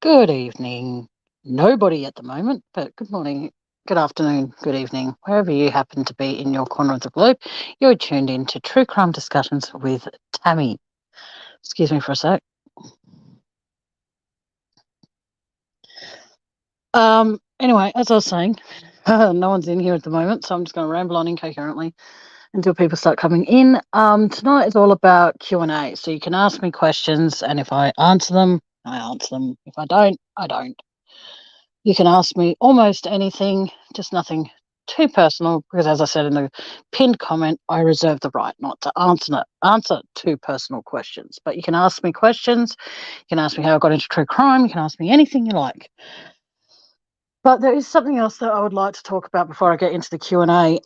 Good evening. Nobody at the moment, but good morning, good afternoon, good evening, wherever you happen to be in your corner of the globe. You're tuned in to True Crime Discussions with Tammie. Excuse me for a sec. Anyway, as I was saying, no one's in here at the moment, so I'm just going to ramble on incoherently until people start coming in. Tonight is all about Q&A, so you can ask me questions, and if I answer them, I answer them. If I don't, I don't. You can ask me almost anything, just nothing too personal, because as I said in the pinned comment, I reserve the right not to answer too personal questions. But you can ask me questions. You can ask me how I got into true crime. You can ask me anything you like. But there is something else that I would like to talk about before I get into the Q&A.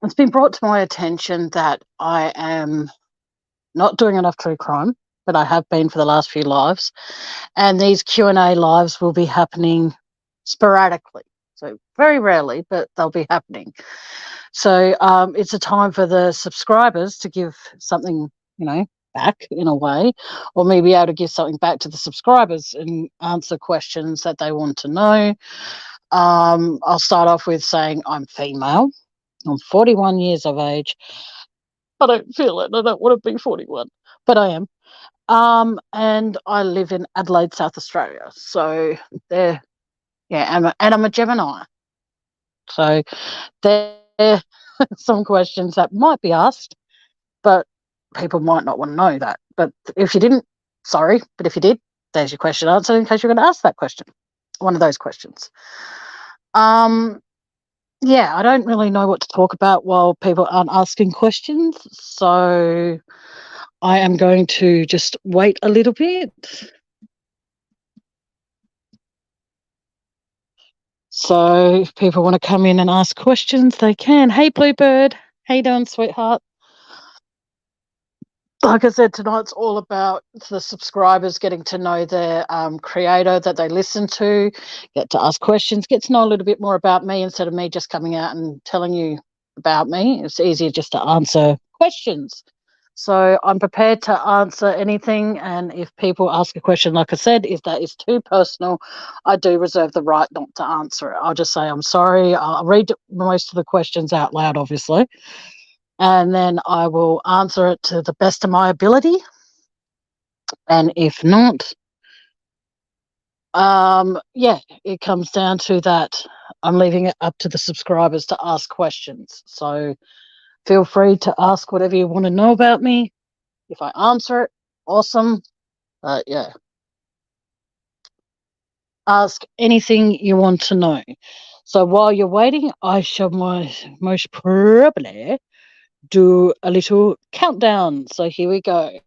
It's been brought to my attention that I am not doing enough true crime, but I have been for the last few lives. And these Q&A lives will be happening sporadically. So very rarely, but they'll be happening. So it's a time for the subscribers to give something, back in a way, or maybe able to give something back to the subscribers and answer questions that they want to know. I'll start off with saying I'm female. I'm 41 years of age. I don't feel it. I don't want to be 41, but I am. And I live in Adelaide, South Australia. So there, yeah, and I'm a Gemini. So there are some questions that might be asked, but people might not want to know that. But if you didn't, sorry, but if you did, there's your question answered in case you're going to ask that question. One of those questions. Yeah, I don't really know what to talk about while people aren't asking questions. So I am going to just wait a little bit. So if people want to come in and ask questions, they can. Hey, Bluebird. How you doing, sweetheart? Like I said, tonight's all about the subscribers getting to know their creator that they listen to, get to ask questions, get to know a little bit more about me instead of me just coming out and telling you about me. It's easier just to answer questions. So I'm prepared to answer anything. And if people ask a question, like I said, if that is too personal, I do reserve the right not to answer it. I'll just say, I'm sorry. I'll read most of the questions out loud, obviously, and then I will answer it to the best of my ability. And if not, yeah, it comes down to that. I'm leaving it up to the subscribers to ask questions. So feel free to ask whatever you want to know about me. If I answer it, awesome. Yeah. Ask anything you want to know. So while you're waiting, I shall most probably do a little countdown. So here we go.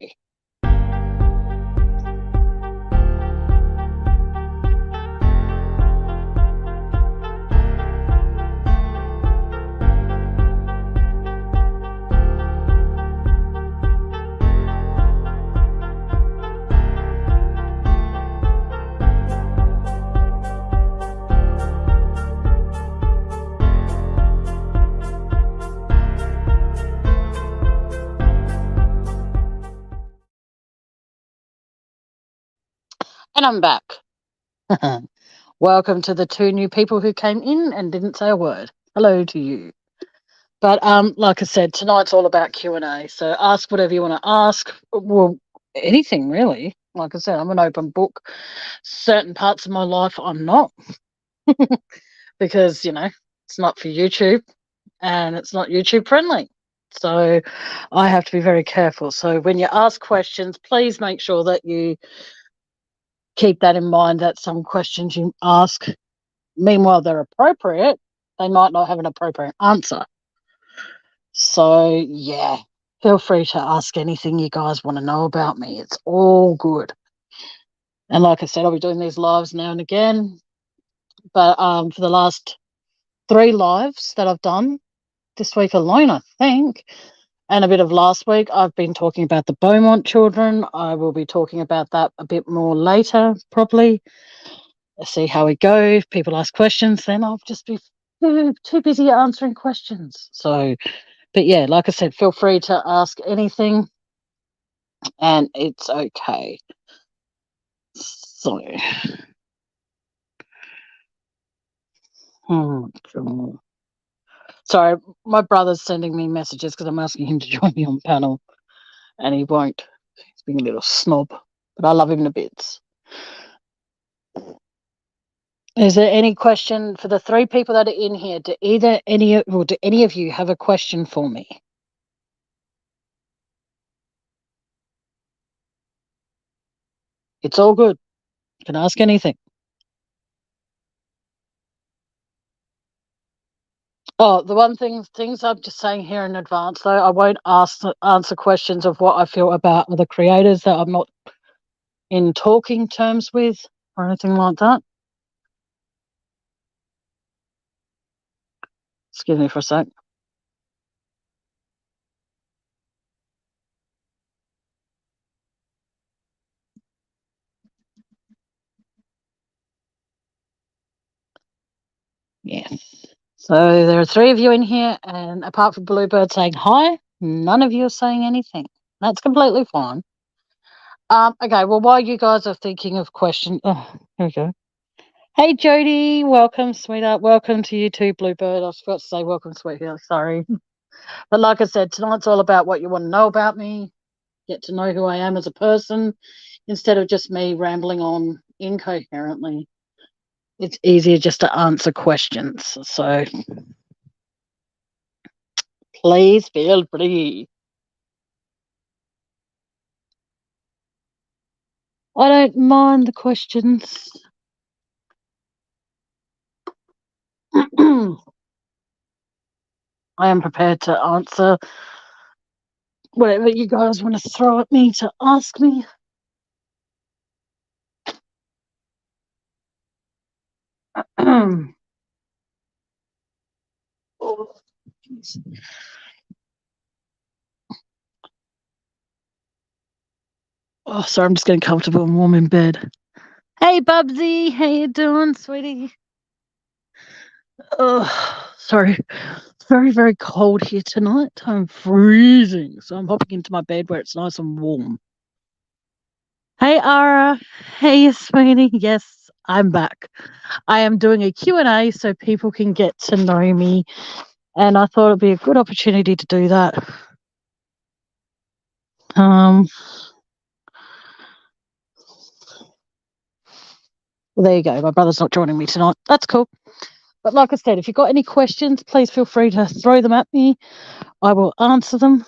And I'm back. Welcome to the two new people who came in and didn't say a word. Hello to you. But like I said, tonight's all about Q&A. So ask whatever you want to ask. Well, anything really. Like I said, I'm an open book. Certain parts of my life I'm not because, it's not for YouTube and it's not YouTube friendly. So I have to be very careful. So when you ask questions, please make sure that you keep that in mind, that some questions you ask, meanwhile they're appropriate, they might not have an appropriate answer. So yeah, feel free to ask anything you guys want to know about me. It's all good. And like I said, I'll be doing these lives now and again. But for the last 3 lives that I've done this week alone, I think, and a bit of last week, I've been talking about the Beaumont children. I will be talking about that a bit more later, probably. Let's see how we go. If people ask questions, then I'll just be too busy answering questions. So, but yeah, like I said, feel free to ask anything and it's okay. So, oh, God. Sorry, my brother's sending me messages because I'm asking him to join me on panel, and he won't. He's being a little snob, but I love him to bits. Is there any question for the three people that are in here? Do any of you have a question for me? It's all good. You can ask anything. Oh, the one things I'm just saying here in advance, though, I won't answer questions of what I feel about other creators that I'm not in talking terms with or anything like that. Excuse me for a sec. Yes. So there are three of you in here, and apart from Bluebird saying hi, none of you are saying anything. That's completely fine. Okay, well, while you guys are thinking of questions, here we go. Hey, Jody, welcome, sweetheart. Welcome to you too, Bluebird. I forgot to say welcome, sweetheart. Sorry. But like I said, tonight's all about what you want to know about me, get to know who I am as a person, instead of just me rambling on incoherently. It's easier just to answer questions. So please feel free. I don't mind the questions. I am prepared to answer whatever you guys want to throw at me to ask me. Oh, oh, sorry, I'm just getting comfortable and warm in bed. Hey, Bubsy, how you doing, sweetie? Oh, sorry. It's very, very cold here tonight. I'm freezing, so I'm hopping into my bed where it's nice and warm. Hey, Ara. Hey, sweetie. Yes, I'm back. I am doing a Q&A so people can get to know me, and I thought it'd be a good opportunity to do that. Well, there you go. My brother's not joining me tonight. That's cool. But like I said, if you've got any questions, please feel free to throw them at me. I will answer them.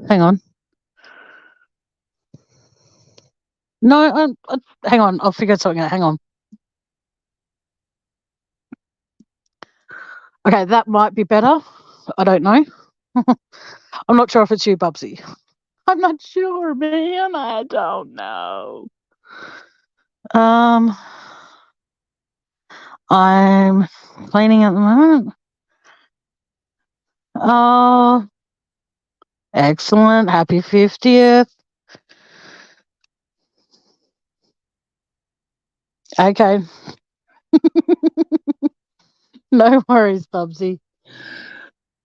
Hang on. No, hang on. I'll figure something out. Hang on. Okay, that might be better. I don't know. I'm not sure if it's you, Bubsy. I'm not sure, man. I don't know. I'm cleaning at the moment. Oh, excellent. Happy 50th. Okay. No worries, Bubsy.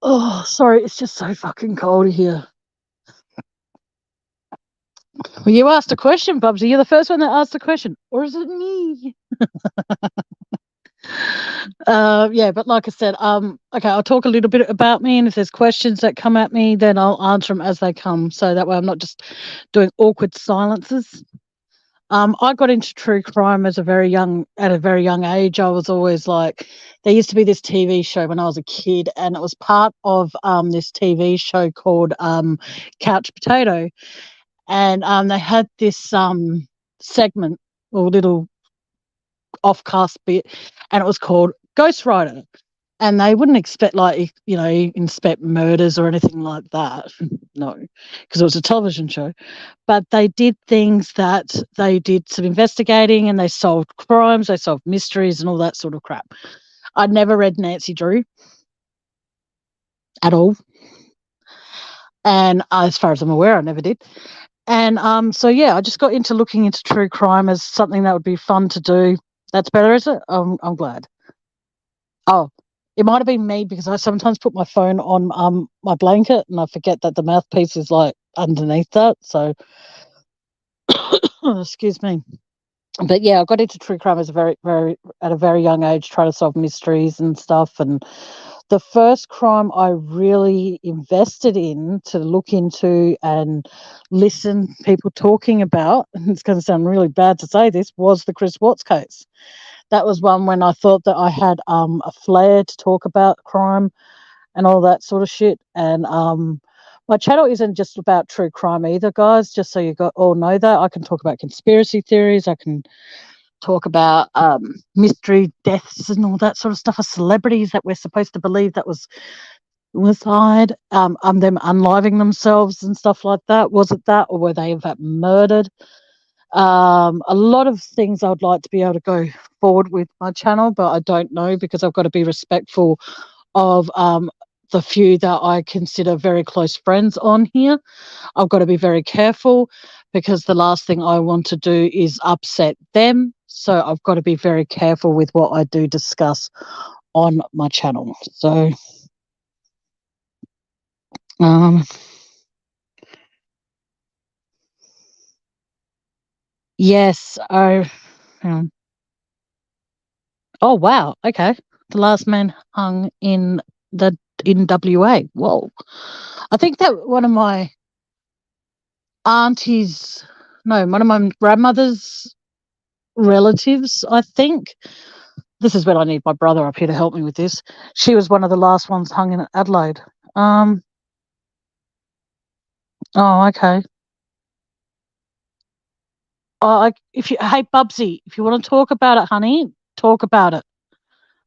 Oh, sorry. It's just so fucking cold here. Well, you asked a question, Bubsy. You're the first one that asked the question. Or is it me? Yeah, but like I said, okay, I'll talk a little bit about me, and if there's questions that come at me, then I'll answer them as they come. So that way I'm not just doing awkward silences. I got into true crime at a very young age. I was always like, there used to be this TV show when I was a kid, and it was part of this TV show called Couch Potato, and they had this segment or little offcast bit, and it was called Ghost Rider. And they wouldn't expect, like, inspect murders or anything like that. No, because it was a television show. But they did things that they did some investigating, and they solved crimes, they solved mysteries and all that sort of crap. I'd never read Nancy Drew at all. And as far as I'm aware, I never did. And so, yeah, I just got into looking into true crime as something that would be fun to do. That's better, is it? I'm glad. Oh, it might have been me because I sometimes put my phone on my blanket and I forget that the mouthpiece is like underneath that. So Excuse me. But yeah, I got into true crime as a at a very young age, trying to solve mysteries and stuff. And the first crime I really invested in to look into and listen people talking about, and it's going to sound really bad to say this, was the Chris Watts case. That was one when I thought that I had a flair to talk about crime and all that sort of shit. And my channel isn't just about true crime either, guys. Just so you all know that I can talk about conspiracy theories. I can talk about mystery deaths and all that sort of stuff of celebrities that we're supposed to believe that was suicide, them unliving themselves and stuff like that. Was it that, or were they in fact murdered? A lot of things I would like to be able to go forward with my channel, but I don't know because I've got to be respectful of the few that I consider very close friends on here. I've got to be very careful because the last thing I want to do is upset them. So I've got to be very careful with what I do discuss on my channel. So, yes. Oh, wow. Okay. The last man hung in WA. Whoa. I think that one of my aunties, no, one of my grandmother's relatives, I think. This is when I need my brother up here to help me with this. She was one of the last ones hung in Adelaide. Oh, okay. Hey, Bubsy, if you want to talk about it, honey, talk about it.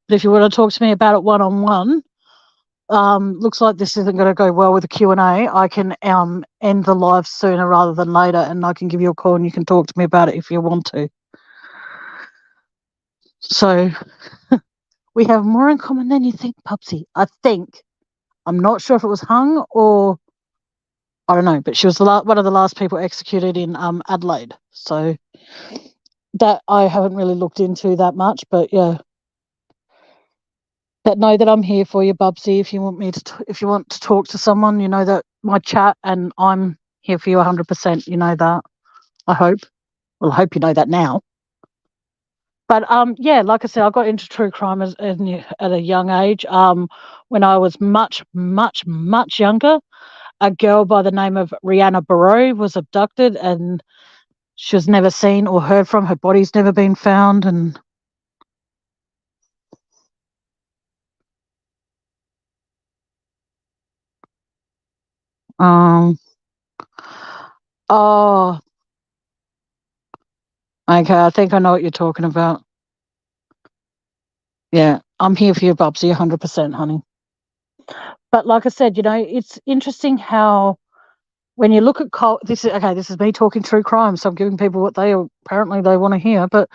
But if you want to talk to me about it one-on-one, looks like this isn't going to go well with the Q&A. I can end the live sooner rather than later, and I can give you a call and you can talk to me about it if you want to. So we have more in common than you think, Pupsy. I think. I'm not sure if it was hung or I don't know, but she was one of the last people executed in Adelaide. So that I haven't really looked into that much, but yeah. But know that I'm here for you, Bubsy. If you want if you want to talk to someone, you know that my chat and I'm here for you 100%. You know that. I hope. Well, I hope you know that now. But yeah, like I said, I got into true crime at a young age. When I was much, much, much younger, a girl by the name of Rihanna Barrow was abducted, and she was never seen or heard from. Her body's never been found, and um, oh, okay, I think I know what you're talking about. Yeah, I'm here for you, Bubsy, 100%, honey. But like I said, you know, it's interesting how when you look at this is me talking true crime, so I'm giving people what they apparently they want to hear. But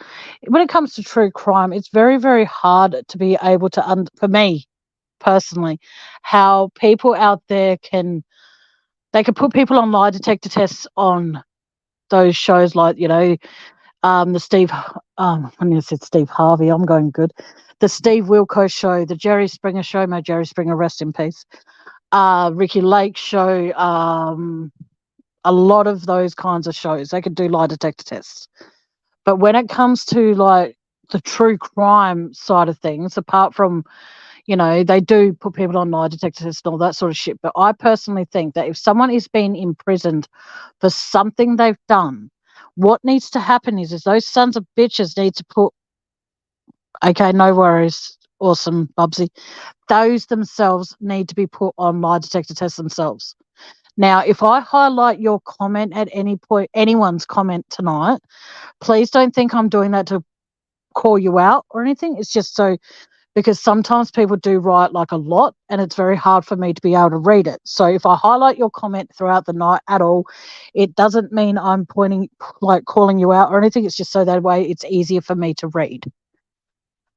when it comes to true crime, it's very, very hard to be able to, for me personally, how people out there can put people on lie detector tests on those shows like, you know, the Steve, when you said Steve Harvey, I'm going good. The Steve Wilkos show, the Jerry Springer show, may Jerry Springer rest in peace. Ricky Lake show, a lot of those kinds of shows, they could do lie detector tests. But when it comes to like the true crime side of things, apart from, you know, they do put people on lie detector tests and all that sort of shit. But I personally think that if someone is being imprisoned for something they've done, what needs to happen is those sons of bitches need to put, okay, no worries, awesome, Bubsy. Those themselves need to be put on lie detector tests themselves. Now, if I highlight your comment at any point, anyone's comment tonight, please don't think I'm doing that to call you out or anything. It's just so because sometimes people do write like a lot and it's very hard for me to be able to read it. So if I highlight your comment throughout the night at all, it doesn't mean I'm calling you out or anything. It's just so that way it's easier for me to read.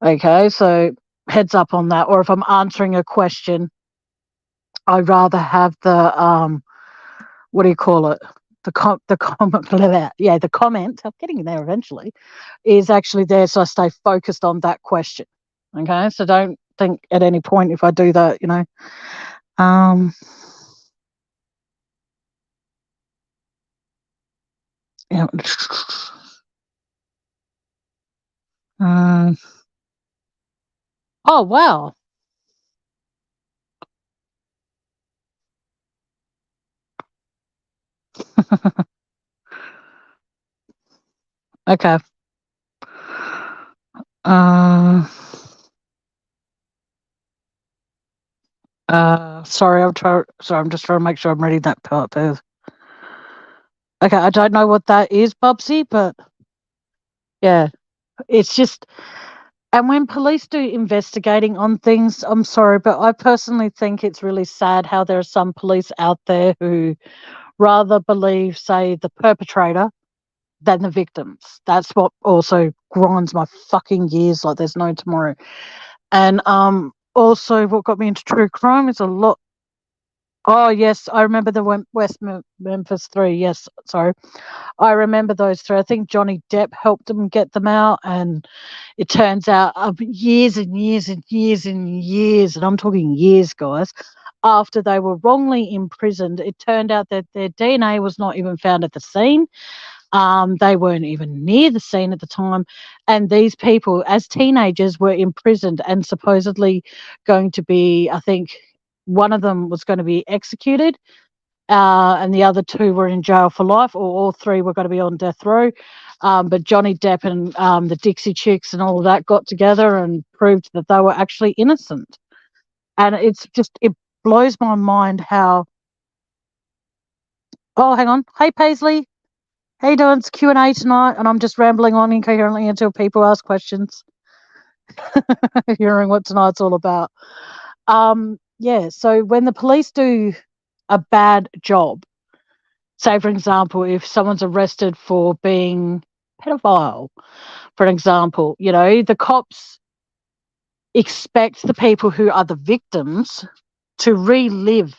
Okay, so heads up on that. Or if I'm answering a question, I'd rather have the what do you call it? The comment, yeah, the comment. I'm getting there eventually. Is actually there, so I stay focused on that question. Okay, so don't think at any point if I do that, you know. Yeah. Um, oh wow. Okay. Uh, sorry, I'm just trying to make sure I'm reading that part. Okay, I don't know what that is, Bubsy, but yeah, it's just. And when police do investigating on things, I'm sorry, but I personally think it's really sad how there are some police out there who rather believe, say, the perpetrator than the victims. That's what also grinds my fucking gears like there's no tomorrow. And also what got me into true crime is a lot. Oh yes, I remember the Memphis 3. Yes, sorry, I remember those three. I think Johnny Depp helped them get them out, and it turns out years and years and years and years, and I'm talking years, guys, after they were wrongly imprisoned, it turned out that their DNA was not even found at the scene. They weren't even near the scene at the time. And these people, as teenagers, were imprisoned and supposedly going to be, I think, one of them was going to be executed, and the other two were in jail for life, or all three were going to be on death row. But Johnny Depp and the Dixie Chicks and all of that got together and proved that they were actually innocent. And it blows my mind how. Oh, hang on. Hey, Paisley. How you doing? It's Q&A tonight, and I'm just rambling on incoherently until people ask questions, hearing what tonight's all about. Yeah, so when the police do a bad job, say, for example, if someone's arrested for being pedophile, for example, the cops expect the people who are the victims to relive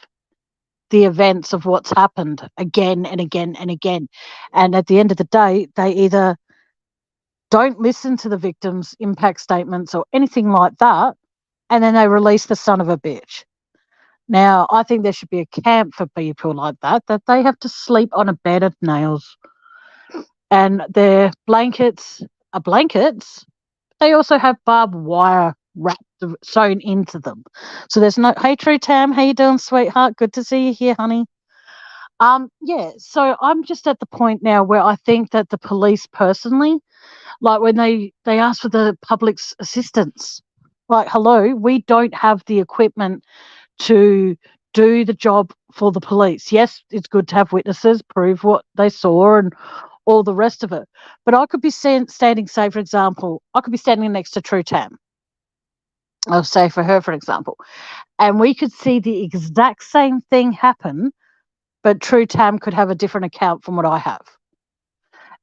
the events of what's happened again and again and again. And at the end of the day, they either don't listen to the victims' impact statements or anything like that, and then they release the son of a bitch. Now, I think there should be a camp for people like that they have to sleep on a bed of nails. And their blankets are blankets. They also have barbed wire wrapped, sewn into them. So there's no, hey, True Tam, how you doing, sweetheart? Good to see you here, honey. Yeah, so I'm just at the point now where I think that the police personally, like when they ask for the public's assistance, like, hello, we don't have the equipment to do the job for the police. Yes, it's good to have witnesses prove what they saw and all the rest of it, but I could be standing, say, for example, I could be standing next to True Tam, I'll say for her, for example, and we could see the exact same thing happen, but True Tam could have a different account from what I have.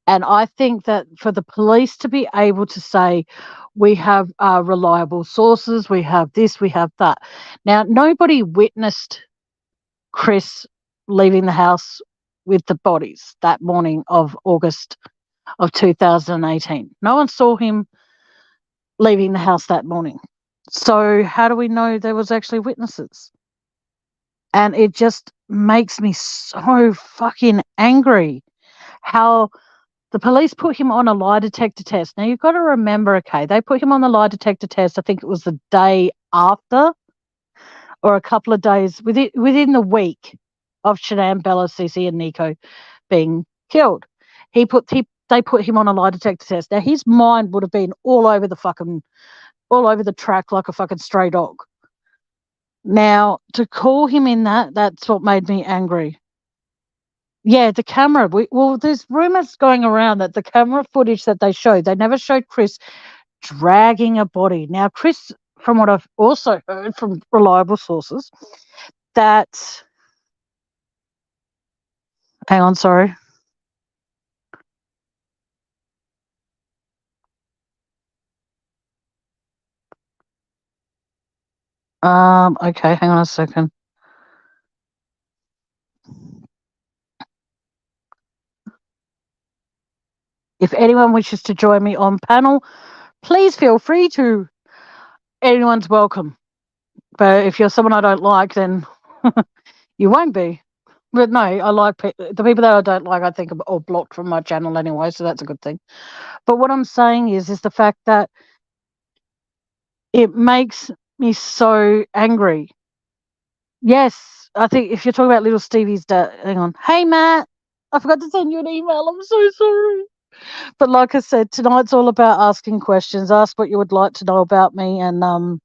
And I think that for the police to be able to say, we have reliable sources, we have this, we have that. Now, nobody witnessed Chris leaving the house with the bodies that morning of August of 2018. No one saw him leaving the house that morning. So how do we know there was actually witnesses? And it just makes me so fucking angry how the police put him on a lie detector test. Now, you've got to remember, okay, they put him on the lie detector test, I think it was the day after or a couple of days within the week of Shanann, Bella, Cece, and Nico being killed. They put him on a lie detector test. Now, his mind would have been all over the track like a fucking stray dog. Now, to call him in that's what made me angry. Yeah, the camera. Well, there's rumors going around that the camera footage that they showed, they never showed Chris dragging a body. Now, Chris, from what I've also heard from reliable sources, that. Hang on, sorry. Okay, hang on a second. If anyone wishes to join me on panel, please feel free to. Anyone's welcome. But if you're someone I don't like, then you won't be. But no, I like the people that I don't like. I think are all blocked from my channel anyway, so that's a good thing. But what I'm saying is the fact that it makes me so angry. Yes, I think if you're talking about little Stevie's dad, hang on. Hey, Matt, I forgot to send you an email. I'm so sorry. But like I said, tonight's all about asking questions. Ask what you would like to know about me, and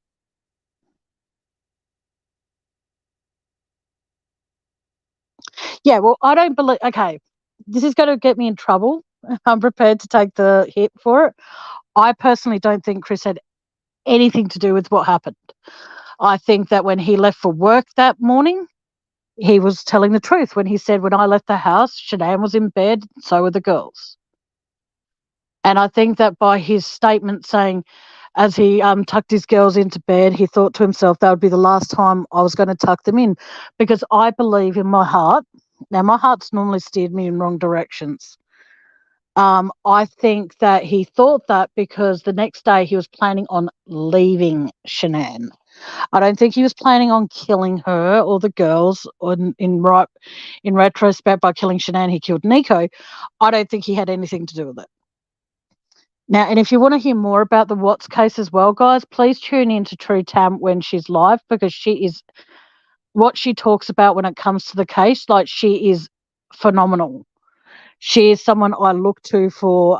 yeah. Well, I don't believe. Okay, this is going to get me in trouble. I'm prepared to take the hit for it. I personally don't think Chris had anything to do with what happened. I think that when he left for work that morning, he was telling the truth when he said, when I left the house, Shanann was in bed, so were the girls. And I think that by his statement saying, as he tucked his girls into bed, he thought to himself, that would be the last time I was going to tuck them in. Because I believe in my heart, now my heart's normally steered me in wrong directions. I think that he thought that because the next day he was planning on leaving Shanann. I don't think he was planning on killing her or the girls. Or in retrospect, by killing Shanann, he killed Nico. I don't think he had anything to do with it. Now, and if you want to hear more about the Watts case as well, guys, please tune in to True Tam when she's live, because she is what she talks about when it comes to the case. Like, she is phenomenal. She is someone I look to for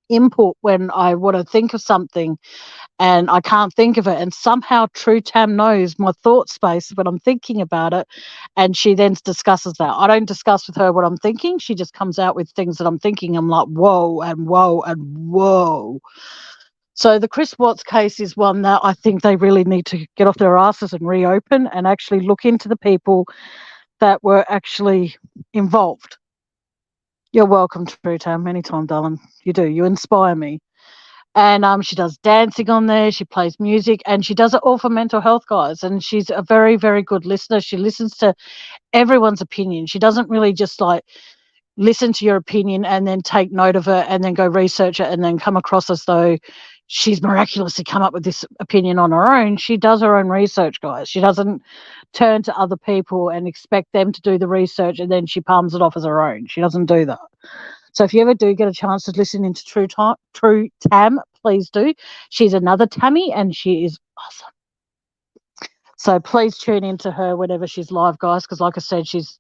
input when I want to think of something and I can't think of it. And somehow True Tam knows my thought space when I'm thinking about it. And she then discusses that. I don't discuss with her what I'm thinking. She just comes out with things that I'm thinking. I'm like, whoa, and whoa, and whoa. So the Chris Watts case is one that I think they really need to get off their asses and reopen and actually look into the people that were actually involved. You're welcome, True Tam, anytime, darling. You do. You inspire me. And she does dancing on there. She plays music, and she does it all for mental health, guys. And she's a very, very good listener. She listens to everyone's opinion. She doesn't really just like listen to your opinion and then take note of it and then go research it and then come across as though she's miraculously come up with this opinion on her own. She does her own research, guys. She doesn't turn to other people and expect them to do the research and then she palms it off as her own. She doesn't do that. So if you ever do get a chance to listen into True Tam, please do. She's another Tammie and she is awesome. So please tune into her whenever she's live, guys, because like I said, she's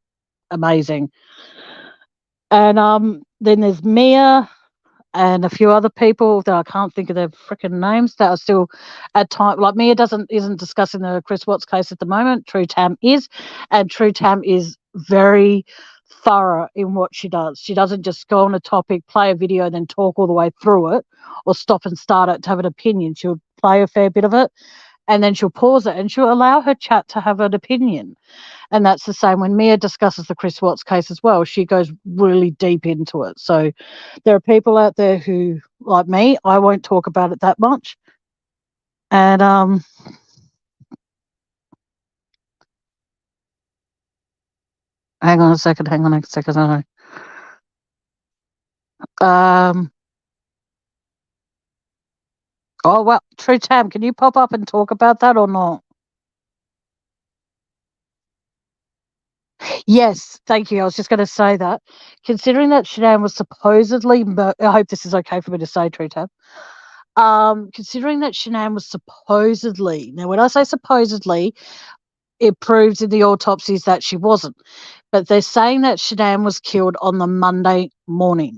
amazing. And then there's Mia and a few other people that I can't think of their freaking names that are still at time. Like Mia isn't discussing the Chris Watts case at the moment. True Tam is, and True Tam is very thorough in what she does. She doesn't just go on a topic, play a video, then talk all the way through it, or stop and start it to have an opinion. She'll play a fair bit of it, and then she'll pause it, and she'll allow her chat to have an opinion. And that's the same when Mia discusses the Chris Watts case as well. She goes really deep into it. So there are people out there who, like me, I won't talk about it that much. And hang on a second. Um, oh, well, True Tam, can you pop up and talk about that or not? Yes, thank you. I was just going to say that. Considering that Shanann was supposedly, I hope this is okay for me to say, True Tam. Considering that Shanann was supposedly, now when I say supposedly, it proves in the autopsies that she wasn't. But they're saying that Shanann was killed on the Monday morning,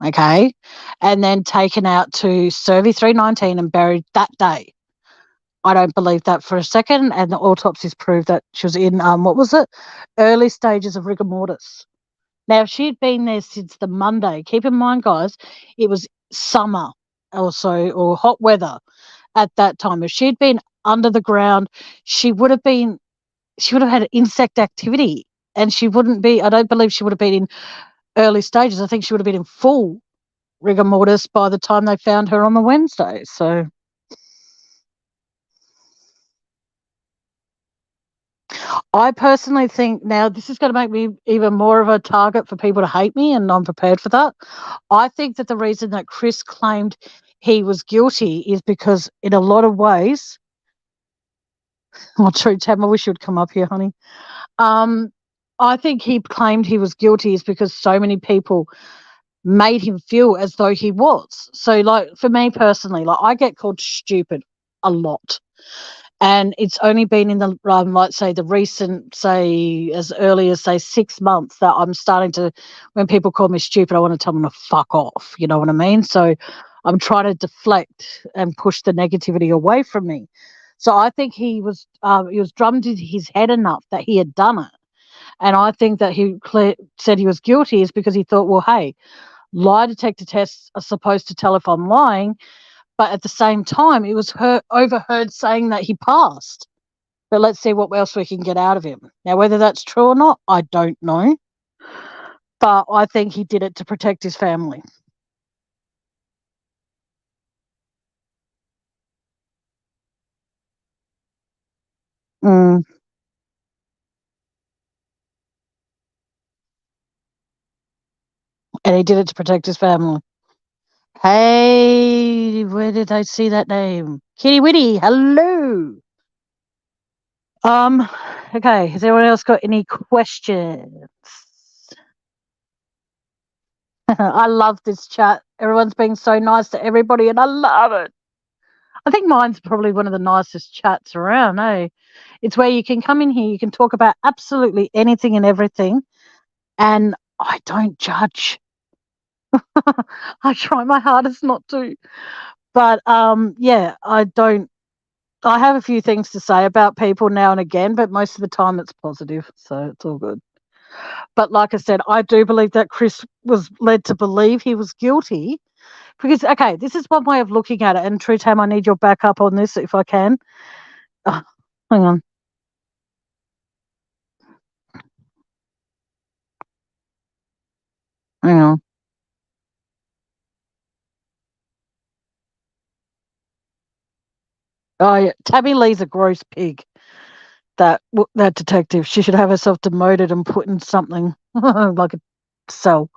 okay? And then taken out to Survey 319 and buried that day. I don't believe that for a second. And the autopsies prove that she was in, what was it? Early stages of rigor mortis. Now, if she'd been there since the Monday, keep in mind, guys, it was summer or hot weather at that time. If she'd been under the ground, she would have had insect activity, and I don't believe she would have been in early stages. I think she would have been in full rigor mortis by the time they found her on the Wednesday. So I personally think now this is going to make me even more of a target for people to hate me, and I'm prepared for that. I think that the reason that Chris claimed he was guilty is because in a lot of ways, well, true, Tam, I wish you would come up here, honey. I think he claimed he was guilty is because so many people made him feel as though he was. So, like, for me personally, like, I get called stupid a lot. And it's only been in the, like, say, the recent, say, as early as, say, 6 months that I'm starting to, when people call me stupid, I want to tell them to fuck off. You know what I mean? So I'm trying to deflect and push the negativity away from me. So I think he was drummed in his head enough that he had done it. And I think that said he was guilty is because he thought, well, hey, lie detector tests are supposed to tell if I'm lying, but at the same time, it was overheard saying that he passed. But let's see what else we can get out of him. Now, whether that's true or not, I don't know. But I think he did it to protect his family. Mm. And he did it to protect his family. Hey, where did I see that name? Kitty Witty, hello. Um, okay, has anyone else got any questions? I love this chat. Everyone's being so nice to everybody, and I love it. I think mine's probably one of the nicest chats around, eh? It's where you can come in here, you can talk about absolutely anything and everything, and I don't judge. I try my hardest not to. But yeah, I have a few things to say about people now and again, but most of the time it's positive, so it's all good. But like I said, I do believe that Chris was led to believe he was guilty because, okay, this is one way of looking at it. And True Tam, I need your backup on this if I can. Oh, hang on. Hang on. Oh, yeah. Tammie Lee's a gross pig. That detective. She should have herself demoted and put in something like a cell.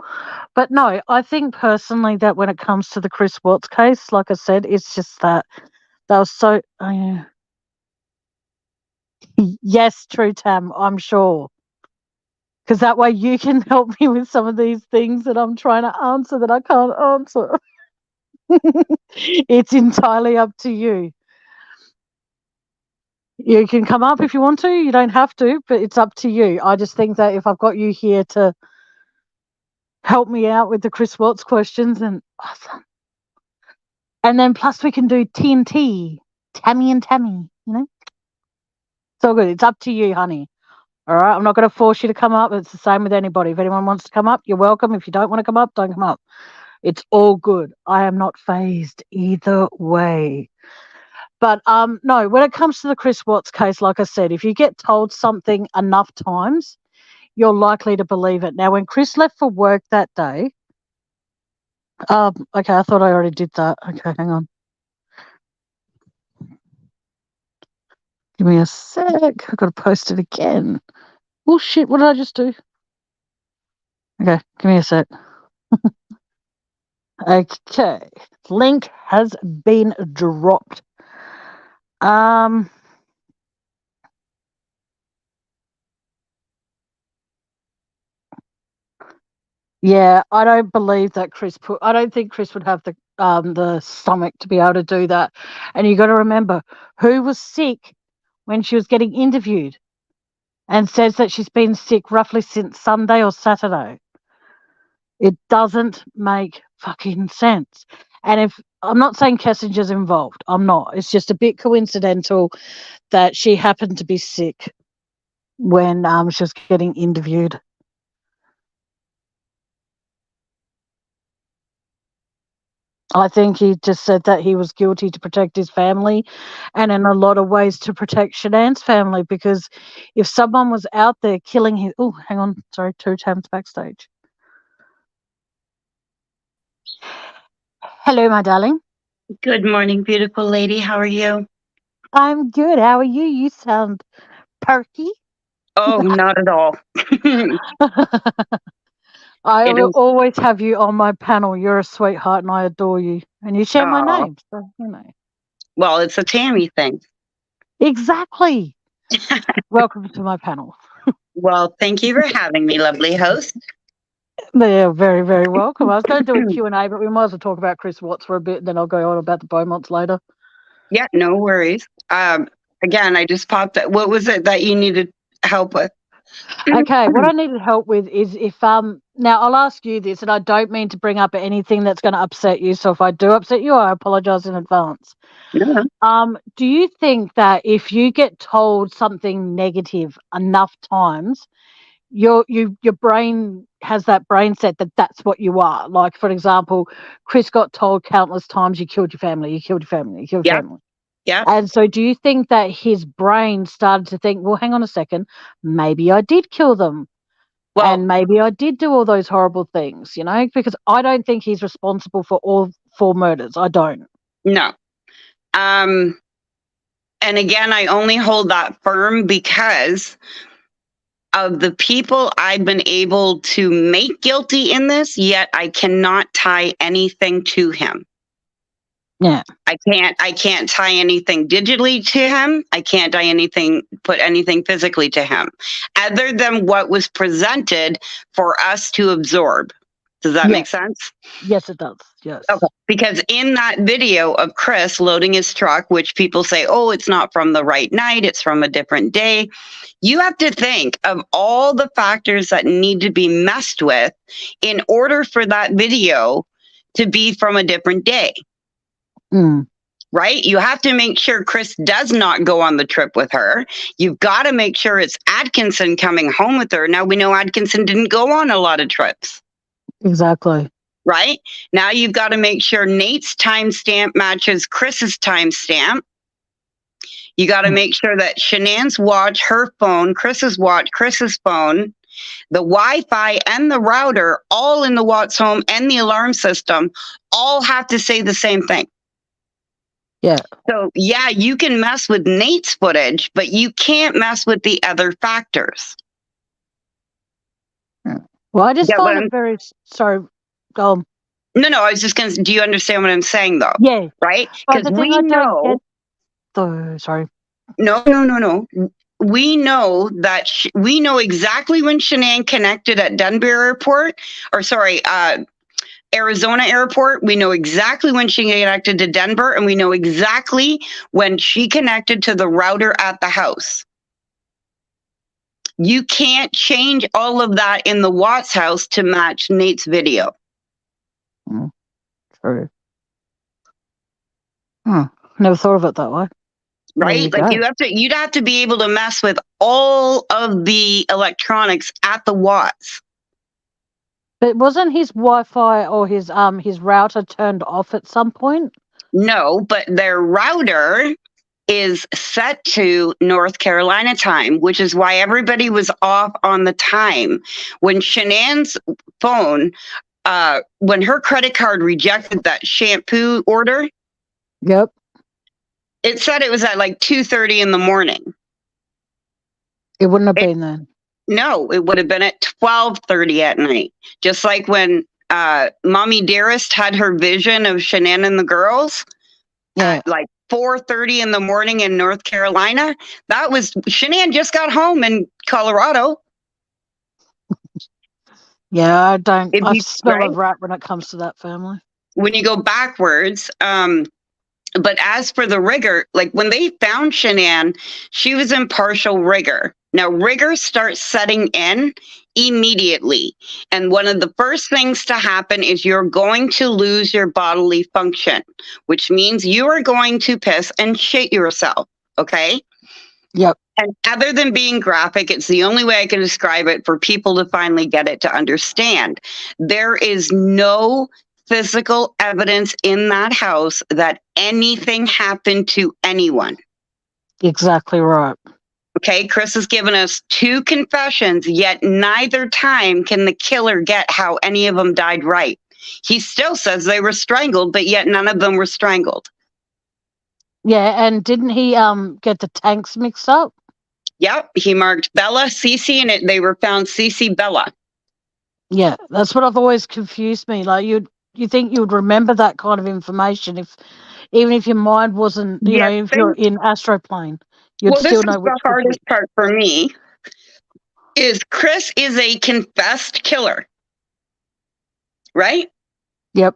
But no, I think personally that when it comes to the Chris Watts case, like I said, it's just that was so. Oh, yeah. Yes, True Tam, I'm sure. Because that way you can help me with some of these things that I'm trying to answer that I can't answer. It's entirely up to you. You can come up if you want to. You don't have to, but it's up to you. I just think that if I've got you here to help me out with the Chris Watts questions, then awesome. And then plus we can do TNT, Tammie and Tammie, you know? It's all good. It's up to you, honey. All right. I'm not going to force you to come up. It's the same with anybody. If anyone wants to come up, you're welcome. If you don't want to come up, don't come up. It's all good. I am not phased either way. But no, when it comes to the Chris Watts case, like I said, if you get told something enough times, you're likely to believe it. Now, when Chris left for work that day, okay, I thought I already did that. Okay, hang on. Give me a sec. I've got to post it again. Oh, shit, what did I just do? Okay, give me a sec. Okay, link has been dropped. Yeah, I don't believe that I don't think Chris would have the stomach to be able to do that. And you got to remember who was sick when she was getting interviewed and says that she's been sick roughly since Sunday or Saturday. It doesn't make fucking sense. And if I'm not saying Kessinger's involved, I'm not. It's just a bit coincidental that she happened to be sick when she was getting interviewed. I think he just said that he was guilty to protect his family and in a lot of ways to protect Shanann's family because if someone was out there killing his... Oh, hang on. Sorry, Two Tams backstage. Hello, my darling. Good morning, beautiful lady. How are you? I'm good. How are you? You sound perky. Oh, not at all. I It will is. always have you on my panel. You're a sweetheart and I adore you. And you share my Oh, name. So, you know. well, it's a Tammie thing. Exactly. Welcome to my panel. Well, thank you for having me, lovely host. They're very, very welcome. I was going to do a Q&A, but we might as well talk about Chris Watts for a bit, then I'll go on about the Beaumonts later. Yeah, no worries. Again, I just popped it. What was it that you needed help with? Okay, what I needed help with is if now I'll ask you this, and I don't mean to bring up anything that's going to upset you. So if I do upset you, I apologize in advance. No. Do you think that if you get told something negative enough times, your brain has that brain set that that's what you are? Like, for example, Chris got told countless times, "You killed your family. You killed your family. You killed your Yeah, family." yeah. And so do you think that his brain started to think, well, hang on a second, maybe I did kill them and Well, maybe I did do all those horrible things, because I don't think he's responsible for all 4 murders. I don't. no. Um, and again, I only hold that firm because of the people I've been able to make guilty in this, yet I cannot tie anything to him. Yeah. I can't tie anything digitally to him. I can't put anything physically to him other than what was presented for us to absorb. Does that make Yes. sense? Yes, it does. Yes. Okay. Because in that video of Chris loading his truck, which people say, oh, it's not from the right night, it's from a different day. You have to think of all the factors that need to be messed with in order for that video to be from a different day. Mm. Right? You have to make sure Chris does not go on the trip with her. You've got to make sure it's Atkinson coming home with her. Now we know Atkinson didn't go on a lot of trips. Exactly. Right? Now you've got to make sure Nate's timestamp matches Chris's timestamp. You got to make sure that Shanann's watch, her phone, Chris's watch, Chris's phone, the Wi-Fi and the router, all in the Watts home and the alarm system, all have to say the same thing. Yeah. So, yeah, you can mess with Nate's footage, but you can't mess with the other factors. Well, I just find it very sorry. Go on. No, I was just going to, do you understand what I'm saying, though? Yeah. Right? But Because the thing we I know. don't get, though, sorry. No. We know that we know exactly when Shanann connected at Dunbar Airport, or sorry, Arizona Airport. We know exactly when she connected to Denver, and we know exactly when she connected to the router at the house. You can't change all of that in the Watts house to match Nate's video. True. Never thought of it that way. Right? Like you'd have to be able to mess with all of the electronics at the Watts. But wasn't his Wi-Fi or his router turned off at some point? No, but their router is set to North Carolina time, which is why everybody was off on the time. When Shanann's phone, when her credit card rejected that shampoo order, yep, it said it was at like 2:30 in the morning. It wouldn't have been then. No, it would have been at 12:30 at night. Just like when Mommy Dearest had her vision of Shanann and the girls at like 4:30 in the morning in North Carolina. That was Shanann just got home in Colorado. Yeah, I don't. I smell a rat when it comes to that family. When you go backwards, but as for the rigor, like when they found Shanann, she was in partial rigor. Now, rigor starts setting in immediately. And one of the first things to happen is you're going to lose your bodily function, which means you are going to piss and shit yourself. Okay? Yep. And other than being graphic, it's the only way I can describe it for people to finally get it to understand. There is no physical evidence in that house that anything happened to anyone. Exactly right. Okay, Chris has given us 2 confessions, yet neither time can the killer get how any of them died right. He still says they were strangled, but yet none of them were strangled. Yeah, and didn't he get the tanks mixed up? Yep, he marked Bella, Cece, and they were found Cece, Bella. Yeah, that's what I've always confused me. Like you think you would remember that kind of information even if your mind wasn't, if you're in astroplane, you'd still know which. This is the hardest part for me. is Chris is a confessed killer, right? Yep.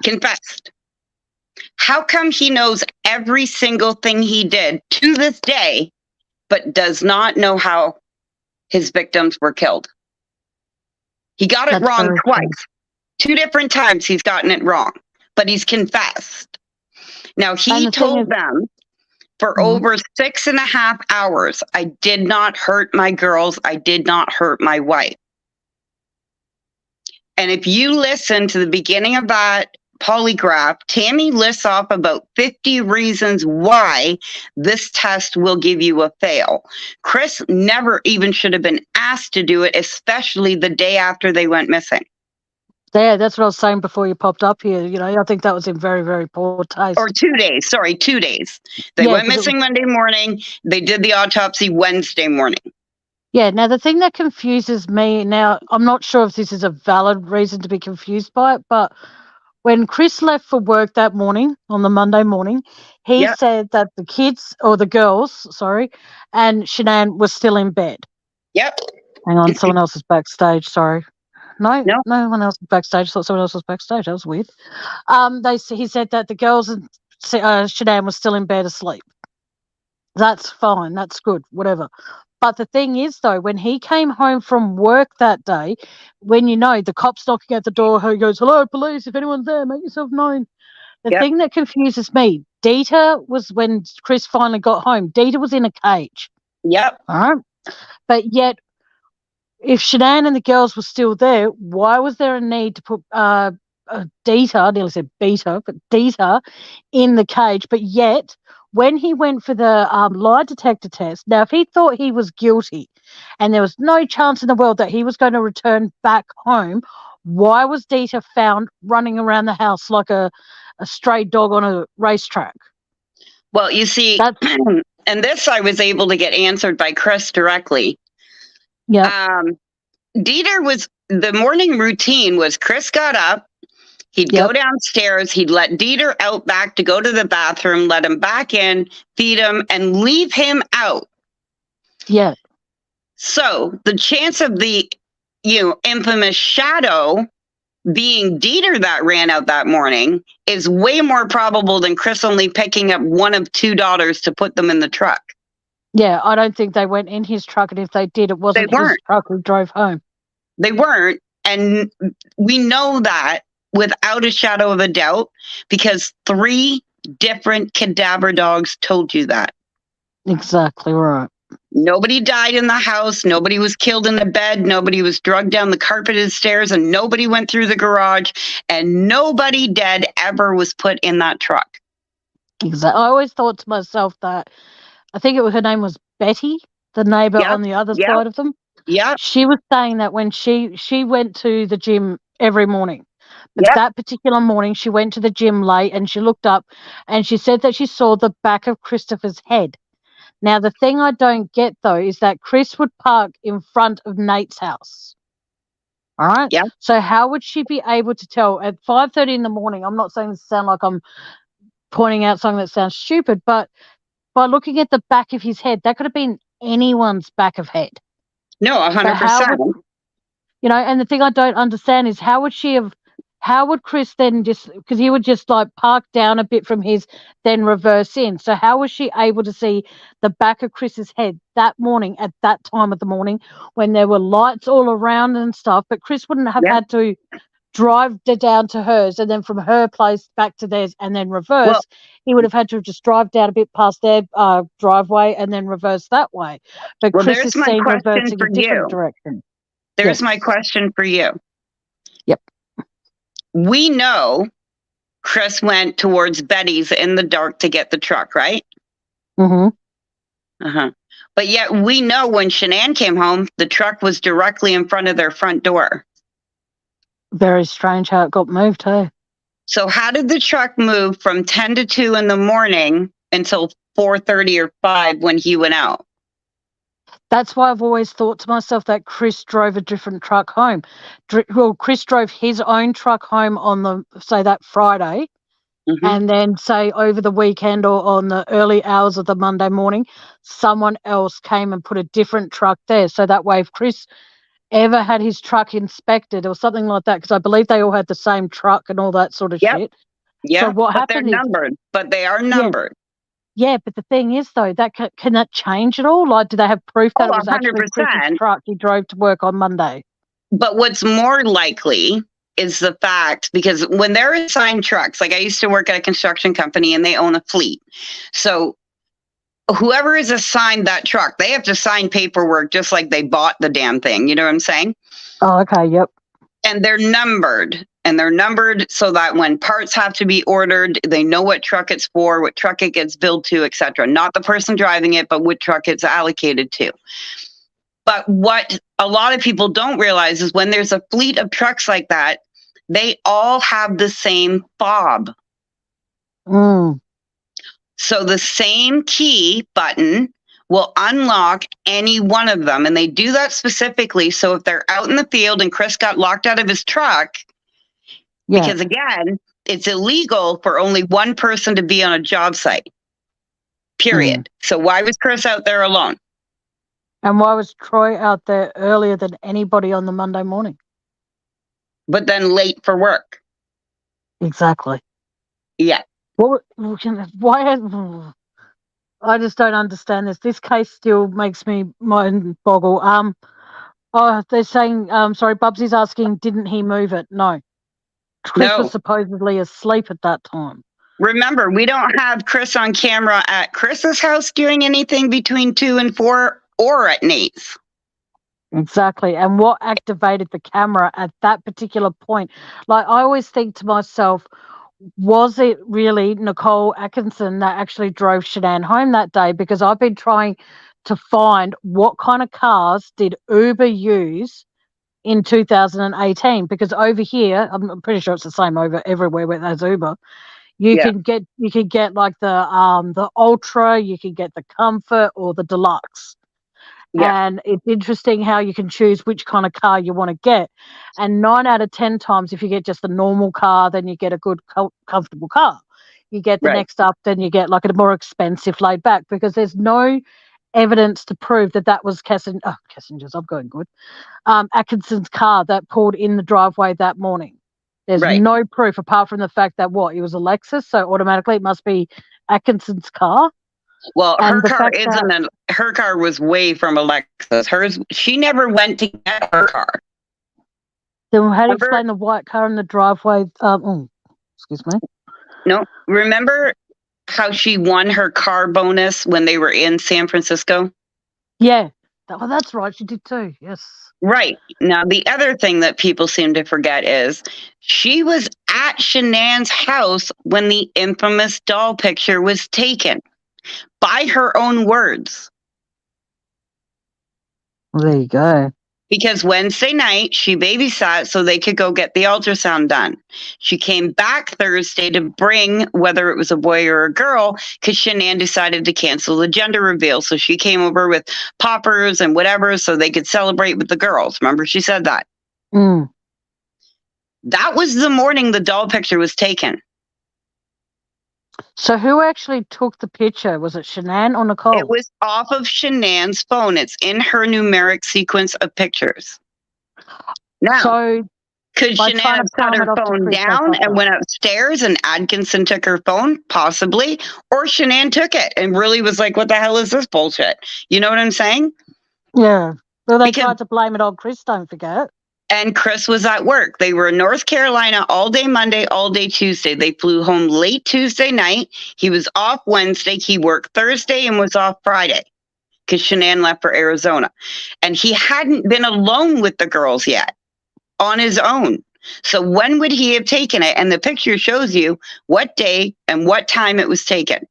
Confessed. How come he knows every single thing he did to this day, but does not know how his victims were killed? He got it That's wrong very twice. true. 2 different times he's gotten it wrong, but he's confessed. Now, And he the thing told is, them for Mhm. over 6.5 hours, I did not hurt my girls. I did not hurt my wife. And if you listen to the beginning of that polygraph, Tammie lists off about 50 reasons why this test will give you a fail. Chris never even should have been asked to do it, especially the day after they went missing. Yeah, that's what I was saying before you popped up here. I think that was in very, very poor taste. Or 2 days, sorry, 2 days. They Yeah, went 'cause it missing Monday morning. They did the autopsy Wednesday morning. Yeah, now the thing that confuses me now, I'm not sure if this is a valid reason to be confused by it, but when Chris left for work that morning, on the Monday morning, he Yep, said that the kids, or the girls, sorry, and Shanann was still in bed. yep. Hang on, someone else is backstage, sorry. No, No one else is backstage. I thought someone else was backstage. That was weird. He said that the girls and Shanann was still in bed asleep. That's fine. That's good. Whatever. But the thing is, though, when he came home from work that day, when the cop's knocking at the door, he goes, "Hello, police! If anyone's there, make yourself known." The yep, thing that confuses me, Dieter was when Chris finally got home. Dieter was in a cage, yep. all right. But yet, if Shanann and the girls were still there, why was there a need to put Dieter, I nearly said Beta, but Dieter in the cage? But yet, when he went for the lie detector test, now if he thought he was guilty and there was no chance in the world that he was going to return back home, why was Dieter found running around the house like a stray dog on a racetrack? Well, you see, That's, and this I was able to get answered by Chris directly. yeah, Dieter was the morning routine was Chris got up, he'd yep, go downstairs, he'd let Dieter out back to go to the bathroom, let him back in, feed him, and leave him out. yeah. So the chance of the infamous shadow being Dieter that ran out that morning is way more probable than Chris only picking up one of 2 daughters to put them in the truck. Yeah, I don't think they went in his truck, and if they did, it They wasn't his weren't. truck who drove home. They weren't. And we know that without a shadow of a doubt because 3 different cadaver dogs told you that. Exactly right. Nobody died in the house. Nobody was killed in the bed. Nobody was drugged down the carpeted stairs, and nobody went through the garage. And nobody dead ever was put in that truck. Exactly. I always thought to myself that I think her name was Betty, the neighbor Yep, on the other yep, side of them. yep, She was saying that when she went to the gym every morning, but yep. that particular morning she went to the gym late and she looked up and she said that she saw the back of Christopher's head. Now the thing I don't get though is that Chris would park in front of Nate's house. All right. Yep. So how would she be able to tell at 5:30 in the morning? I'm not saying this to sound like I'm pointing out something that sounds stupid, but by looking at the back of his head, that could have been anyone's back of head. No, But how 100%. would and the thing I don't understand is how would Chris then just, because he would just like park down a bit from his, then reverse in. So how was she able to see the back of Chris's head that morning at that time of the morning when there were lights all around and stuff? But Chris wouldn't have Yep. had to drive down to hers and then from her place back to theirs and then reverse. Well, He would have had to just drive down a bit past their driveway and then reverse that way. But Chris there's is my seen question reversing a for different you. direction. There's Yes. my question for you. Yep. We know Chris went towards Betty's in the dark to get the truck, right? Mm-hmm. Uh-huh. But yet we know when Shanann came home, the truck was directly in front of their front door. Very strange how it got moved, hey? So how did the truck move from 10 to 2 in the morning until 4:30 or 5 when he went out? That's why I've always thought to myself that Chris drove a different truck home. Chris drove his own truck home on say that Friday, Mm-hmm. and then say over the weekend or on the early hours of the Monday morning, someone else came and put a different truck there. So that way, if Chris ever had his truck inspected or something like that, because I believe they all had the same truck and all that sort of Yep. shit. So Yep. what But they're happened is, numbered. But they are yeah, numbered. yeah, but the thing is, though, that can that change at all? Like, do they have proof Oh, that it was actually Chris's 100%. truck he drove to work on Monday? But what's more likely is the fact, because when they're assigned trucks, like I used to work at a construction company and they own a fleet. So whoever is assigned that truck, they have to sign paperwork just like they bought the damn thing. You know what I'm saying? Oh, okay, yep. And they're numbered. And they're numbered so that when parts have to be ordered, they know what truck it's for, what truck it gets billed to, etc. Not the person driving it, but what truck it's allocated to. But what a lot of people don't realize is when there's a fleet of trucks like that, they all have the same fob. Mm. So the same key button will unlock any one of them. And they do that specifically. So if they're out in the field and Chris got locked out of his truck, Yeah. because again, it's illegal for only one person to be on a job site, period. So why was Chris out there alone? And why was Troy out there earlier than anybody on the Monday morning? But then late for work. Exactly. Yeah. Why? I just don't understand this. This case still makes me mind boggle. Oh, they're saying, sorry, Bubsy's asking, didn't he move it? No. Chris was No. supposedly asleep at that time. Remember, we don't have Chris on camera at Chris's house doing anything between 2 and 4 or at Nate's. Exactly. And what activated the camera at that particular point? Like, I always think to myself, was it really Nicole Atkinson that actually drove Shanann home that day? Because I've been trying to find what kind of cars did Uber use in 2018, because over here, I'm pretty sure it's the same over everywhere where there's Uber. You can get like the Ultra, you can get the Comfort or the Deluxe. Yeah. And it's interesting how you can choose which kind of car you want to get. And 9 out of 10 times, if you get just a normal car, then you get a good, comfortable car. You get the Right. next up, then you get like a more expensive laid back, because there's no evidence to prove that that was Kessinger's, I'm going good. Atkinson's car that pulled in the driveway that morning. There's Right. no proof apart from the fact that it was a Lexus, so automatically it must be Atkinson's car. Well, And her the car fact isn't that, her car was way from a Lexus. Hers, she never went to get her car. then how do you Remember? explain the white car in the driveway? Excuse me. No, remember how she won her car bonus when they were in San Francisco? Yeah, that's right. She did too. Yes. Right. Now, the other thing that people seem to forget is she was at Shanann's house when the infamous doll picture was taken, by her own words. Well, there you go. Because Wednesday night, she babysat so they could go get the ultrasound done. She came back Thursday to bring, whether it was a boy or a girl, because Shanann decided to cancel the gender reveal. So she came over with poppers and whatever so they could celebrate with the girls. Remember, she said that. Mm. That was the morning the doll picture was taken. So who actually took the picture? Was it Shanann or Nicole? It was off of Shanann's phone. It's in her numeric sequence of pictures. Now, so could by Shanann trying have to put palm her it off to phone Chris, they down fucked and up. went upstairs and Atkinson took her phone? Possibly. Or Shanann took it and really was like, what the hell is this bullshit? You know what I'm saying? Yeah. Well, they Because- tried to blame it on Chris, don't forget. And Chris was at work. They were in North Carolina all day Monday, all day Tuesday. They flew home late Tuesday night. He was off Wednesday. He worked Thursday and was off Friday because Shanann left for Arizona. And he hadn't been alone with the girls yet on his own. So when would he have taken it? And the picture shows you what day and what time it was taken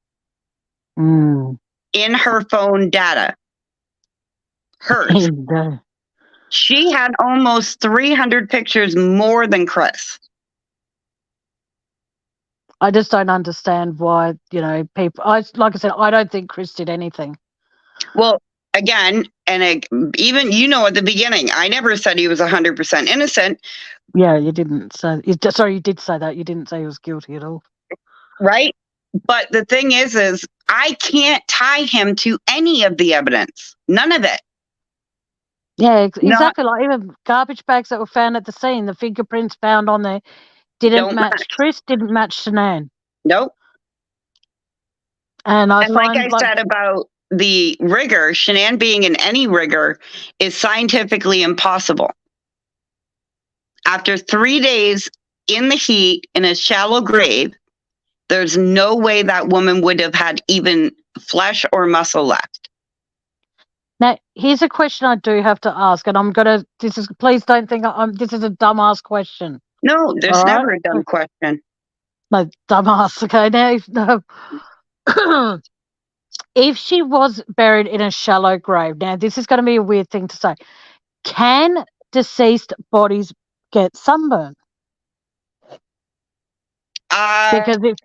Mm. in her phone data. Hers. She had almost 300 pictures more than Chris. I just don't understand why, people. Like I said, I don't think Chris did anything. Well, again, and even at the beginning, I never said he was 100% innocent. Yeah, you didn't say. Sorry, you did say that. You didn't say he was guilty at all. right? But the thing is I can't tie him to any of the evidence. None of it. Yeah, Not exactly. Like even garbage bags that were found at the scene, the fingerprints found on there didn't don't match match. Tris, didn't match Shanann. Nope. And I And like find I like said about the rigger, Shanann being in any rigger is scientifically impossible. After 3 days in the heat in a shallow grave, there's no way that woman would have had even flesh or muscle left. now here's a question I do have to ask, and I'm gonna please don't think this is a dumbass question. No, All there's right? never a dumb question. No, dumbass, okay. Now if she was buried in a shallow grave, now this is gonna be a weird thing to say. Can deceased bodies get sunburned? Because if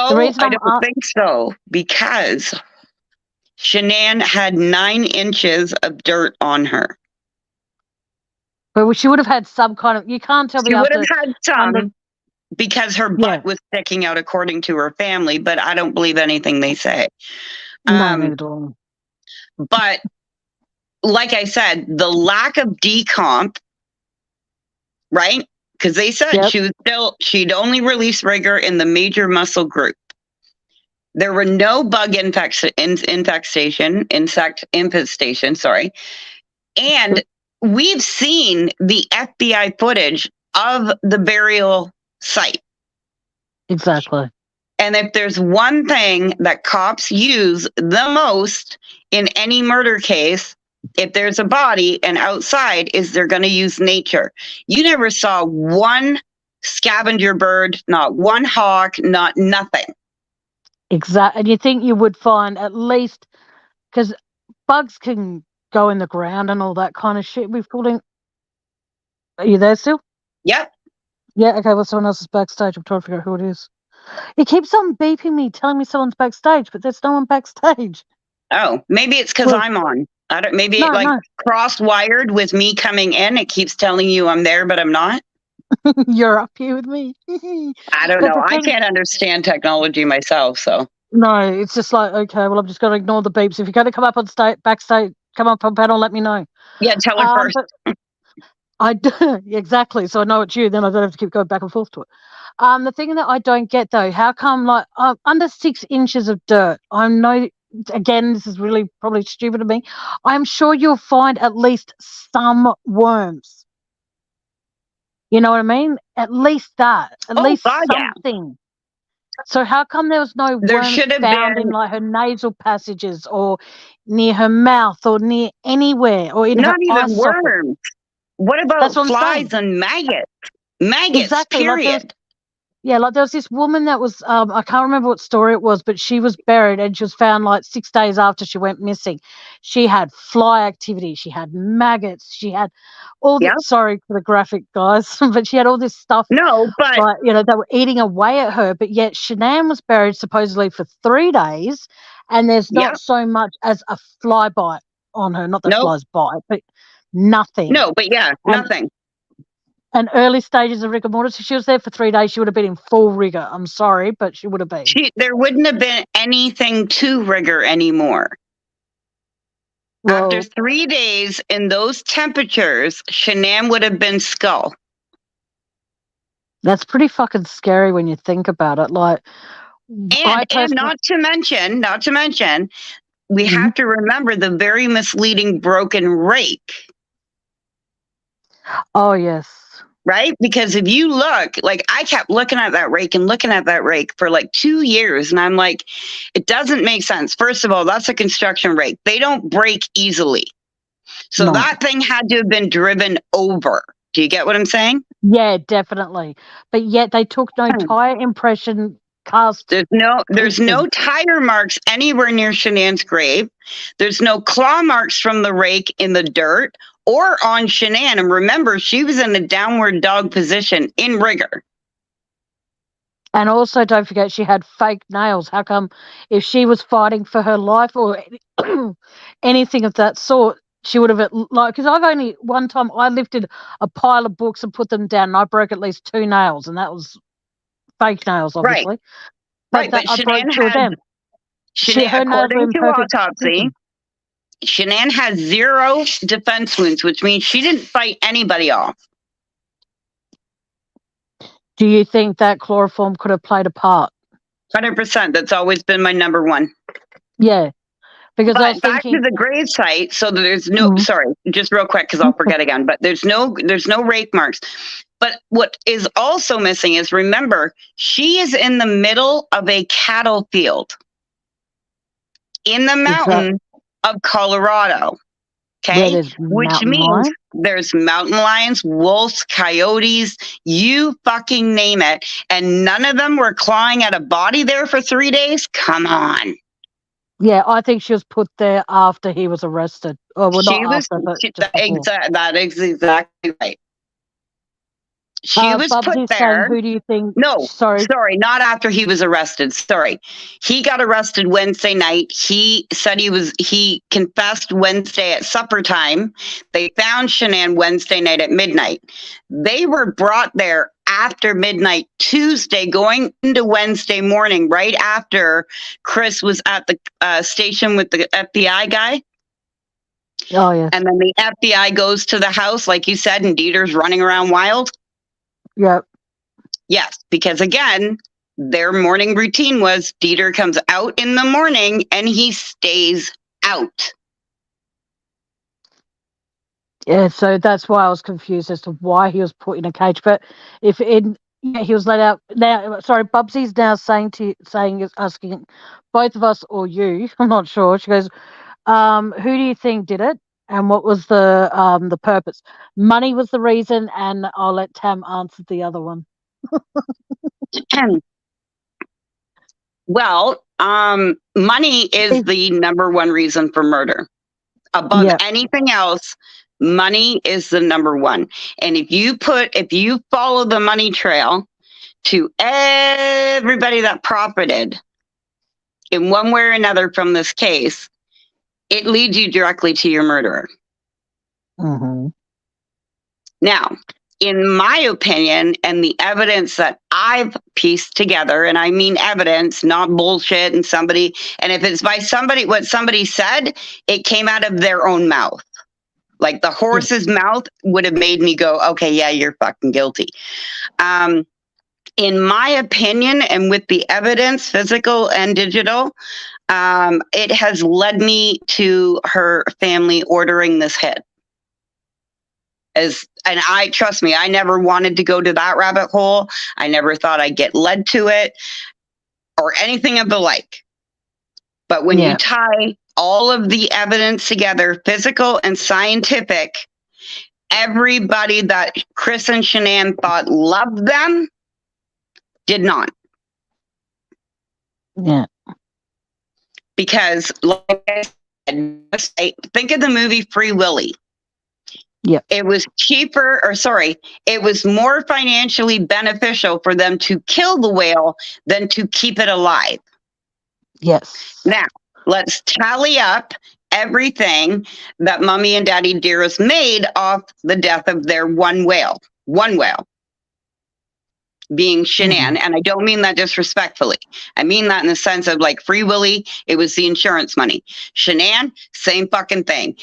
the No, reason I I'm don't think so because Shanann had 9 inches of dirt on her. but she would have had some kind of. You can't tell me She would have after had under. some because her Yeah, butt was sticking out according to her family, but I don't believe anything they say. no, Um, neither do but like I said, the lack of decomp, right? Because they I. said Yep, she'd only release rigor in the major muscle group. There were no bug infestation, sorry. And we've seen the FBI footage of the burial site. exactly. And if there's one thing that cops use the most in any murder case, if there's a body and outside, is they're going to use nature. You never saw one scavenger bird, not one hawk, not nothing. Exactly. And you think you would find at least because bugs can go in the ground and all that kind of shit. We've pulled in. Are you there still? Yep. Yeah. Okay. Well, someone else is backstage. I'm trying to figure out who it is. It keeps on beeping me, telling me someone's backstage, but there's no one backstage. Oh, maybe it's because Well, I'm on. I don't. Maybe it no, like no, cross wired with me coming in. It keeps telling you I'm there, but I'm not. you're up here with me. I don't But know. the I thing, can't understand technology myself, so no, it's just like okay. Well, I'm just going to ignore the beeps. If you're going to come up on stage, backstage, come up on panel, let me know. yeah. Tell her first. But I do exactly. So I know it's you. Then I don't have to keep going back and forth to it. The thing that I don't get though, how come like under 6 inches of dirt? I know. Again, this is really probably stupid of me. I'm sure you'll find at least some worms. You know what I mean? At least that. At Oh least God, yeah. something. So how come there was no There worms should have found in been like her nasal passages or near her mouth or near anywhere or in her not eye even socket? worms. What That's about what I'm saying. flies and maggots? Maggots, Exactly. Like there was period. Yeah, like there was this woman that was I can't remember what story it was, but she was buried and she was found like 6 days after she went missing. She had fly activity, she had maggots, she had all the Yeah. sorry for the graphic guys, but she had all this stuff No, but like they were eating away at her, but yet Shanann was buried supposedly for 3 days and there's yeah. not so much as a fly bite on her. Not that Nope. flies bite, but nothing. No, but yeah, And nothing. and early stages of rigor mortis. If she was there for 3 days, she would have been in full rigor. I'm sorry, but she would have been. There wouldn't have been anything to rigor anymore. After Well, 3 days in those temperatures, Shanann would have been skull. that's pretty fucking scary when you think about it. Like, I And personally, not to mention, we have to remember the very misleading broken rake. oh yes, Right? Because if you look, like I kept looking at that rake and looking at that rake for like 2 years. And I'm like, it doesn't make sense. First of all, that's a construction rake. They don't break easily. So no, that thing had to have been driven over. Do you get what I'm saying? yeah, definitely. But yet they took no tire impression cast There's pieces. no tire marks anywhere near Shanann's grave. There's no claw marks from the rake in the dirt or on Shanann. And remember, she was in a downward dog position in rigor. And also, don't forget, she had fake nails. How come, if she was fighting for her life or anything of that sort, she would have like? Because I've only one time I lifted a pile of books and put them down, and I broke at least 2 nails, and that was fake nails, Right. obviously. But Right, that but I broke Shanann two of had them. Her nails were According in to perfect autopsy, condition. Shanann has 0 defense wounds, which means she didn't fight anybody off. Do you think that chloroform could have played a part? 100%. That's always been my number one. Yeah, because I was But back to thinking. the grave site. So there's no, Mm, sorry, just real quick because I'll forget again. But there's no rape marks. But what is also missing is, remember, she is in the middle of a cattle field in the is that mountain of Colorado. where Okay, there's which mountain means lion? there's mountain lions, wolves, coyotes, you fucking name it, and none of them were clawing at a body there for 3 days. Come on. Yeah, I think she was put there after he was arrested. Oh, well, not She was after, but just before. that is exactly right. She was put Bubsy's saying, there. who do you think? No, Sorry. sorry, not after he was arrested. Sorry. He got arrested Wednesday night. He said he confessed Wednesday at supper time. They found Shanann Wednesday night at midnight. They were brought there after midnight Tuesday, going into Wednesday morning, right after Chris was at the station with the FBI guy. Oh, yes. And then the FBI goes to the house, like you said, and Dieter's running around wild. Yep. Yes, because again, their morning routine was Dieter comes out in the morning and he stays out. Yeah, so that's why I was confused as to why he was put in a cage. But if he was let out now. Sorry, Bubsy's now asking both of us or you. I'm not sure. She goes, who do you think did it, and what was the purpose? Money was the reason, and I'll let Tam answer the other one. Well, money is the number one reason for murder. Above anything else, money is the number one. And if you follow the money trail to everybody that profited in one way or another from this case, it leads you directly to your murderer. Mm-hmm. Now, in my opinion, and the evidence that I've pieced together, and I mean evidence, not bullshit, and if it's by somebody, what somebody said, it came out of their own mouth. Like the horse's mouth would have made me go, okay, yeah, you're fucking guilty. In my opinion, and with the evidence, physical and digital, it has led me to her family ordering this hit. And I trust me, I never wanted to go to that rabbit hole. I never thought I'd get led to it or anything of the like. But when you tie all of the evidence together, physical and scientific, everybody that Chris and Shanann thought loved them did not. Yeah. Because, like I said, think of the movie Free Willy. Yeah. It was it was more financially beneficial for them to kill the whale than to keep it alive. Yes. Now, let's tally up everything that Mommy and Daddy Dearest made off the death of their one whale being Shanann. And I don't mean that disrespectfully. I mean that in the sense of like Free Willy, it was the insurance money. Shanann, same fucking thing.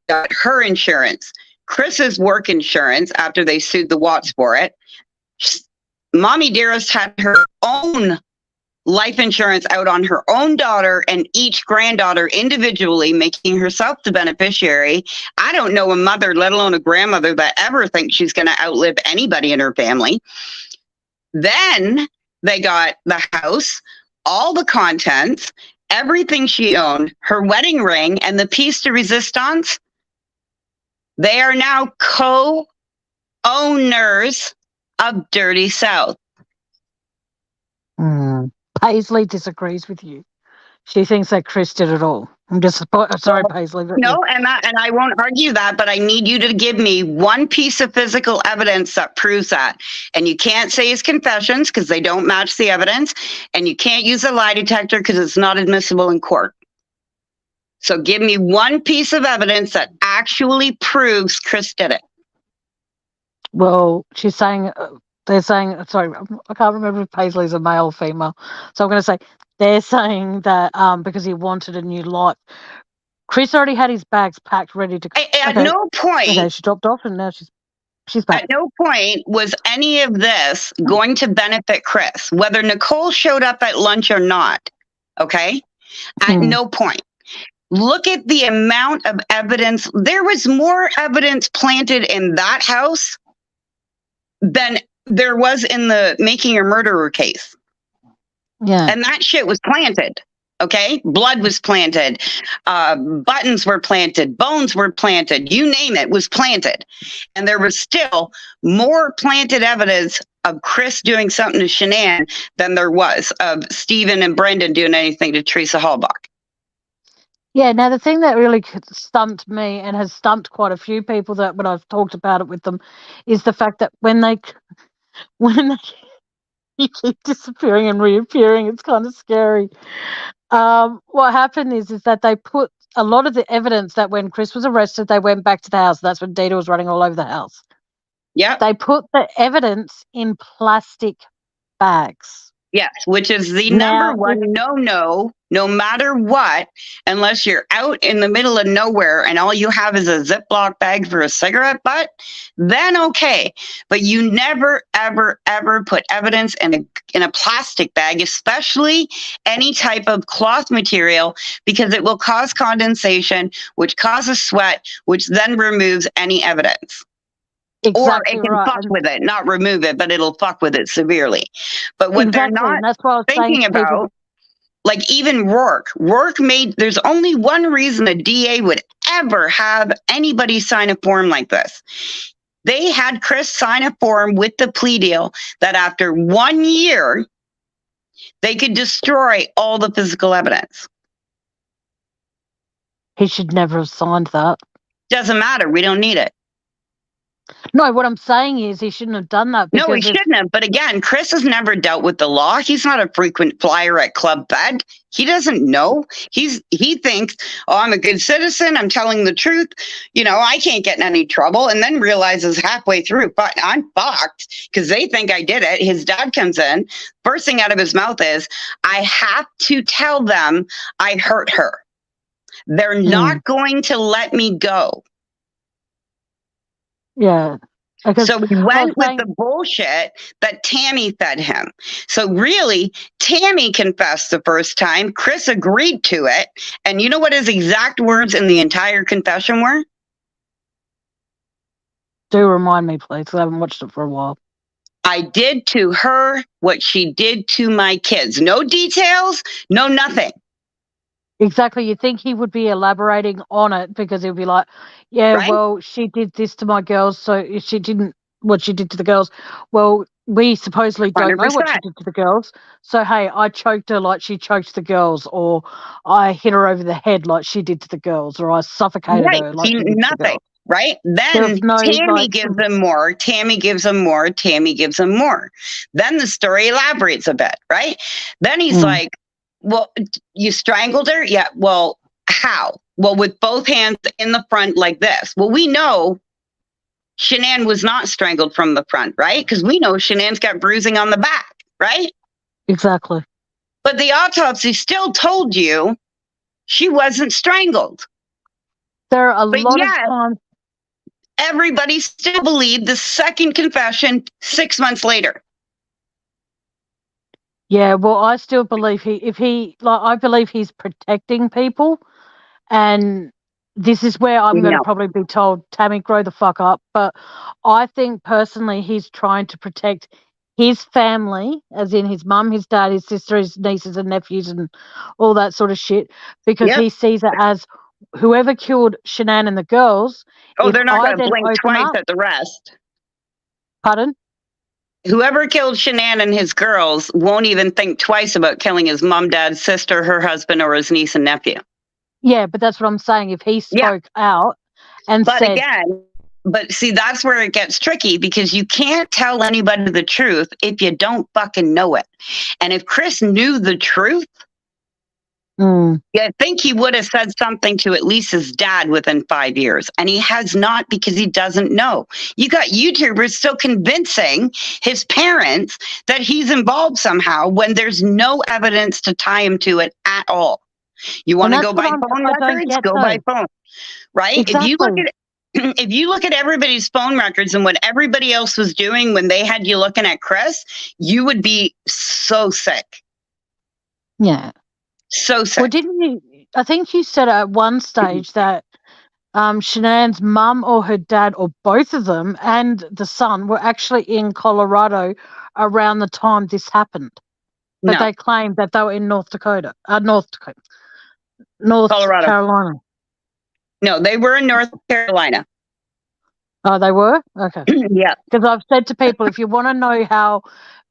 Got her insurance. Chris's work insurance after they sued the Watts for it. Mommy Dearest had her own life insurance out on her own daughter and each granddaughter individually, making herself the beneficiary. I don't know a mother, let alone a grandmother, that ever thinks she's going to outlive anybody in her family. Then they got the house, all the contents, everything she owned, her wedding ring, and the piece de resistance. They are now co-owners of Dirty South. Paisley disagrees with you. She thinks that Chris did it all. I'm just sorry, Paisley. No, and I won't argue that, but I need you to give me one piece of physical evidence that proves that. And you can't say his confessions because they don't match the evidence, and you can't use a lie detector because it's not admissible in court. So give me one piece of evidence that actually proves Chris did it. Well, she's saying They're saying, sorry, I can't remember if Paisley's a male or female. So I'm going to say they're saying that because he wanted a new life. Chris already had his bags packed, ready to. At Okay, no point, okay, she dropped off, and now she's back. at no point was any of this going to benefit Chris, whether Nicole showed up at lunch or not. Okay, at no point. Look at the amount of evidence. There was more evidence planted in that house than there was in the Making a Murderer case. Yeah. And that shit was planted. Okay. Blood was planted. Buttons were planted. Bones were planted. You name it was planted. And there was still more planted evidence of Chris doing something to Shanann than there was of Stephen and Brendan doing anything to Teresa Hallbach. Yeah, now the thing that really stumped me and has stumped quite a few people that when I've talked about it with them is the fact that when they you keep disappearing and reappearing, it's kind of scary. What happened is that they put a lot of the evidence that when Chris was arrested, they went back to the house. That's when Dita was running all over the house. Yeah. They put the evidence in plastic bags. Yes, which is the number one no matter what, unless you're out in the middle of nowhere and all you have is a Ziploc bag for a cigarette butt, then okay. But you never, ever, ever put evidence in a plastic bag, especially any type of cloth material, because it will cause condensation, which causes sweat, which then removes any evidence. Exactly, or it can fuck with it, not remove it, but it'll fuck with it severely. But what they're not and that's what I was thinking about, like even Rourke made, there's only one reason a DA would ever have anybody sign a form like this. They had Chris sign a form with the plea deal that after 1 year, they could destroy all the physical evidence. He should never have signed that. Doesn't matter. We don't need it. No, what I'm saying is he shouldn't have done that. No, he shouldn't have. But again, Chris has never dealt with the law. He's not a frequent flyer at Club Fed. He doesn't know. He thinks, oh, I'm a good citizen. I'm telling the truth. You know, I can't get in any trouble. And then realizes halfway through, but I'm fucked because they think I did it. His dad comes in. First thing out of his mouth is, I have to tell them I hurt her. They're not going to let me go. Yeah. So we went with the bullshit that Tammie fed him. So really, Tammie confessed the first time. Chris agreed to it. And you know what his exact words in the entire confession were? Do remind me, please, because I haven't watched it for a while. I did to her what she did to my kids. No details, no nothing. Exactly. You think he would be elaborating on it because he'll be like, yeah, right? Well, she did this to my girls, so she didn't what she did to the girls. Well, we supposedly don't 100%. Know what she did to the girls. So, hey, I choked her like she choked the girls, or I hit her over the head like she did to the girls, or I suffocated her like she did to the girls. Right? Then Tammie gives them more. Tammie gives them more. Tammie gives them more. Then the story elaborates a bit, right? Then he's like, well, you strangled her? Yeah. Well, how? Well, with both hands in the front like this. Well, we know Shanann was not strangled from the front, right? Because we know Shanann's got bruising on the back, right? Exactly. But the autopsy still told you she wasn't strangled. There are a lot of times. Everybody still believed the second confession 6 months later. Yeah, well, I still believe I believe he's protecting people, and this is where I'm going to probably be told, Tammie, grow the fuck up. But I think personally he's trying to protect his family, as in his mum, his dad, his sister, his nieces and nephews and all that sort of shit, because he sees it as whoever killed Shanann and the girls. Oh, they're not going to blink twice at the rest. Pardon? Whoever killed Shanann and his girls won't even think twice about killing his mom, dad, sister, her husband, or his niece and nephew. Yeah, but that's what I'm saying. If he spoke out and said... But see, that's where it gets tricky because you can't tell anybody the truth if you don't fucking know it. And if Chris knew the truth, Yeah, I think he would have said something to at least his dad within 5 years, and he has not because he doesn't know. You got YouTubers still convincing his parents that he's involved somehow when there's no evidence to tie him to it at all. You And want to that's go what by phone I don't records? get Go by though. phone, right? If you look Exactly. at if you look at everybody's phone records and what everybody else was doing when they had you looking at Chris, you would be so sick. Yeah. So Well, sick. didn't you? I think you said at one stage that Shanann's mum or her dad or both of them and the son were actually in Colorado around the time this happened. But No, they claimed that they were in North Colorado. Carolina. No, they were in North Carolina. Oh, they were? Okay. Yeah. Because I've said to people, if you want to know how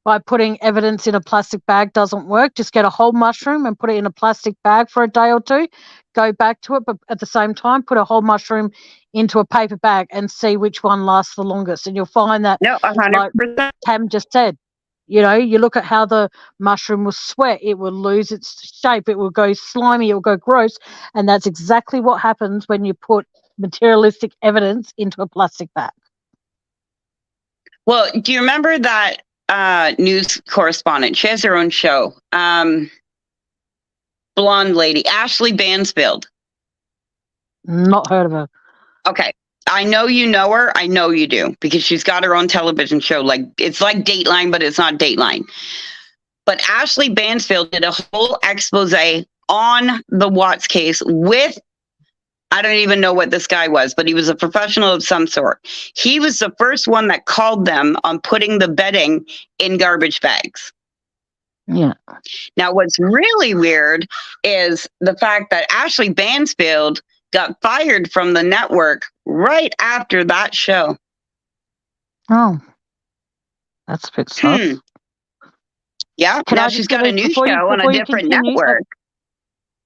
by putting evidence in a plastic bag doesn't work, just get a whole mushroom and put it in a plastic bag for a day or two, go back to it, but at the same time, put a whole mushroom into a paper bag and see which one lasts the longest. And you'll find that, No, like 100%. Tam just said, you look at how the mushroom will sweat, it will lose its shape, it will go slimy, it will go gross. And that's exactly what happens when you put materialistic evidence into a plastic bag. Well, do you remember that news correspondent? She has her own show. Blonde lady, Ashley Bansfield. Not heard of her. Okay. I know you know her. I know you do because she's got her own television show. Like it's like Dateline, but it's not Dateline. But Ashley Bansfield did a whole expose on the Watts case with, I don't even know what this guy was, but he was a professional of some sort. He was the first one that called them on putting the bedding in garbage bags. Yeah. Now, what's really weird is the fact that Ashley Bansfield got fired from the network right after that show. Oh, that's a bit sus. Yeah. Can Now I she's just got a new show on a different network.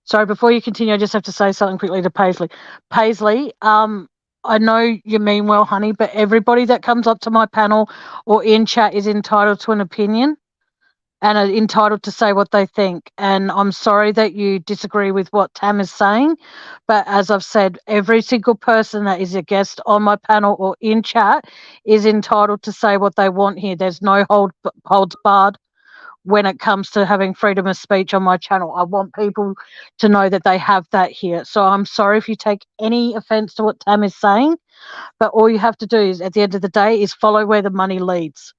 Sorry, before you continue, I just have to say something quickly to Paisley. Paisley, I know you mean well, honey, but everybody that comes up to my panel or in chat is entitled to an opinion and are entitled to say what they think. And I'm sorry that you disagree with what Tam is saying, but as I've said, every single person that is a guest on my panel or in chat is entitled to say what they want here. There's no holds barred when it comes to having freedom of speech on my channel. I want people to know that they have that here. So I'm sorry if you take any offense to what Tam is saying, but all you have to do is at the end of the day is follow where the money leads.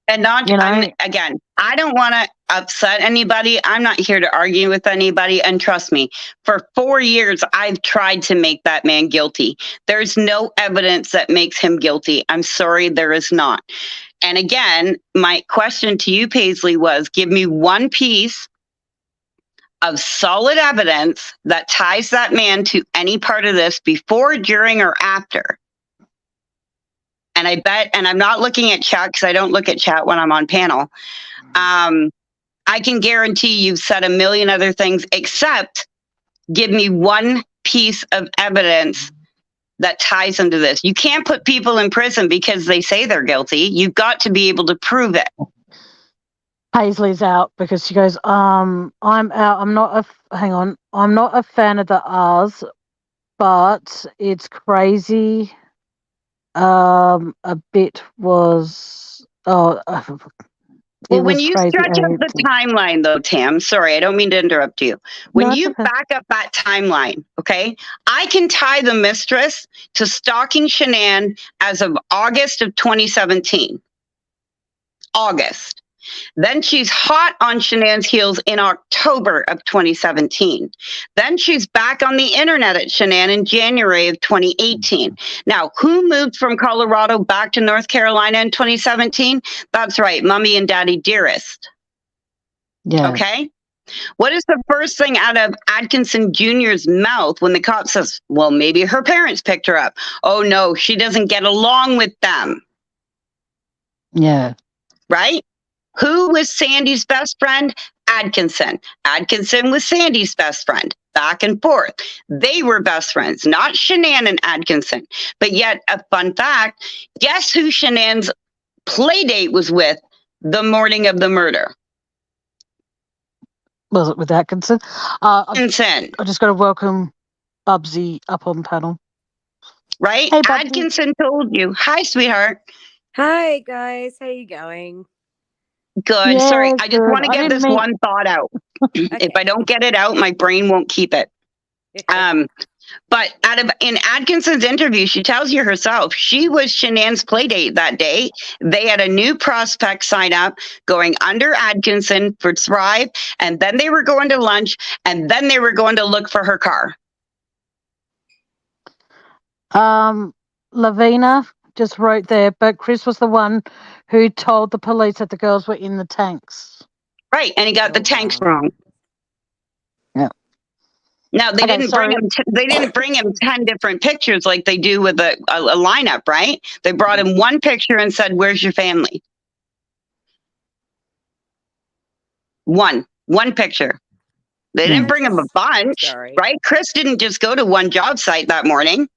And not, again, I don't want to upset anybody. I'm not here to argue with anybody. And trust me, for 4 years, I've tried to make that man guilty. There's no evidence that makes him guilty. I'm sorry, there is not. And again, my question to you, Paisley, was give me one piece of solid evidence that ties that man to any part of this before, during, or after. And I bet, and I'm not looking at chat because I don't look at chat when I'm on panel. I can guarantee you've said a million other things, except give me one piece of evidence that ties into this. You can't put people in prison because they say they're guilty. You've got to be able to prove it. Paisley's out because she goes, I'm out. I'm not a fan of the R's, but it's crazy. A bit was, well, when you crazy. stretch out the timeline, though, Tam, sorry, I don't mean to interrupt you. When you back up that timeline, okay, I can tie the mistress to stalking Shanann as of August of 2017. August. Then she's hot on Shanann's heels in October of 2017. Then she's back on the internet at Shanann in January of 2018. Now, who moved from Colorado back to North Carolina in 2017? That's right, Mommy and Daddy Dearest. Yeah. Okay? What is the first thing out of Atkinson Jr.'s mouth when the cop says, well, maybe her parents picked her up? Oh, no, she doesn't get along with them. Yeah. Right? Who was Sandy's best friend? Atkinson. Atkinson was Sandy's best friend. Back and forth. They were best friends, not Shanann and Atkinson. But yet, a fun fact, guess who Shanann's play date was with the morning of the murder? Was it with Atkinson? Vincent, I just got to welcome Bubsy up on panel. right? Hey, Bubsy. Atkinson told you. Hi, sweetheart. Hi guys, how you going? Good. Sorry, Yeah, I just good. want to I get didn't this mean. one thought out. If I Okay. don't get it out, my brain won't keep it. But in Atkinson's interview, she tells you herself she was Shanann's playdate that day. They had a new prospect sign up going under Atkinson for Thrive, and then they were going to lunch, and then they were going to look for her car. Lavina just wrote there, but Chris was the one who told the police that the girls were in the tanks. Right, and he got the tanks wrong. Yeah. Now they Okay, didn't sorry. bring him. They didn't bring him 10 different pictures like they do with a lineup, right? They brought him one picture and said, "Where's your family?" One picture. They didn't bring him a bunch, Sorry. right? Chris didn't just go to one job site that morning.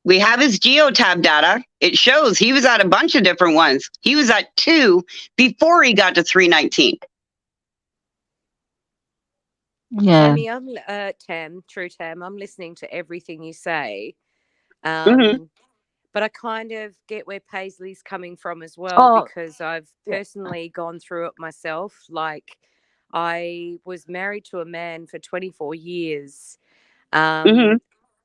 We have his geotab data. It shows he was at a bunch of different ones. He was at 2 before he got to 319. Yeah. Tammie, I'm Tam, I'm listening to everything you say. Mm-hmm. But I kind of get where Paisley's coming from as well, because I've personally gone through it myself. Like, I was married to a man for 24 years.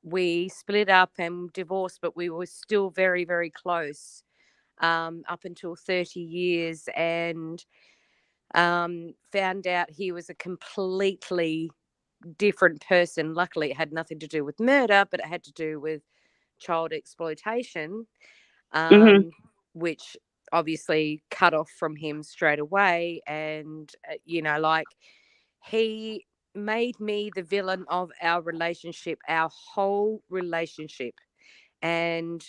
We split up and divorced, but we were still very, very close up until 30 years, and found out he was a completely different person. Luckily, it had nothing to do with murder, but it had to do with child exploitation, which obviously cut off from him straight away. And, like, he made me the villain of our relationship, our whole relationship. And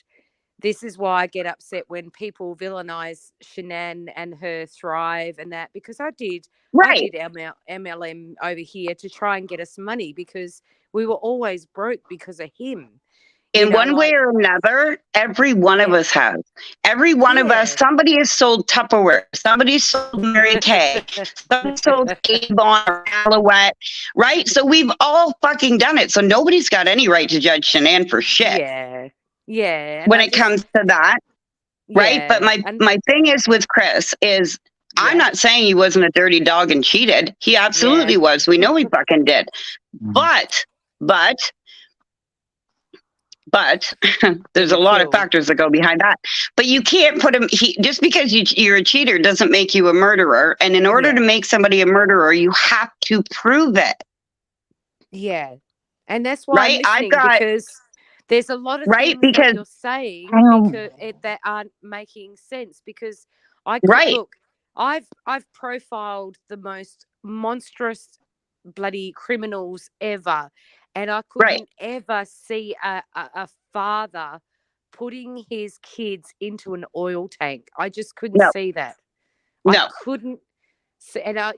this is why I get upset when people villainize Shanann and her Thrive and that, because I did MLM over here to try and get us money, because we were always broke because of him. In one way or another, every one of us has. Every one of us, somebody has sold Tupperware, somebody sold Mary Kay, somebody sold Avon or Alouette, right? So we've all fucking done it. So nobody's got any right to judge Shanann for shit. Yeah. When it comes to that, right? But my thing is with Chris is, I'm not saying he wasn't a dirty dog and cheated. He absolutely was. We know he fucking did. But there's a lot of factors that go behind that. But you can't put him, just because you're a cheater doesn't make you a murderer. And in order to make somebody a murderer, you have to prove it. Yeah. And that's why I'm listening, because there's a lot of things that you're saying that aren't making sense. Because look, I've profiled the most monstrous bloody criminals ever, and I couldn't ever see a father putting his kids into an oil tank. I just couldn't see that. I couldn't. And I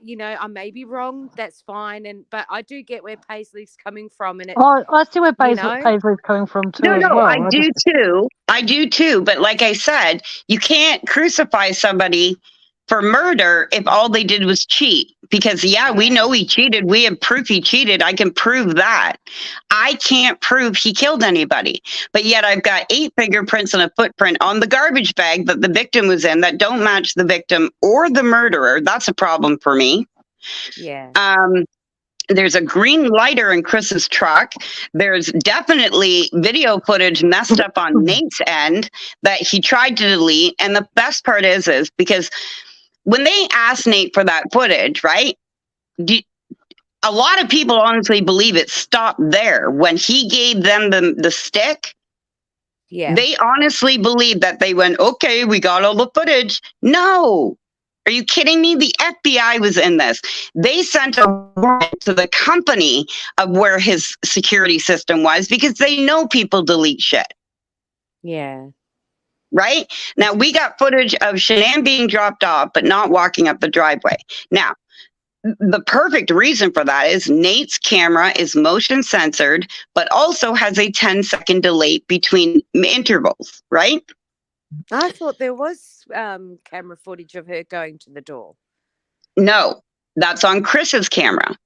may be wrong. That's fine. But I do get where Paisley's coming from, and I see where Paisley's coming from too. As well. I do too. I do too. But like I said, you can't crucify somebody for murder if all they did was cheat. Because we know he cheated. We have proof he cheated. I can prove that. I can't prove he killed anybody. But yet I've got 8 fingerprints and a footprint on the garbage bag that the victim was in that don't match the victim or the murderer. That's a problem for me. Yeah. There's a green lighter in Chris's truck. There's definitely video footage messed up on Nate's end that he tried to delete. And the best part is because when they asked Nate for that footage, right? A lot of people honestly believe it stopped there. When he gave them the stick, they honestly believe that they went, okay, we got all the footage. No. Are you kidding me? The FBI was in this. They sent a warrant to the company of where his security system was, because they know people delete shit. Yeah. Right? Now, we got footage of Shanann being dropped off, but not walking up the driveway. Now, the perfect reason for that is Nate's camera is motion censored, but also has a 10-second delay between intervals, right? I thought there was camera footage of her going to the door. No, that's on Chris's camera,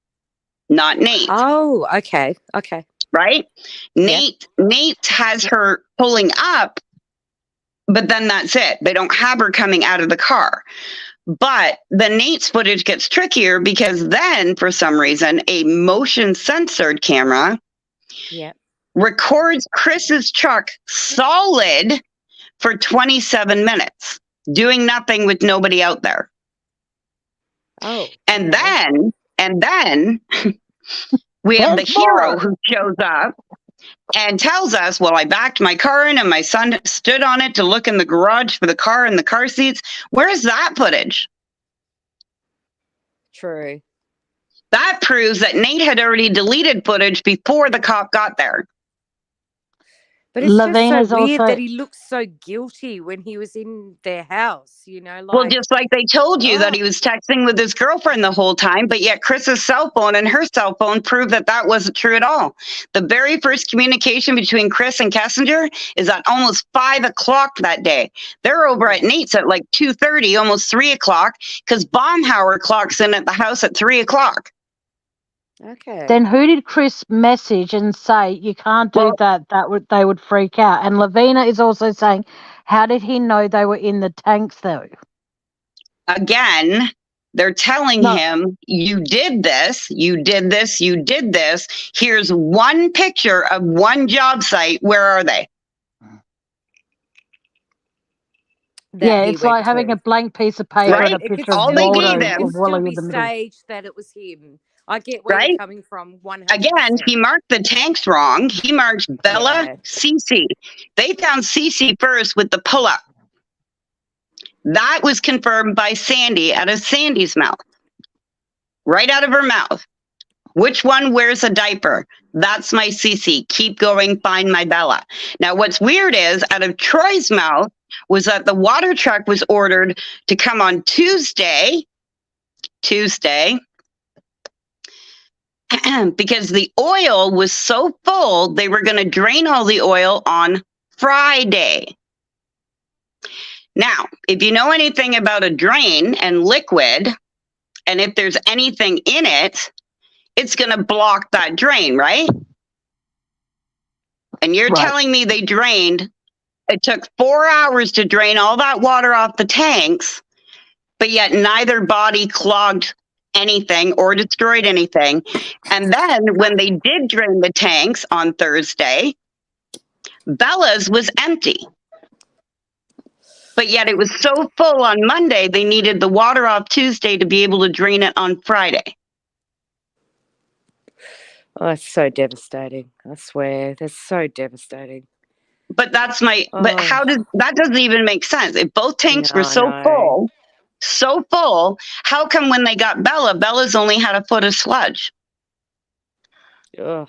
not Nate. Oh, okay. Okay. Right? Nate has her pulling up, but then that's it. They don't have her coming out of the car. But the Nate's footage gets trickier because then, for some reason, a motion censored camera records Chris's truck solid for 27 minutes, doing nothing with nobody out there. Oh. And then we have the hero who shows up and tells us, well, I backed my car in and my son stood on it to look in the garage for the car and the car seats. Where's that footage? True. That proves that Nate had already deleted footage before the cop got there. But it's just so weird that he looks so guilty when he was in their house, you know. Like, well, just like they told you that he was texting with his girlfriend the whole time, but yet Chris's cell phone and her cell phone proved that that wasn't true at all. The very first communication between Chris and Kessinger is at almost 5 o'clock that day. They're over at Nate's at like 2:30, almost 3 o'clock, because Baumhauer clocks in at the house at 3 o'clock. Okay. Then who did Chris message and say you can't do that? They would freak out. And Lavina is also saying, how did he know they were in the tanks though? Again, they're telling him, you did this, you did this, you did this. Here's one picture of one job site. Where are they? It's like having a blank piece of paper and a picture of Waldo or Wally in the middle. Staged that it was him. I get where you're coming from. 100%. Again, he marked the tanks wrong. He marked Bella, Cece. They found Cece first with the pull-up. That was confirmed by Sandy out of Sandy's mouth. Right out of her mouth. Which one wears a diaper? That's my Cece. Keep going, find my Bella. Now, what's weird is, out of Troy's mouth, was that the water truck was ordered to come on Tuesday, because the oil was so full, they were going to drain all the oil on Friday. Now, if you know anything about a drain and liquid, and if there's anything in it, it's going to block that drain, right? And you're telling me they drained, it took 4 hours to drain all that water off the tanks, but yet neither body clogged anything or destroyed anything. And then when they did drain the tanks on Thursday, Bella's was empty. But yet it was so full on Monday, they needed the water off Tuesday to be able to drain it on Friday. Oh, it's so devastating. I swear, that's so devastating. But that's but how that doesn't even make sense. If both tanks were so full, how come when they got Bella's only had a foot of sludge? Ugh.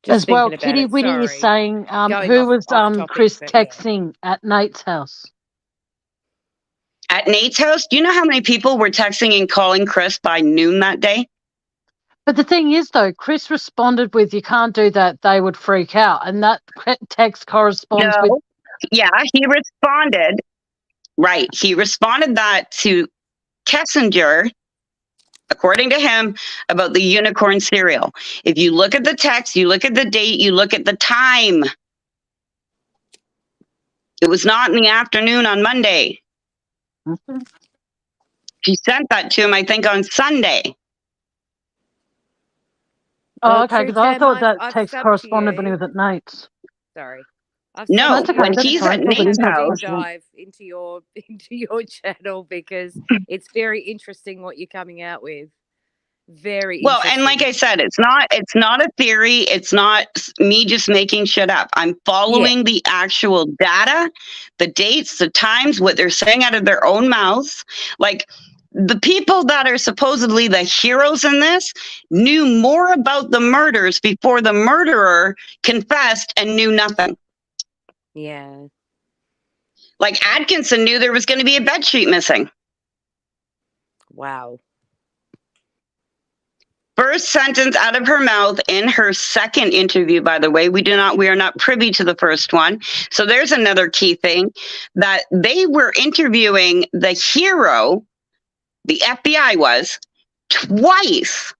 As well, Kitty Witty is saying, who was Chris texting at Nate's house? At Nate's house? Do you know how many people were texting and calling Chris by noon that day? But the thing is, though, Chris responded with, you can't do that, they would freak out. And that text corresponds with... Yeah, he responded. Right. He responded that to Kessinger, according to him, about the unicorn cereal. If you look at the text, you look at the date, you look at the time. It was not in the afternoon on Monday. Mm-hmm. She sent that to him, I think, on Sunday. Oh, okay, because I thought that text corresponded when he was at Nate's. Sorry. No, when he's at Nate's house. Dive into your channel because it's very interesting what you're coming out with. Very well, and like I said, it's not a theory. It's not me just making shit up. I'm following the actual data, the dates, the times, what they're saying out of their own mouths. Like, the people that are supposedly the heroes in this knew more about the murders before the murderer confessed and knew nothing. Yeah. Like Atkinson knew there was going to be a bedsheet missing. Wow. First sentence out of her mouth in her second interview, by the way. We are not privy to the first one. So there's another key thing, that they were interviewing the hero the FBI was, twice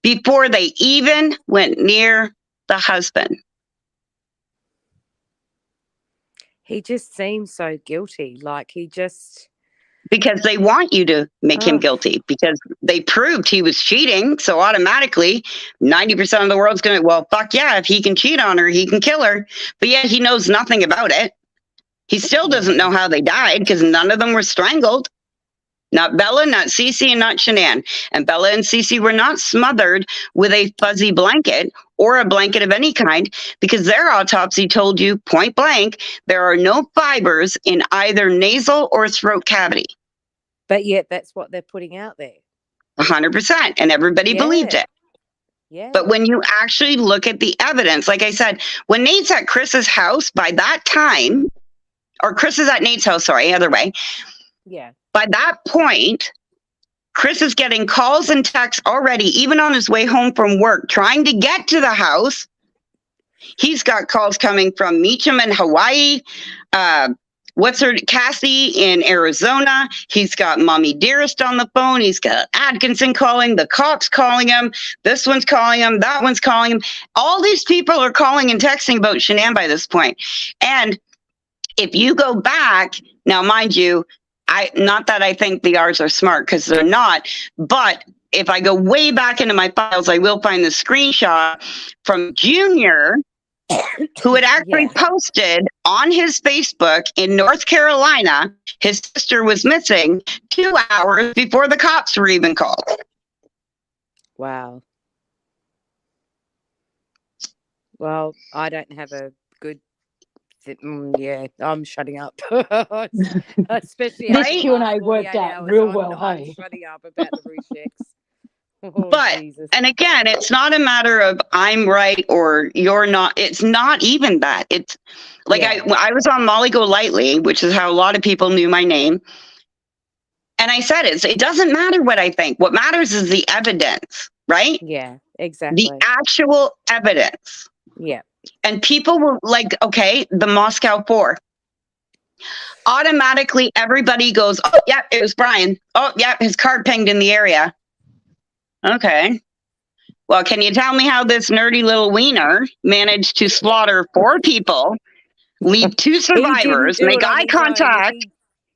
before they even went near the husband. He just seems so guilty. Like he just... Because they want you to make him guilty, because they proved he was cheating. So automatically 90% of the world's going to, well, fuck yeah, if he can cheat on her, he can kill her. But yet he knows nothing about it. He still doesn't know how they died, because none of them were strangled. Not Bella, not Cece, and not Shanann. And Bella and Cece were not smothered with a fuzzy blanket or a blanket of any kind, because their autopsy told you point blank, there are no fibers in either nasal or throat cavity. But yet that's what they're putting out there. 100%. And everybody believed it. Yeah. But when you actually look at the evidence, like I said, when Nate's at Chris's house by that time, or Chris is at Nate's house, sorry, other way. Yeah. By that point, Chris is getting calls and texts already, even on his way home from work, trying to get to the house. He's got calls coming from Meacham in Hawaii, Cassie in Arizona. He's got Mommy Dearest on the phone. He's got Atkinson calling, the cops calling him. This one's calling him, that one's calling him. All these people are calling and texting about Shanann by this point. And if you go back, now mind you, not that I think the R's are smart, because they're not, but if I go way back into my files, I will find the screenshot from Junior, who had actually posted on his Facebook in North Carolina, his sister was missing 2 hours before the cops were even called. Wow. Well, I don't have a good... yeah, I'm shutting up. Especially this Q&A worked out real well. I'm shutting up about the Rouge checks. But, Jesus. And again, it's not a matter of I'm right or you're not. It's not even that. It's like I was on Molly Go Lightly, which is how a lot of people knew my name. And I said it doesn't matter what I think. What matters is the evidence, right? Yeah, exactly. The actual evidence. Yeah. And people were like, okay, the Moscow 4. Automatically, everybody goes, oh, yeah, it was Brian. Oh, yeah, his car pinged in the area. Okay. Well, can you tell me how this nerdy little wiener managed to slaughter 4 people, leave 2 survivors, make eye contact?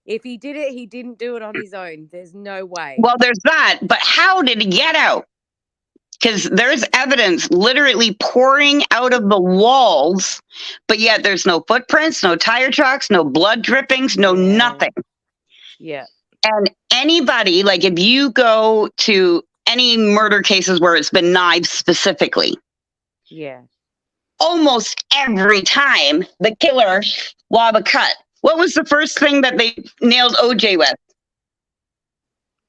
If he did it, he didn't do it on his own. There's no way. Well, there's that. But how did he get out? Because there's evidence literally pouring out of the walls, but yet there's no footprints, no tire tracks, no blood drippings, no nothing. Yeah. And anybody, like if you go to any murder cases where it's been knives specifically, almost every time the killer will have a cut. What was the first thing that they nailed OJ with?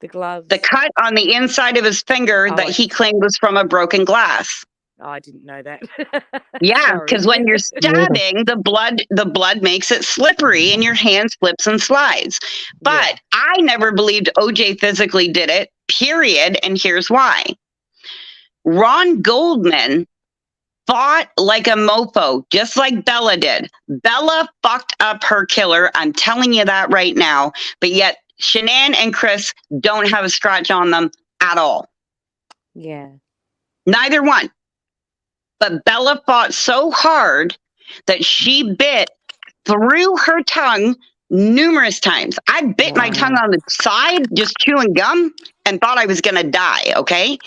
The gloves. The cut on the inside of his finger that he claimed was from a broken glass. Oh, I didn't know that. Yeah, because when you're stabbing, the blood makes it slippery and your hand slips and slides. But I never believed OJ physically did it, period. And here's why. Ron Goldman fought like a mofo, just like Bella did. Bella fucked up her killer. I'm telling you that right now. But yet Shanann and Chris don't have a scratch on them at all. Yeah. Neither one. But Bella fought so hard that she bit through her tongue numerous times. I bit my tongue on the side, just chewing gum, and thought I was going to die, okay?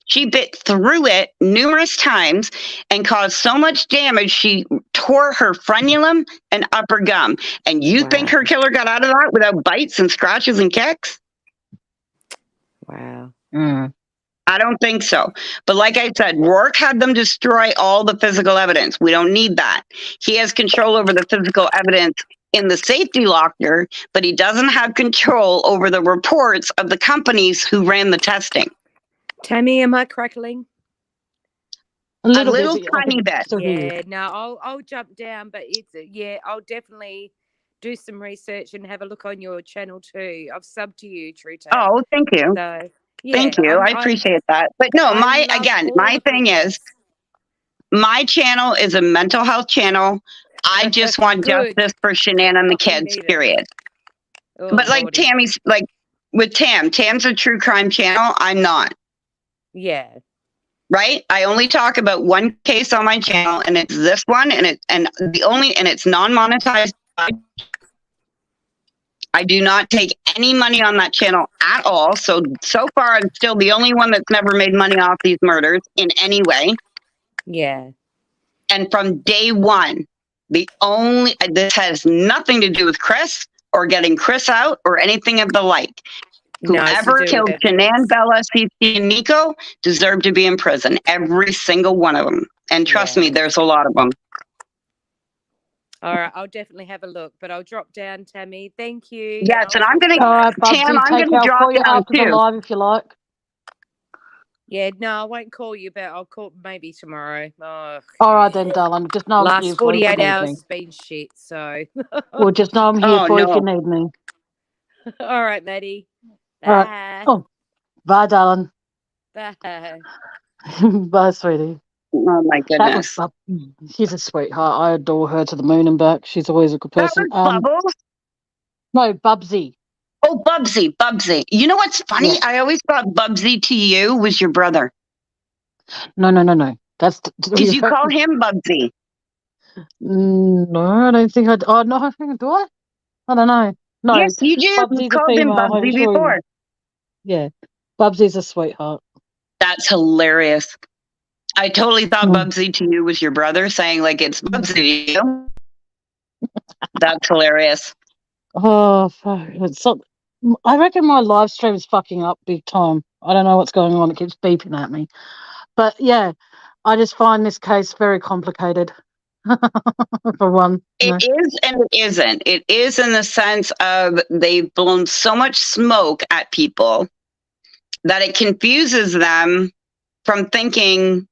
She bit through it numerous times and caused so much damage, she tore her frenulum and upper gum. And you think her killer got out of that without bites and scratches and kicks? Wow. I don't think so. But like I said, Rourke had them destroy all the physical evidence. We don't need that. He has control over the physical evidence in the safety locker, but he doesn't have control over the reports of the companies who ran the testing. Tammie, am I crackling? A little tiny bit. Yeah, no, I'll jump down, but I'll definitely do some research and have a look on your channel too. I've subbed to you, True Tale. Oh, thank you. So, thank you. I appreciate that. But no, my thing is, my channel is a mental health channel. I just want justice for Shanann and the kids, period. But like Tammie's, like with Tam. Tam's a true crime channel. I'm not. Yeah. Right? I only talk about one case on my channel, and it's this one, and it's non-monetized. I do not take any money on that channel at all. So far, I'm still the only one that's never made money off these murders in any way. Yeah. And from day one, this has nothing to do with Chris or getting Chris out or anything of the like. Whoever killed Shanann, Bella, CC, and Nico deserved to be in prison. Every single one of them. And trust me, there's a lot of them. All right, I'll definitely have a look, but I'll drop down, Tammie. Thank you. Yes, and I'm going to, all right, Bubsy, Tam, I'm going to drop you down after the live if you like. Yeah, no, I won't call you, but I'll call maybe tomorrow. Oh, all right then, darling. Just know last I'm here 48 hours has been shit, so. Well, just know I'm here for you if you need me. All right, Maddie. Bye. All right. Oh, bye, darling. Bye. Bye, sweetie. Oh my goodness. She's a sweetheart. I adore her to the moon and back. She's always a good person. Bubbles? No, Bubsy. Oh, Bubsy. You know what's funny? Yeah. I always thought Bubsy to you was your brother. No. That's did you call him Bubsy? No, I don't think I. Oh no, I think do I? I don't know. No, yes, you do. You called him Bubsy before. Yeah, Bubsy's a sweetheart. That's hilarious. I totally thought Bubsy to you was your brother, saying like it's Bubsy to you. That's hilarious. Oh, fuck. I reckon my live stream is fucking up big time. I don't know what's going on. It keeps beeping at me. But yeah, I just find this case very complicated. For one. It is and it isn't. It is in the sense of they've blown so much smoke at people that it confuses them from thinking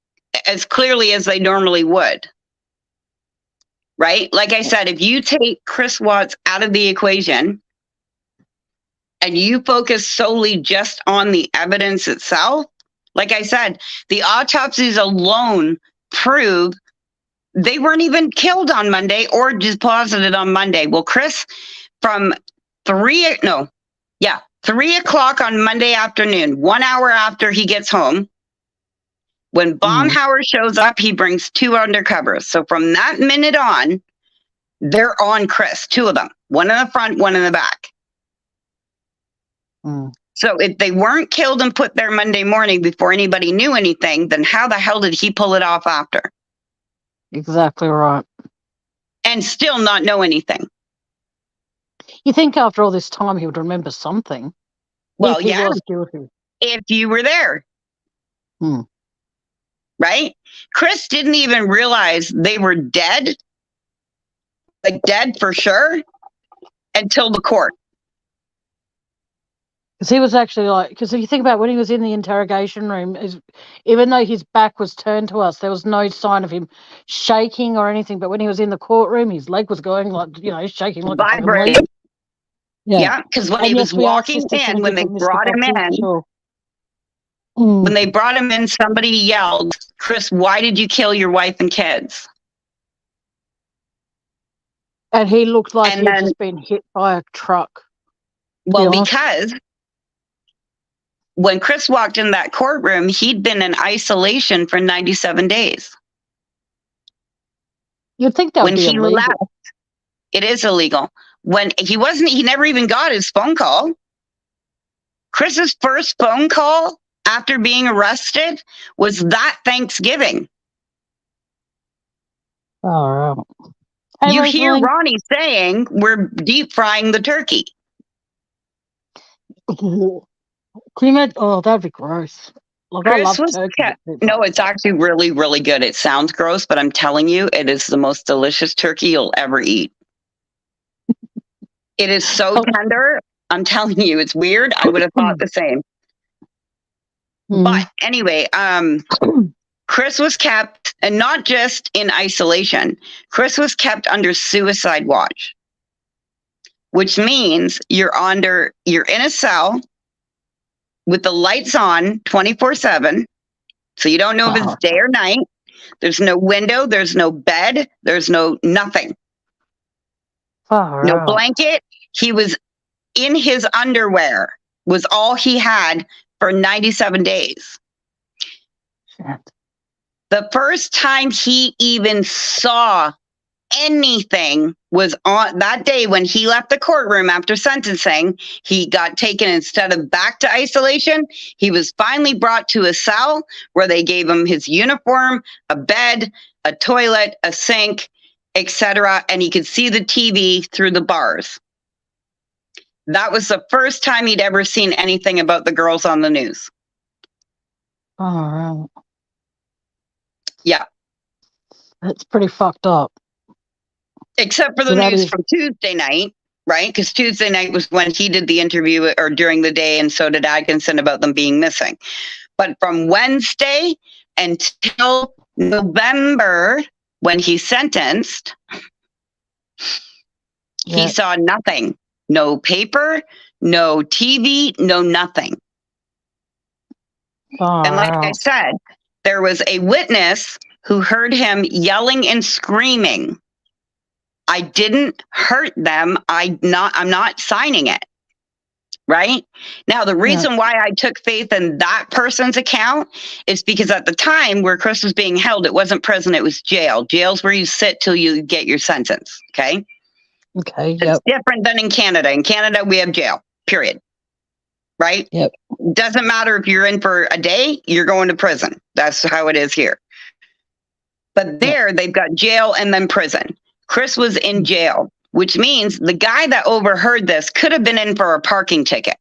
as clearly as they normally would. Right? Like I said, if you take Chris Watts out of the equation and you focus solely just on the evidence itself, like I said, the autopsies alone prove they weren't even killed on Monday or deposited on Monday. Well, Chris, from 3 o'clock on Monday afternoon, 1 hour after he gets home, when Baumhauer shows up, he brings 2 undercovers. So from that minute on, they're on Chris, 2 of them, one in the front, one in the back. So if they weren't killed and put there Monday morning before anybody knew anything, then how the hell did he pull it off after? Exactly right. And still not know anything. You think after all this time he would remember something? Well, yeah. If you were there. Right? Chris didn't even realize they were dead. Like dead for sure. Until the court. Because he was actually because if you think about when he was in the interrogation room, even though his back was turned to us, there was no sign of him shaking or anything. But when he was in the courtroom, his leg was going shaking like vibrating. Yeah, because when he was walking in, when they brought him in, when they brought him in, somebody yelled, "Chris, why did you kill your wife and kids?" And he looked like he'd just been hit by a truck. Well, because when Chris walked in that courtroom, he'd been in isolation for 97 days. You'd think that would be illegal. Left, it is illegal. When he never even got his phone call. Chris's first phone call after being arrested was that Thanksgiving. Oh, right. Hey, you hear Ronnie saying we're deep frying the turkey. That'd be gross. Chris was no, it's actually really, really good. It sounds gross, but I'm telling you, it is the most delicious turkey you'll ever eat. It is so tender. I'm telling you, it's weird. I would have thought the same. But anyway, Chris was kept, and not just in isolation, Chris was kept under suicide watch, which means you're in a cell with the lights on 24/7. So you don't know if it's day or night. There's no window. There's no bed. There's no nothing. No blanket. He was in his underwear was all he had for 97 days. Shit. The first time he even saw anything was on that day when he left the courtroom after sentencing. He got taken, instead of back to isolation, he was finally brought to a cell where they gave him his uniform, a bed, a toilet, a sink, etc., and he could see the TV through the bars. That was the first time he'd ever seen anything about the girls on the news. Oh, right. Yeah. That's pretty fucked up. Except for the news from Tuesday night, right? Because Tuesday night was when he did the interview, or during the day, and so did Atkinson, about them being missing. But from Wednesday until November, when he's sentenced, he saw nothing. No paper, no TV, no nothing. Oh, and like I said, there was a witness who heard him yelling and screaming, "I didn't hurt them. I'm not signing it." Right? Now, the reason why I took faith in that person's account is because at the time where Chris was being held, it wasn't prison, it was jail. Jail's where you sit till you get your sentence. Okay. Okay. It's different than in Canada. In Canada, we have jail, period. Right? Yep. Doesn't matter if you're in for a day, you're going to prison. That's how it is here. But there, they've got jail and then prison. Chris was in jail, which means the guy that overheard this could have been in for a parking ticket.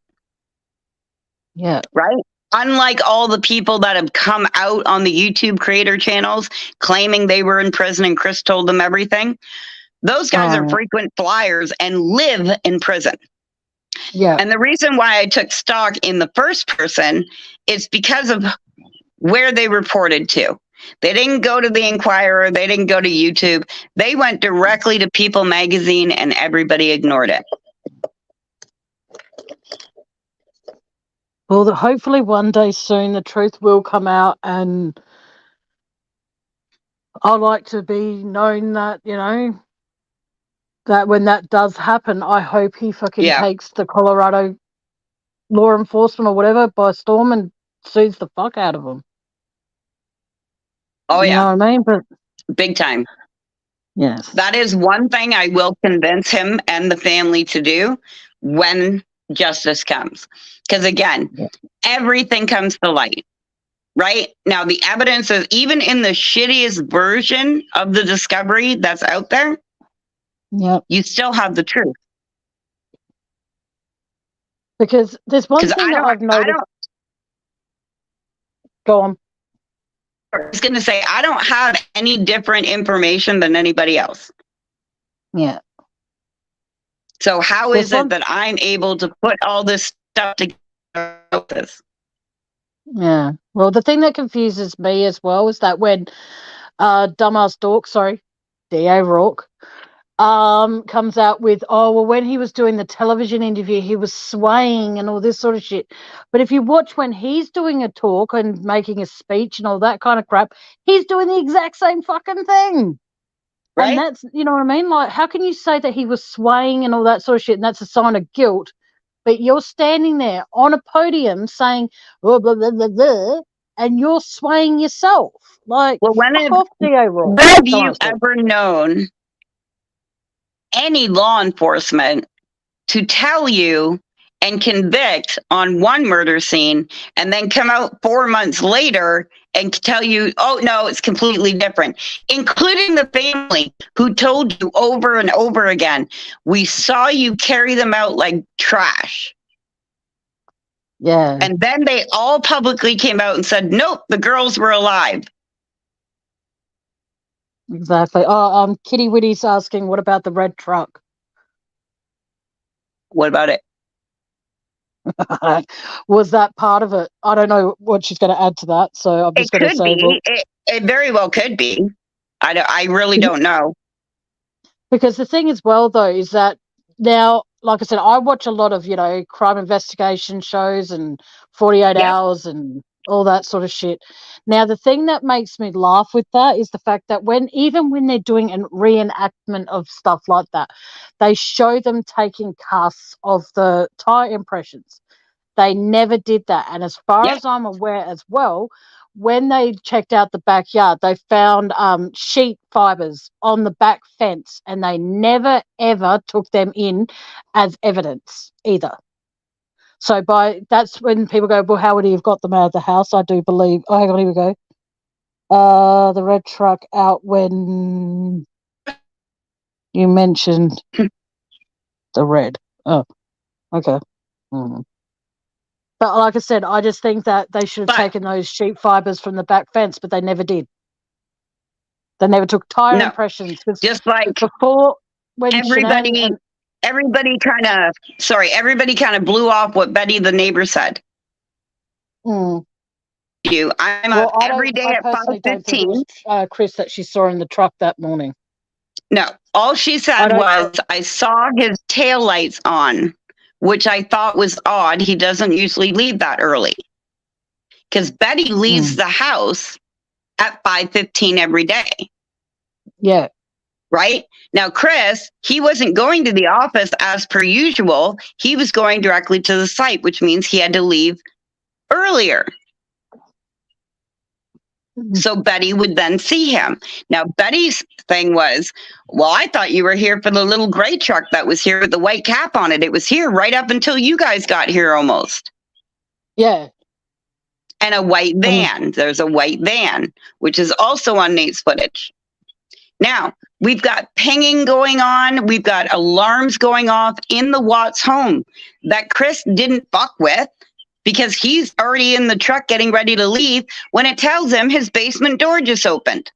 Yeah. Right? Unlike all the people that have come out on the YouTube creator channels claiming they were in prison and Chris told them everything, those guys are frequent flyers and live in prison. Yeah. And the reason why I took stock in the first person is because of where they reported to. They didn't go to the Inquirer. They didn't go to YouTube. They went directly to People magazine, and everybody ignored it. Well, hopefully one day soon the truth will come out, and I like to be known that, you know, that when that does happen, I hope he fucking takes the Colorado law enforcement or whatever by storm and sues the fuck out of them. Oh, yeah. You know what I mean? But big time. Yes. That is one thing I will convince him and the family to do when justice comes. Because again, everything comes to light. Right? Now, the evidence is, even in the shittiest version of the discovery that's out there, you still have the truth. Because there's one thing that I've noticed. Go on. I was going to say, I don't have any different information than anybody else. Yeah. So how is it that I'm able to put all this stuff together? Yeah. Well, the thing that confuses me as well is that when dumbass dork, D.A. Rourke, comes out with, when he was doing the television interview, he was swaying and all this sort of shit. But if you watch when he's doing a talk and making a speech and all that kind of crap, he's doing the exact same fucking thing. Right. And that's, you know what I mean? Like, how can you say that he was swaying and all that sort of shit, and that's a sign of guilt, but you're standing there on a podium saying, blah, blah, blah, blah, blah, and you're swaying yourself? Like, well, when have you ever known any law enforcement to tell you and convict on one murder scene and then come out 4 months later and tell you, oh, no, it's completely different, including the family who told you over and over again, we saw you carry them out like trash. Yeah. And then they all publicly came out and said, nope, the girls were alive. Exactly. Kitty Witty's asking, what about the red truck? What about it? Was that part of it? I don't know what she's going to add to that, so I'm just going to say, well, it very well could be. I really don't know. Because the thing as well, though, is that now, like I said, I watch a lot of, you know, crime investigation shows and 48 Hours and all that sort of shit. Now, the thing that makes me laugh with that is the fact that even when they're doing a reenactment of stuff like that, they show them taking casts of the tire impressions. They never did that. And as far as I'm aware as well, when they checked out the backyard, they found sheet fibers on the back fence, and they never, ever took them in as evidence either. So that's when people go, well, how would he have got them out of the house? I do believe. Oh, hang on, here we go. The red truck out when you mentioned the red. Oh, okay. Mm. But like I said, I just think that they should have taken those sheep fibers from the back fence, but they never did. They never took tire impressions. Just like before, when everybody kind of blew off what Betty the neighbor said. Mm. I'm up every day at 5:15. Chris, that she saw in the truck that morning. No, all she said was, I saw his taillights on, which I thought was odd. He doesn't usually leave that early. Because Betty leaves the house at 5:15 every day. Yeah. Right? Now, Chris, he wasn't going to the office as per usual. He was going directly to the site, which means he had to leave earlier. So Betty would then see him. Now, Betty's thing was, well, I thought you were here for the little gray truck that was here with the white cap on it. It was here right up until you guys got here almost. Yeah. And a white van. There's a white van, which is also on Nate's footage. Now, we've got pinging going on. We've got alarms going off in the Watts home that Chris didn't fuck with, because he's already in the truck getting ready to leave when it tells him his basement door just opened.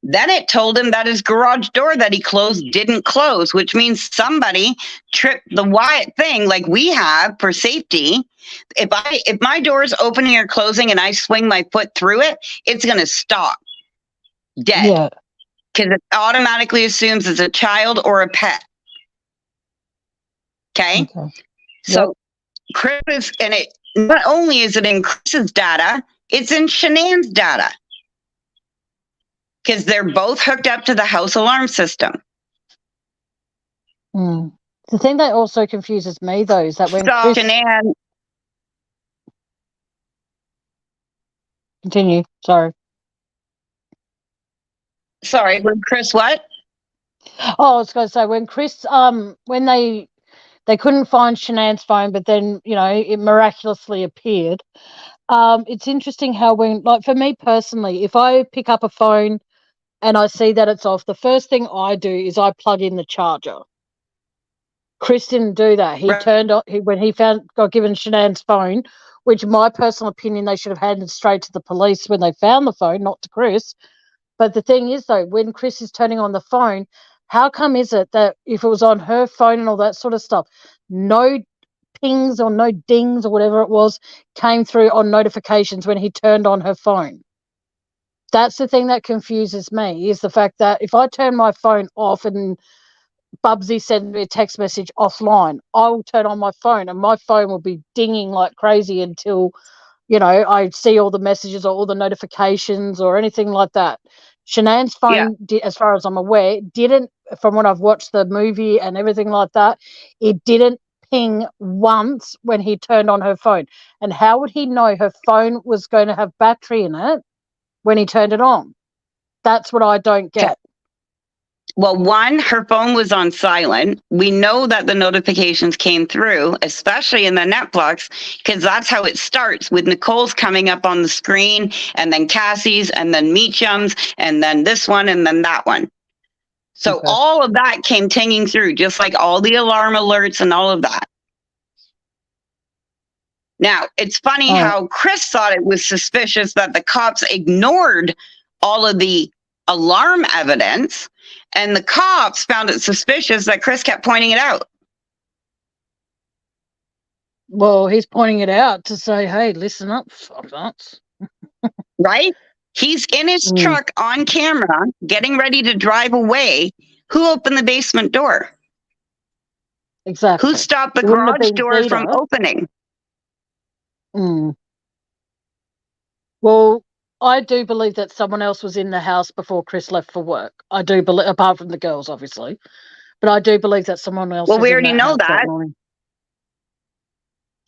Then it told him that his garage door that he closed didn't close, which means somebody tripped the Wyatt thing like we have for safety. If my door is opening or closing and I swing my foot through it, it's going to stop dead. Yeah. Because it automatically assumes it's a child or a pet. Okay? So Chris, and it not only is it in Chris's data, it's in Shanann's data. Because they're both hooked up to the house alarm system. The thing that also confuses me, though, is that when Chris... Shanann... Continue, sorry. Sorry, when Chris what? Oh, I was going to say, when Chris, when they couldn't find Shanann's phone, but then, it miraculously appeared. It's interesting how like for me personally, if I pick up a phone and I see that it's off, the first thing I do is I plug in the charger. Chris didn't do that. He turned on, when he got given Shanann's phone, which in my personal opinion, they should have handed straight to the police when they found the phone, not to Chris. But the thing is, though, when Chris is turning on the phone, how come is it that if it was on her phone and all that sort of stuff, no pings or no dings or whatever it was came through on notifications when he turned on her phone? That's the thing that confuses me, is the fact that if I turn my phone off and Bubsy sends me a text message offline, I will turn on my phone and my phone will be dinging like crazy until, I see all the messages or all the notifications or anything like that. Shanann's phone, as far as I'm aware, didn't, from when I've watched the movie and everything like that, it didn't ping once when he turned on her phone. And how would he know her phone was going to have battery in it when he turned it on? That's what I don't get. Well, one, her phone was on silent. We know that the notifications came through, especially in the Netflix, because that's how it starts, with Nicole's coming up on the screen, and then Cassie's, and then Meacham's, and then this one, and then that one. So all of that came tinging through, just like all the alarm alerts and all of that. Now, it's funny how Chris thought it was suspicious that the cops ignored all of the alarm evidence, and the cops found it suspicious that Chris kept pointing it out. Well, he's pointing it out to say, hey, listen up, fuck-nuts. Right? He's in his truck on camera, getting ready to drive away. Who opened the basement door? Exactly. Who stopped the garage door from opening? Well, I do believe that someone else was in the house before Chris left for work. I do believe, apart from the girls, obviously. But I do believe that someone else was in the house that morning.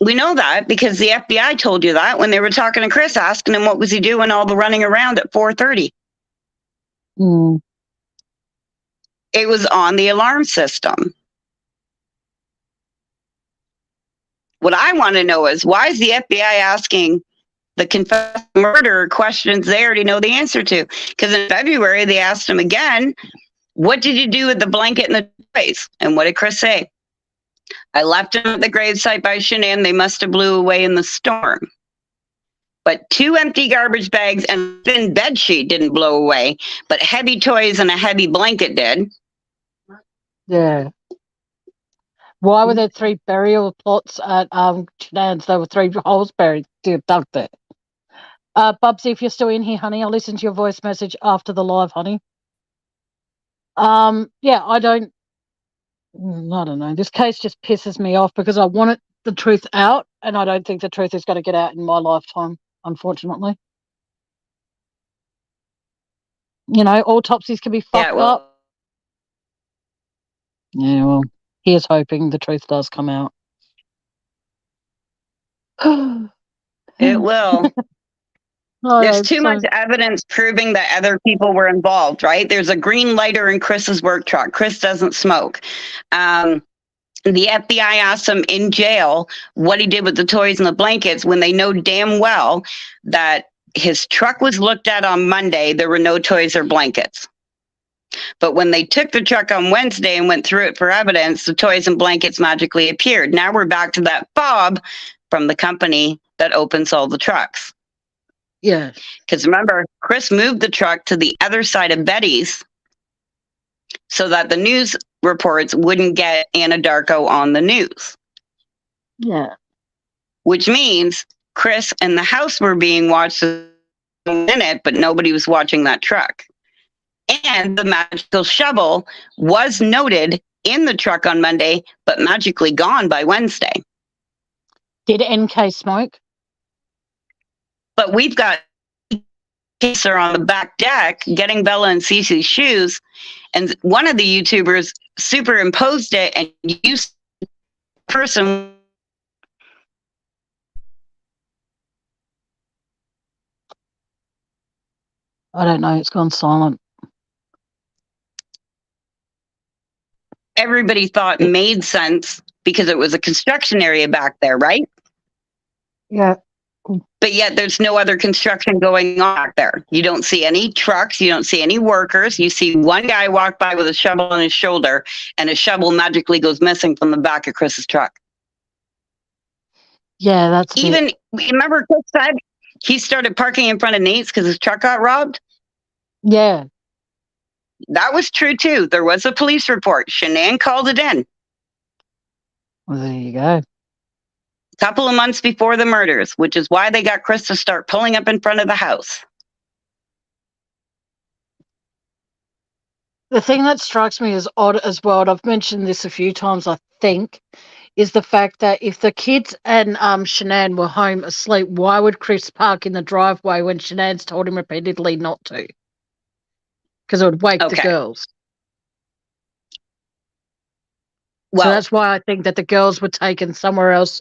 We know that because the FBI told you that when they were talking to Chris, asking him what was he doing all the running around at 4:30. It was on the alarm system. What I want to know is, why is the FBI asking the confessed murderer questions they already know the answer to? Because in February, they asked him again, what did you do with the blanket and the toys? And what did Chris say? I left him at the gravesite by Shanann. They must have blew away in the storm. But 2 empty garbage bags and a thin bed sheet didn't blow away, but heavy toys and a heavy blanket did. Yeah. Why were there 3 burial plots at Shanann's? There were 3 holes buried, dug there. Bubsy, if you're still in here, honey, I'll listen to your voice message after the live, honey. Yeah, I don't know. This case just pisses me off because I wanted the truth out, and I don't think the truth is going to get out in my lifetime, unfortunately. You know, autopsies can be fucked up. Yeah, well, here's hoping the truth does come out. It will. There's too much evidence proving that other people were involved, right? There's a green lighter in Chris's work truck. Chris doesn't smoke. The FBI asked him in jail what he did with the toys and the blankets when they know damn well that his truck was looked at on Monday. There were no toys or blankets. But when they took the truck on Wednesday and went through it for evidence, the toys and blankets magically appeared. Now we're back to that fob from the company that opens all the trucks. Yeah. Because remember, Chris moved the truck to the other side of Betty's so that the news reports wouldn't get Anadarko on the news. Yeah. Which means Chris and the house were being watched in it, but nobody was watching that truck. And the magical shovel was noted in the truck on Monday, but magically gone by Wednesday. Did NK smoke? But we've got Kaser on the back deck getting Bella and Cece's shoes, and one of the YouTubers superimposed it and used the person. I don't know. It's gone silent. Everybody thought made sense because it was a construction area back there, right? Yeah. But yet there's no other construction going on back there. You don't see any trucks. You don't see any workers. You see one guy walk by with a shovel on his shoulder, and a shovel magically goes missing from the back of Chris's truck. Yeah, that's even, remember Chris said he started parking in front of Nate's because his truck got robbed? Yeah. That was true too. There was a police report. Shanann called it in. Well, there you go. A couple of months before the murders, which is why they got Chris to start pulling up in front of the house. The thing that strikes me as odd as well, and I've mentioned this a few times, I think, is the fact that if the kids and Shanann were home asleep, why would Chris park in the driveway when Shanann's told him repeatedly not to? Because it would wake the girls. Well, so that's why I think that the girls were taken somewhere else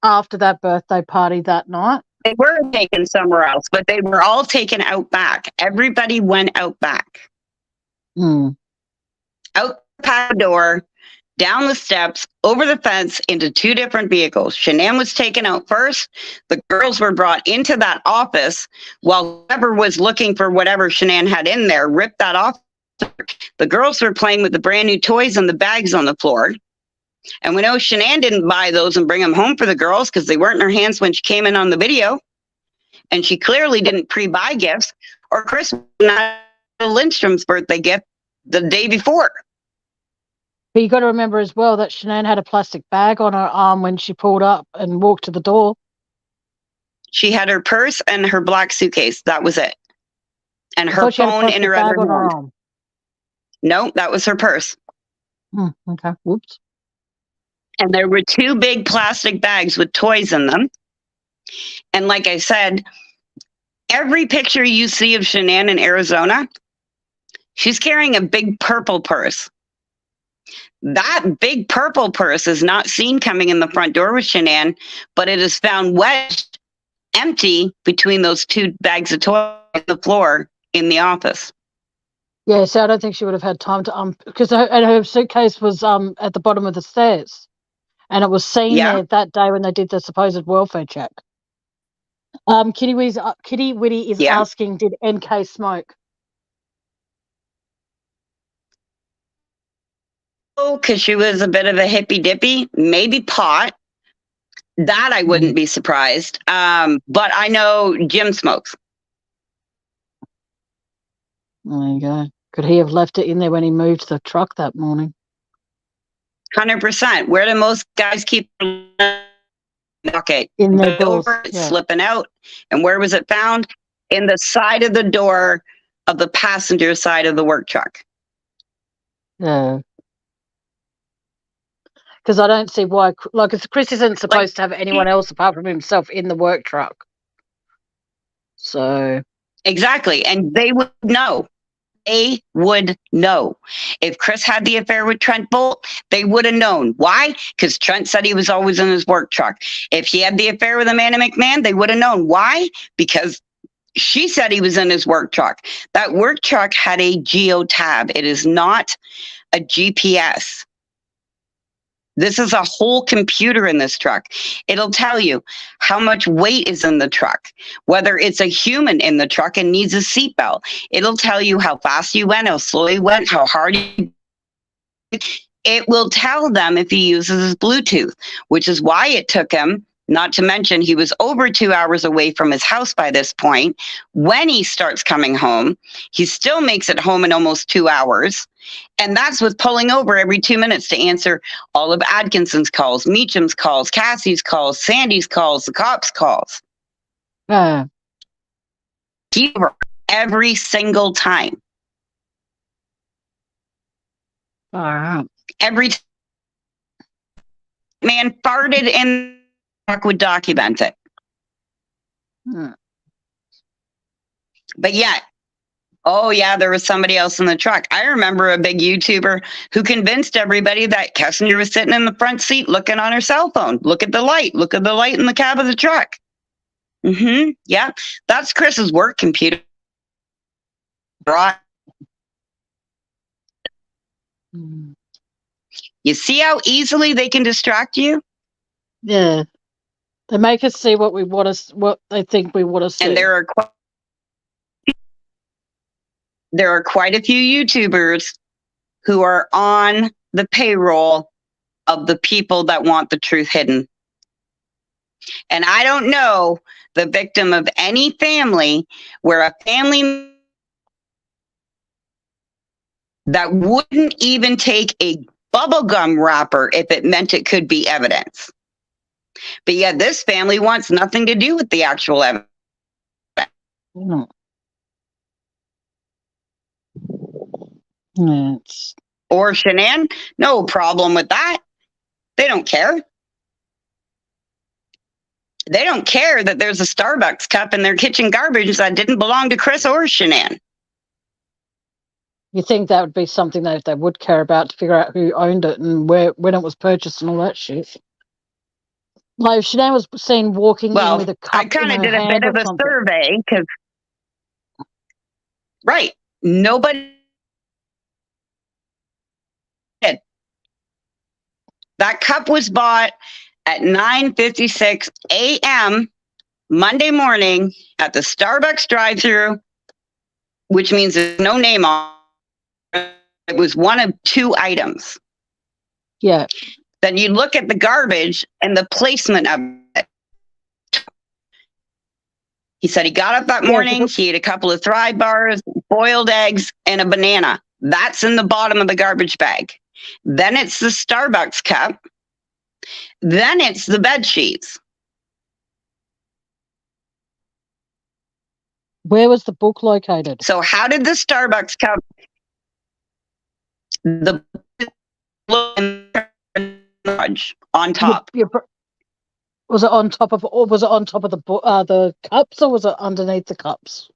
after that birthday party that night. They were taken somewhere else, but they were all taken out back. Everybody went out back. Out the back door, down the steps, over the fence, into 2 different vehicles. Shanann was taken out first. The girls were brought into that office while whoever was looking for whatever Shanann had in there ripped that off. The girls were playing with the brand new toys and the bags on the floor. And we know Shanann didn't buy those and bring them home for the girls because they weren't in her hands when she came in on the video. And she clearly didn't pre-buy gifts, or Chris not Lindstrom's birthday gift the day before. But you got to remember as well that Shanann had a plastic bag on her arm when she pulled up and walked to the door. She had her purse and her black suitcase. That was it. And her phone in her other hand. No, that was her purse. Okay. Whoops. And there were 2 big plastic bags with toys in them. And like I said, every picture you see of Shanann in Arizona, she's carrying a big purple purse. that big purple purse is not seen coming in the front door with Shanann, but it is found wedged empty between those two bags of toys on the floor in the office. Yeah, so I don't think she would have had time to because her suitcase was at the bottom of the stairs, and it was seen there that day when they did the supposed welfare check. Kitty Witty is asking, did NK smoke? Oh, because she was a bit of a hippy dippy, maybe pot. That I wouldn't be surprised. But I know Jim smokes. There you go. Could he have left it in there when he moved the truck that morning? 100%. Where do most guys keep okay in their doors, slipping out? And where was it found? In the side of the door of the passenger side of the work truck. Yeah. Because I don't see why, like, Chris isn't supposed to have anyone else apart from himself in the work truck. So. Exactly. And they would know. They would know. If Chris had the affair with Trent Bolt, they would have known. Why? Because Trent said he was always in his work truck. If he had the affair with Amanda McMahon, they would have known. Why? Because she said he was in his work truck. That work truck had a geotab. It is not a GPS. This is a whole computer in this truck. It'll tell you how much weight is in the truck, whether it's a human in the truck and needs a seatbelt. It'll tell you how fast you went, how slow you went, how hard you. It will tell them if he uses his Bluetooth, which is why it took him, not to mention he was over 2 hours away from his house by this point. When he starts coming home, he still makes it home in almost 2 hours. And that's with pulling over every 2 minutes to answer all of Atkinson's calls, Meacham's calls, Cassie's calls, Sandy's calls, the cops' calls. Every single time. Every time. Man farted in the truck would document it. But yet, oh, yeah, there was somebody else in the truck. I remember a big YouTuber who convinced everybody that Kessinger was sitting in the front seat looking on her cell phone. Look at the light. Look at the light in the cab of the truck. Yeah, that's Chris's work computer. Right. You see how easily they can distract you? Yeah. They make us see what they think we want to see. And there are quite a few YouTubers who are on the payroll of the people that want the truth hidden. And I don't know the victim of any family where a family that wouldn't even take a bubblegum wrapper if it meant it could be evidence. But yet this family wants nothing to do with the actual evidence. Or Shanann, no problem with that. They don't care. They don't care that there's a Starbucks cup in their kitchen garbage that didn't belong to Chris or Shanann. You think that would be something that they would care about to figure out who owned it and when it was purchased and all that shit? Like if Shanann was seen walking in with a cup I kind of did a bit of a survey because, right, nobody did. That cup was bought at 9:56 a.m. Monday morning at the Starbucks drive-thru, which means there's no name on it. It was one of two items. Yeah. Then you look at the garbage and the placement of it. He said he got up that morning, he ate a couple of Thrive bars, boiled eggs, and a banana. That's in the bottom of the garbage bag. Then it's the Starbucks cup. Then it's the bed sheets. Where was the book located? So how did the Starbucks cup, the on top? Was it on top of the cups, or was it underneath the cups?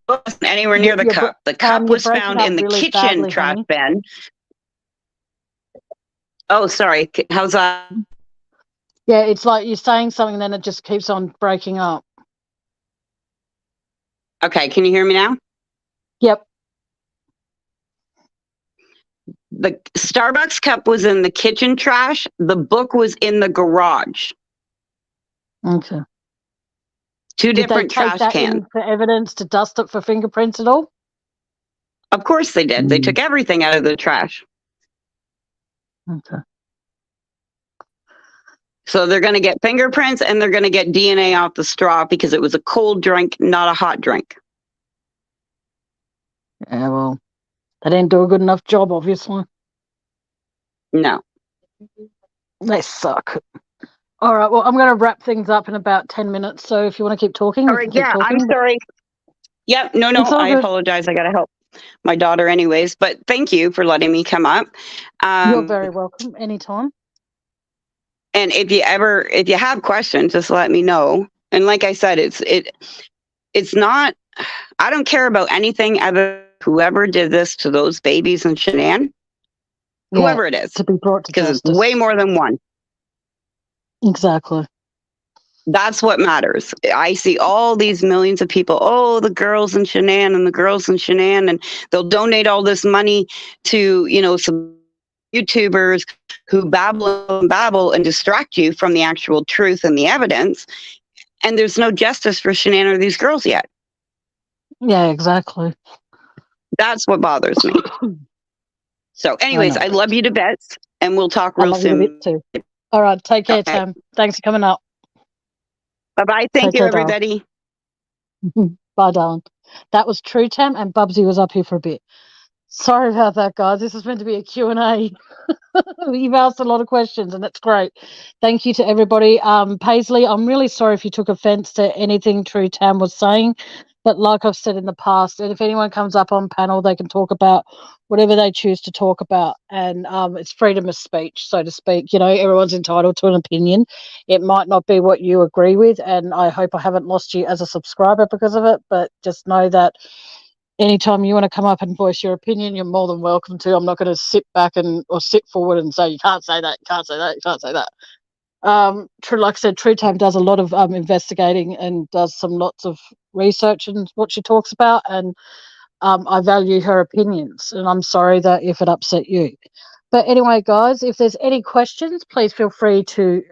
wasn't anywhere near the cup. The cup was found in the really kitchen badly, trash honey. bin. Oh, sorry. How's that? Yeah, it's like you're saying something, and then it just keeps on breaking up. Okay, can you hear me now? Yep. The Starbucks cup was in the kitchen trash. The book was in the garage. Okay. Two different trash cans. Did they take that in for evidence to dust it for fingerprints at all? Of course they did. They took everything out of the trash. Okay. So they're going to get fingerprints and they're going to get DNA off the straw because it was a cold drink, not a hot drink. Yeah, well, they didn't do a good enough job, obviously. No. They suck. All right, well, I'm going to wrap things up in about 10 minutes, so if you want to keep talking, All right, yeah, I'm sorry. Yep, no, I apologize. I got to help my daughter anyways, but thank you for letting me come up. You're very welcome, anytime. And if you have questions, just let me know. And like I said, it's not, I don't care about anything other whoever did this to those babies in Shanann, whoever it is, to be brought to because justice. it's way more than one. Exactly. That's what matters. I see all these millions of people, the girls in Shanann and the girls in Shanann, and they'll donate all this money to, some YouTubers who babble and distract you from the actual truth and the evidence. And there's no justice for Shanann or these girls yet. Yeah, exactly. That's what bothers me. So anyways, I love you to bits, and we'll talk real soon. I love you too. All right, take care, Tam. Thanks for coming up. Bye-bye. Thank you, everybody. Bye, darling. That was True Tam, and Bubsy was up here for a bit. Sorry about that, guys. This is meant to be a Q&A. You've asked a lot of questions, and that's great. Thank you to everybody. Paisley, I'm really sorry if you took offense to anything True Tam was saying. But like I've said in the past, and if anyone comes up on panel, they can talk about whatever they choose to talk about. And it's freedom of speech, so to speak. Everyone's entitled to an opinion. It might not be what you agree with, and I hope I haven't lost you as a subscriber because of it. But just know that anytime you want to come up and voice your opinion, you're more than welcome to. I'm not going to sit back or sit forward and say, you can't say that, you can't say that, you can't say that. Like I said, True Tam does a lot of investigating and does lots of research in what she talks about, and I value her opinions, and I'm sorry that if it upset you. But anyway, guys, if there's any questions, please feel free to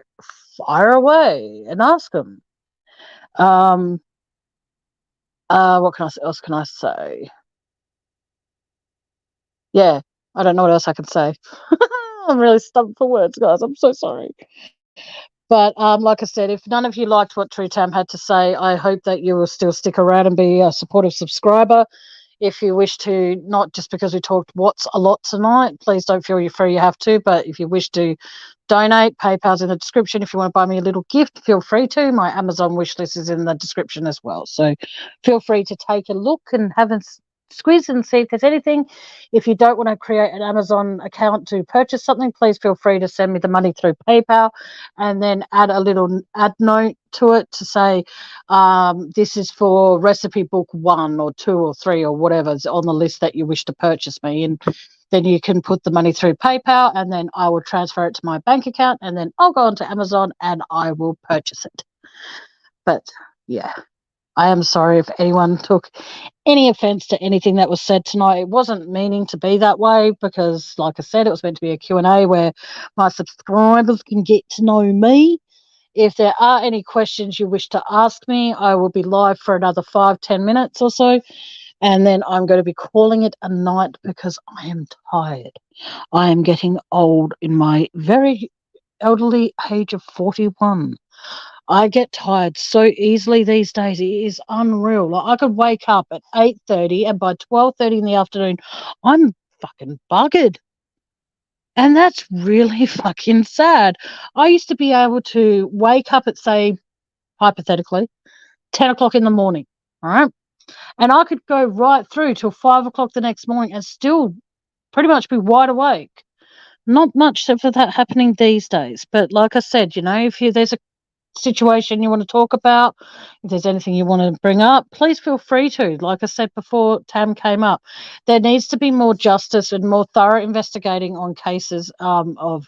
fire away and ask them. What else can I say? Yeah, I don't know what else I can say. I'm really stumped for words, guys. I'm so sorry. But like I said, if none of you liked what True Tam had to say, I hope that you will still stick around and be a supportive subscriber. If you wish to, not just because we talked what's a lot tonight, please don't feel you're free, you have to. But if you wish to donate, PayPal's in the description. If you want to buy me a little gift, feel free to. My Amazon wish list is in the description as well. So feel free to take a look and have a squeeze and see if there's anything. If you don't want to create an Amazon account to purchase something, please feel free to send me the money through PayPal and then add a little add note to it to say this is for recipe book 1 or 2 or 3 or whatever's on the list that you wish to purchase me, and then you can put the money through PayPal and then I will transfer it to my bank account and then I'll go onto Amazon and I will purchase it. But yeah, I am sorry if anyone took any offense to anything that was said tonight. It wasn't meaning to be that way because, like I said, it was meant to be a Q&A where my subscribers can get to know me. If there are any questions you wish to ask me, I will be live for another 5-10 minutes or so, and then I'm going to be calling it a night because I am tired. I am getting old in my very elderly age of 41. I get tired so easily these days. It is unreal. Like I could wake up at 8:30 and by 12:30 in the afternoon, I'm fucking buggered. And that's really fucking sad. I used to be able to wake up at, say, hypothetically, 10 o'clock in the morning, all right? And I could go right through till 5 o'clock the next morning and still pretty much be wide awake. Not much for that happening these days. But like I said, if there's a situation you want to talk about, if there's anything you want to bring up, please feel free to. Like I said before, Tam came up, there needs to be more justice and more thorough investigating on cases of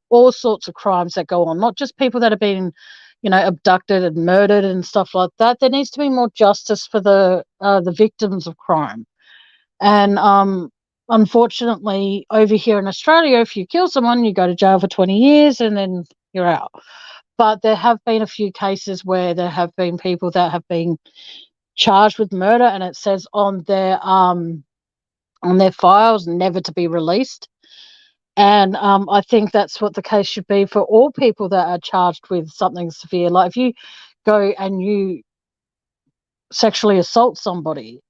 all sorts of crimes that go on, not just people that have been, abducted and murdered and stuff like that. There needs to be more justice for the victims of crime. And unfortunately, over here in Australia, if you kill someone, you go to jail for 20 years and then you're out. But there have been a few cases where there have been people that have been charged with murder, and it says on their files never to be released. And I think that's what the case should be for all people that are charged with something severe. Like if you go and you sexually assault somebody,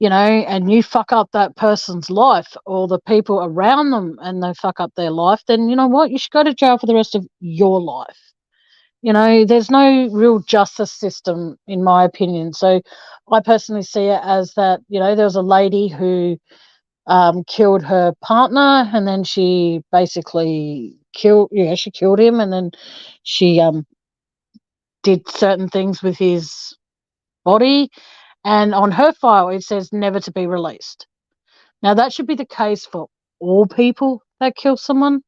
and you fuck up that person's life or the people around them and they fuck up their life, then you know what? You should go to jail for the rest of your life. There's no real justice system, in my opinion. So I personally see it as that, there was a lady who killed her partner, and then she basically killed him, and then she did certain things with his body. And on her file, it says never to be released. Now, that should be the case for all people that kill someone.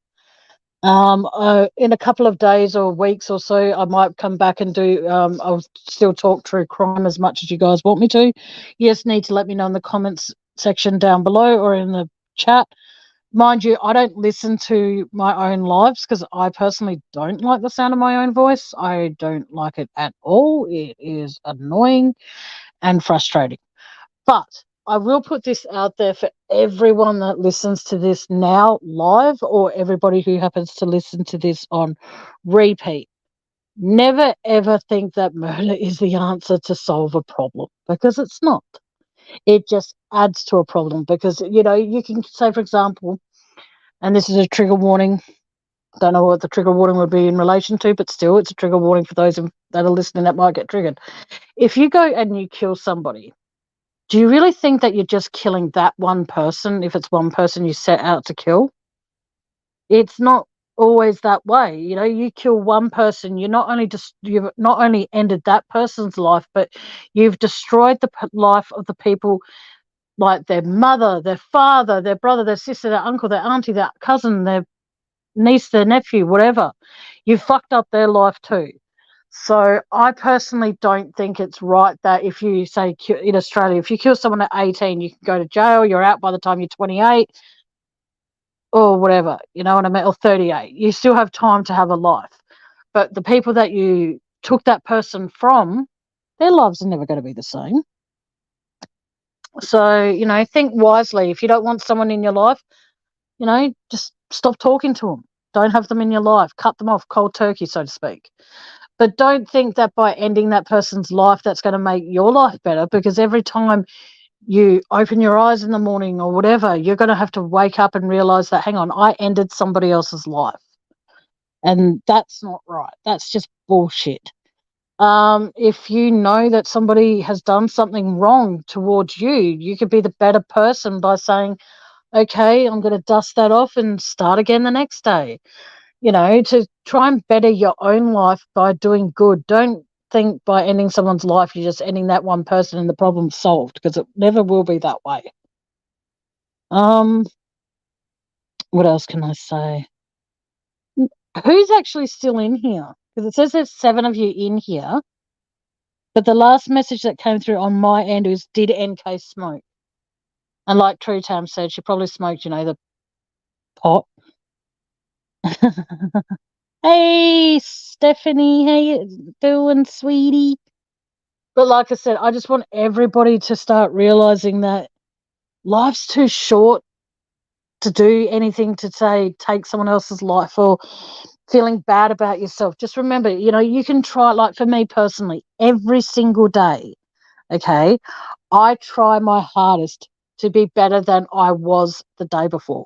In a couple of days or weeks or so, I might come back and do, I'll still talk true crime as much as you guys want me to. You just need to let me know in the comments section down below or in the chat. Mind you, I don't listen to my own lives because I personally don't like the sound of my own voice. I don't like it at all. It is annoying and frustrating. But I will put this out there for everyone that listens to this now live, or everybody who happens to listen to this on repeat. Never ever think that murder is the answer to solve a problem, because it's not. It just adds to a problem, because, you can say, for example, and this is a trigger warning. Don't know what the trigger warning would be in relation to, but still, it's a trigger warning for those that are listening that might get triggered. If you go and you kill somebody, do you really think that you're just killing that one person if it's one person you set out to kill? It's not always that way. You kill one person, you've not only ended that person's life, but you've destroyed the life of the people, like their mother, their father, their brother, their sister, their uncle, their auntie, their cousin, their niece, their nephew, whatever. You've fucked up their life too. So I personally don't think it's right that if you say in Australia, if you kill someone at 18, you can go to jail, you're out by the time you're 28 or whatever, you know what I mean, or 38. You still have time to have a life. But the people that you took that person from, their lives are never going to be the same. So, think wisely. If you don't want someone in your life, just stop talking to them. Don't have them in your life. Cut them off cold turkey, so to speak. But don't think that by ending that person's life, that's going to make your life better, because every time you open your eyes in the morning or whatever, you're going to have to wake up and realize that, hang on, I ended somebody else's life. And that's not right. That's just bullshit. If you know that somebody has done something wrong towards you, you could be the better person by saying, okay, I'm going to dust that off and start again the next day. To try and better your own life by doing good. Don't think by ending someone's life, you're just ending that one person and the problem's solved, because it never will be that way. What else can I say? Who's actually still in here? Because it says there's 7 of you in here, but the last message that came through on my end was, did NK smoke? And like True Tam said, she probably smoked, the pot. Hey, Stephanie, how you doing, sweetie? But like I said, I just want everybody to start realizing that life's too short to do anything to say take someone else's life or feeling bad about yourself. Just remember, you can try, like for me personally, every single day, okay, I try my hardest to be better than I was the day before.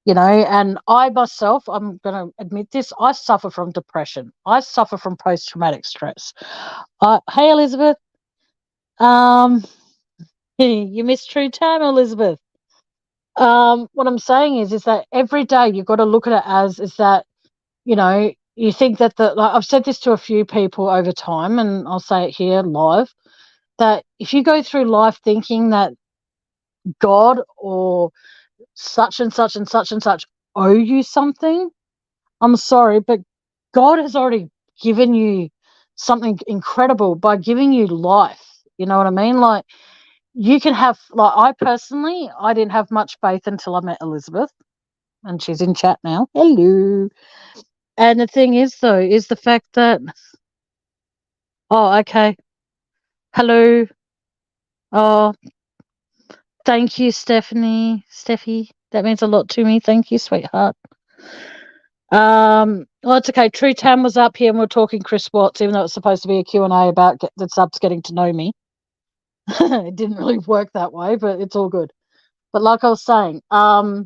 And I myself, I'm going to admit this, I suffer from depression. I suffer from post-traumatic stress. Hey, Elizabeth. You missed True Time, Elizabeth. What I'm saying is that every day you've got to look at it as, is that, you think that like I've said this to a few people over time, and I'll say it here live, that if you go through life thinking that God or such and such and such and such owe you something, I'm sorry, but God has already given you something incredible by giving you life. You know what I mean? Like, you can have, like, I personally, I didn't have much faith until I met Elizabeth, and she's in chat now. Hello. And the thing is, though, is the fact that, oh, okay. Hello. Oh, thank you, Stephanie. Steffi. That means a lot to me. Thank you, sweetheart. Well, it's okay. True Tam was up here and we're talking Chris Watts, even though it's supposed to be a Q&A about the subs getting to know me. It didn't really work that way, but it's all good. But like I was saying, I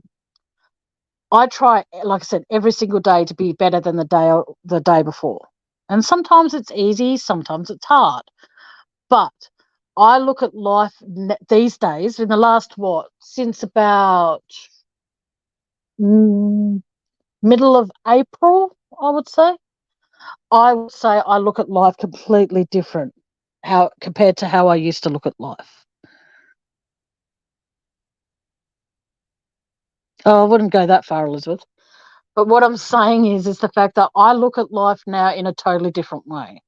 try, like I said, every single day to be better than the day before. And sometimes it's easy, sometimes it's hard. But I look at life these days, in the last, since about middle of April, I would say I look at life completely different compared to how I used to look at life. Oh, I wouldn't go that far, Elizabeth. But what I'm saying is the fact that I look at life now in a totally different way.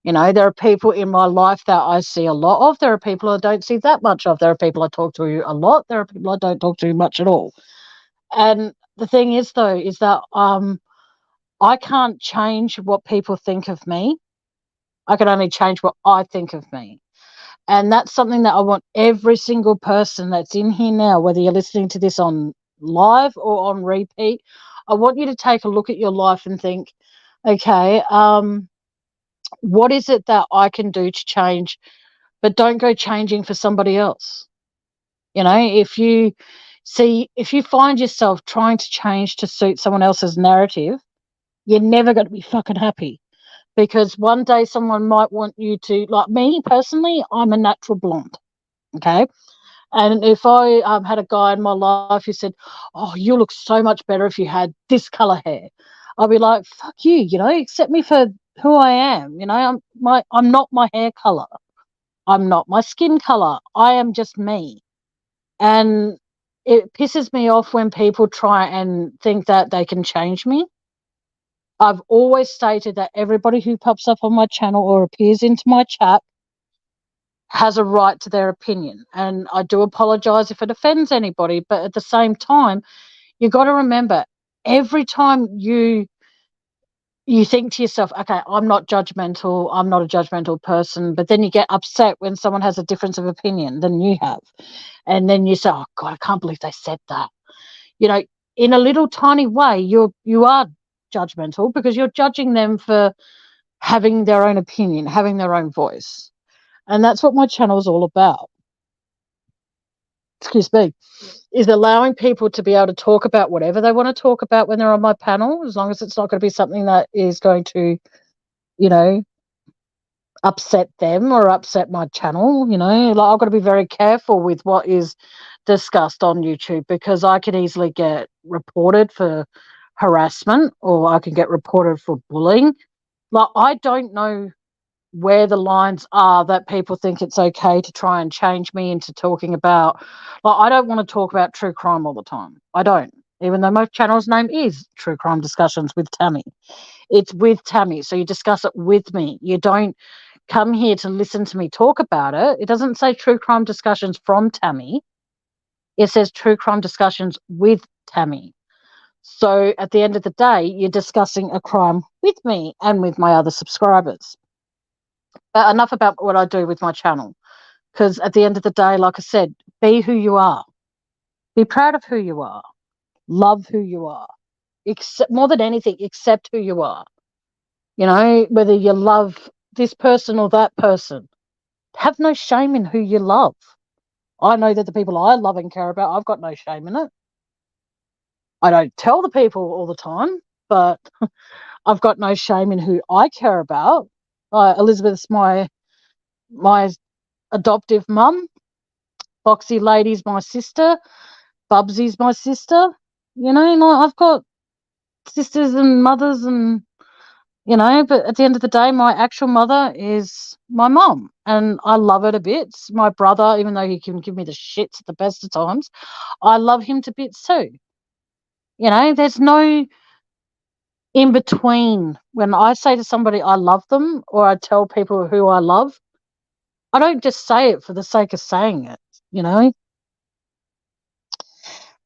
You know, there are people in my life that I see a lot of. There are people I don't see that much of. There are people I talk to a lot. There are people I don't talk to much at all. And the thing is, though, is that I can't change what people think of me. I can only change what I think of me. And that's something that I want every single person that's in here now, whether you're listening to this on live or on repeat, I want you to take a look at your life and think, okay, what is it that I can do to change? But don't go changing for somebody else. You know, if you find yourself trying to change to suit someone else's narrative, you're never going to be fucking happy. Because one day someone might want you to, like me personally, I'm a natural blonde. Okay. And if I had a guy in my life who said, oh, you look so much better if you had this color hair, I'll be like, fuck you, you know, accept me for who I am. You know, I'm not my hair color. I'm not my skin color. I am just me. And it pisses me off when people try and think that they can change me. I've always stated that everybody who pops up on my channel or appears into my chat has a right to their opinion. And I do apologize if it offends anybody, but at the same time, you got to remember, every time you think to yourself, okay, I'm not judgmental, I'm not a judgmental person, but then you get upset when someone has a difference of opinion than you have. And then you say, oh God, I can't believe they said that. You know, in a little tiny way, you are judgmental because you're judging them for having their own opinion, having their own voice. And that's what my channel is all about. Excuse me. Is allowing people to be able to talk about whatever they want to talk about when they're on my panel, as long as it's not going to be something that is going to, you know, upset them or upset my channel. You know, like, I've got to be very careful with what is discussed on YouTube because I can easily get reported for harassment or I can get reported for bullying. Like, I don't know where the lines are that people think it's okay to try and change me into talking about, like, I don't want to talk about true crime all the time. I don't, even though my channel's name is True Crime Discussions with Tammie. It's with Tammie, so you discuss it with me. You don't come here to listen to me talk about it. It doesn't say True Crime Discussions from Tammie. It says True Crime Discussions with Tammie. So at the end of the day, you're discussing a crime with me and with my other subscribers. But enough about what I do with my channel, because at the end of the day, like I said, be who you are. Be proud of who you are. Love who you are. More than anything, accept who you are. You know, whether you love this person or that person, have no shame in who you love. I know that the people I love and care about, I've got no shame in it. I don't tell the people all the time, but I've got no shame in who I care about. Elizabeth's my adoptive mum. Boxy Lady's my sister. Bubsy's my sister. You know, like, I've got sisters and mothers and But at the end of the day, my actual mother is my mum, and I love her to bits. My brother, even though he can give me the shits at the best of times, I love him to bits too. There's no in between. When I say to somebody I love them, or I tell people who I love, I don't just say it for the sake of saying it.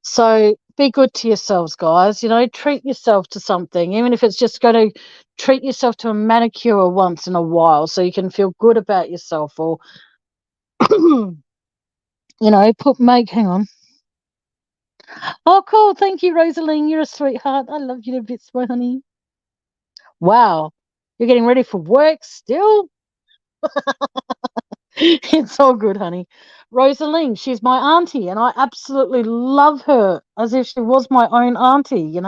So be good to yourselves, guys. Treat yourself to something, even if it's just going to treat yourself to a manicure once in a while so you can feel good about yourself, or, hang on. Oh, cool. Thank you, Rosaline. You're a sweetheart. I love you to bits, my honey. Wow. You're getting ready for work still? It's all good, honey. Rosaline, she's my auntie, and I absolutely love her as if she was my own auntie.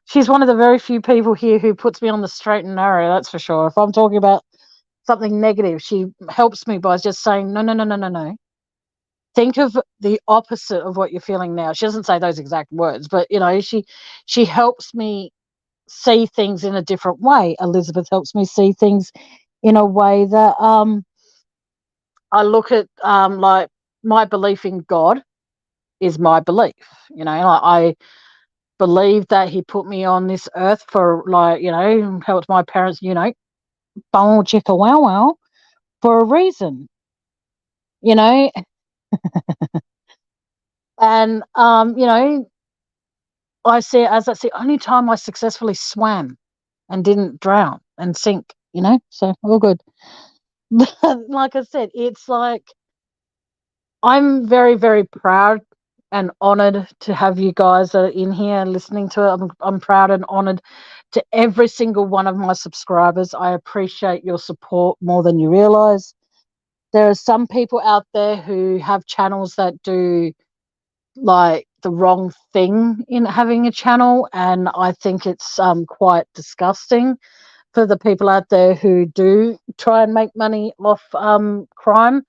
She's one of the very few people here who puts me on the straight and narrow, that's for sure. If I'm talking about something negative, she helps me by just saying, no, no, no, no, no, no. Think of the opposite of what you're feeling now. She doesn't say those exact words, but, she helps me see things in a different way. Elizabeth helps me see things in a way that I look at, like, my belief in God is my belief. I believe that he put me on this earth for, like, helped my parents, bung chicka wow wow, for a reason, you know, and I see it as that's the only time I successfully swam and didn't drown and sink, so all good. But like I said, it's like I'm very, very proud and honored to have you guys that are in here listening to it. I'm proud and honored to every single one of my subscribers. I appreciate your support more than you realize. There are some people out there who have channels that do, like, the wrong thing in having a channel, and I think it's quite disgusting for the people out there who do try and make money off crime,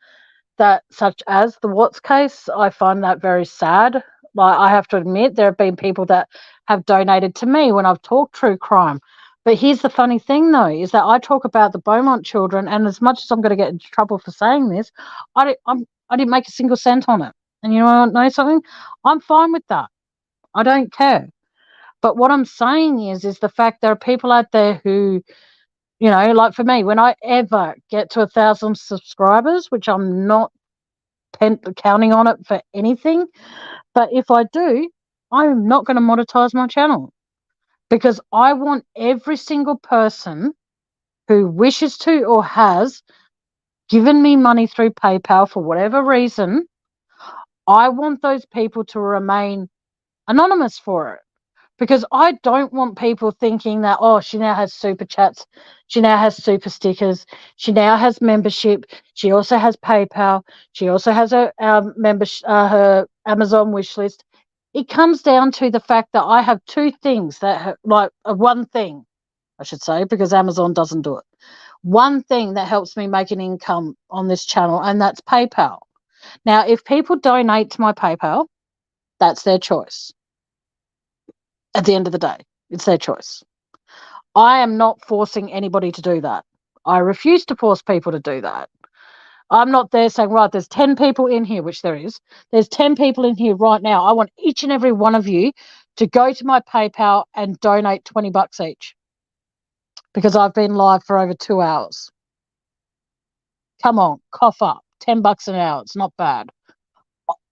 that such as the Watts case. I find that very sad. Like, I have to admit, there have been people that have donated to me when I've talked true crime. But here's the funny thing, though, is that I talk about the Beaumont children, and as much as I'm going to get into trouble for saying this, I didn't make a single cent on it. And you know something? I'm fine with that. I don't care. But what I'm saying is the fact there are people out there who, like for me, when I ever get to 1,000 subscribers, which I'm not counting on it for anything, but if I do, I'm not going to monetize my channel, because I want every single person who wishes to or has given me money through PayPal for whatever reason, I want those people to remain anonymous for it. Because I don't want people thinking that, oh, she now has super chats, she now has super stickers, she now has membership, she also has PayPal, she also has her her Amazon wish list. It comes down to the fact that I have two things one thing, I should say, because Amazon doesn't do it. One thing that helps me make an income on this channel, and that's PayPal. Now, if people donate to my PayPal, that's their choice. At the end of the day, it's their choice. I am not forcing anybody to do that. I refuse to force people to do that. I'm not there saying, right, there's 10 people in here, which there is. There's 10 people in here right now. I want each and every one of you to go to my PayPal and donate $20 each, because I've been live for over 2 hours. Come on, cough up. $10 an hour. It's not bad.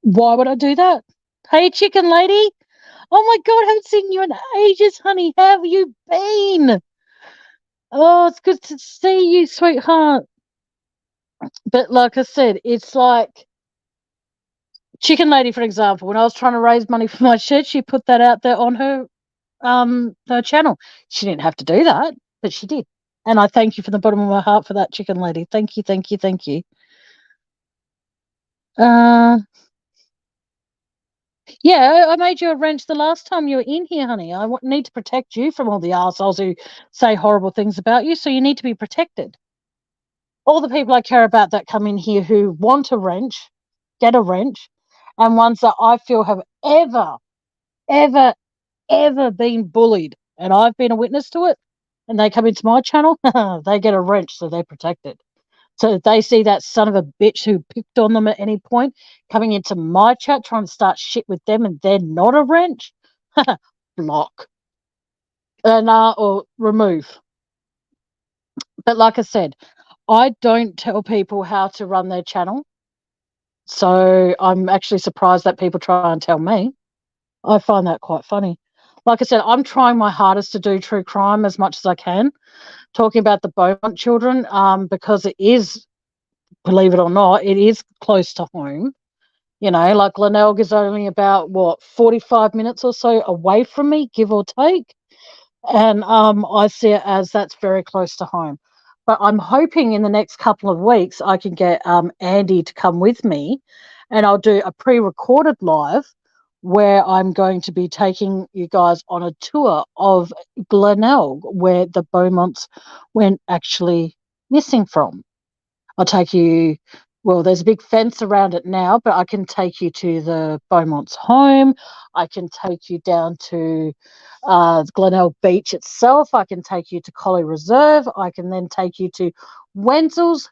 Why would I do that? Hey, chicken lady. Oh my God, I haven't seen you in ages, honey. How have you been? Oh, it's good to see you, sweetheart. But like I said, it's like Chicken Lady, for example. When I was trying to raise money for my shed, she put that out there on her channel. She didn't have to do that, but she did. And I thank you from the bottom of my heart for that, Chicken Lady. Thank you, thank you, thank you. Yeah, I made you a wrench the last time you were in here, honey. I need to protect you from all the arseholes who say horrible things about you, so you need to be protected. All the people I care about that come in here who want a wrench, get a wrench, and ones that I feel have ever, ever, ever been bullied, and I've been a witness to it, and they come into my channel, they get a wrench, so they're protected. So if they see that son of a bitch who picked on them at any point coming into my chat trying to start shit with them and they're not a wrench, block and or remove. But like I said, I don't tell people how to run their channel. So I'm actually surprised that people try and tell me. I find that quite funny. Like I said, I'm trying my hardest to do true crime as much as I can, talking about the Beaumont children, because it is, believe it or not, it is close to home. You know, like Glenelg is only about, 45 minutes or so away from me, give or take. And I see it as that's very close to home. But I'm hoping in the next couple of weeks I can get Andy to come with me, and I'll do a pre-recorded live where I'm going to be taking you guys on a tour of Glenelg, where the Beaumonts went actually missing from. I'll take you, there's a big fence around it now, but I can take you to the Beaumont's home. I can take you down to Glenelg Beach itself. I can take you to Collie Reserve. I can then take you to Wenzel's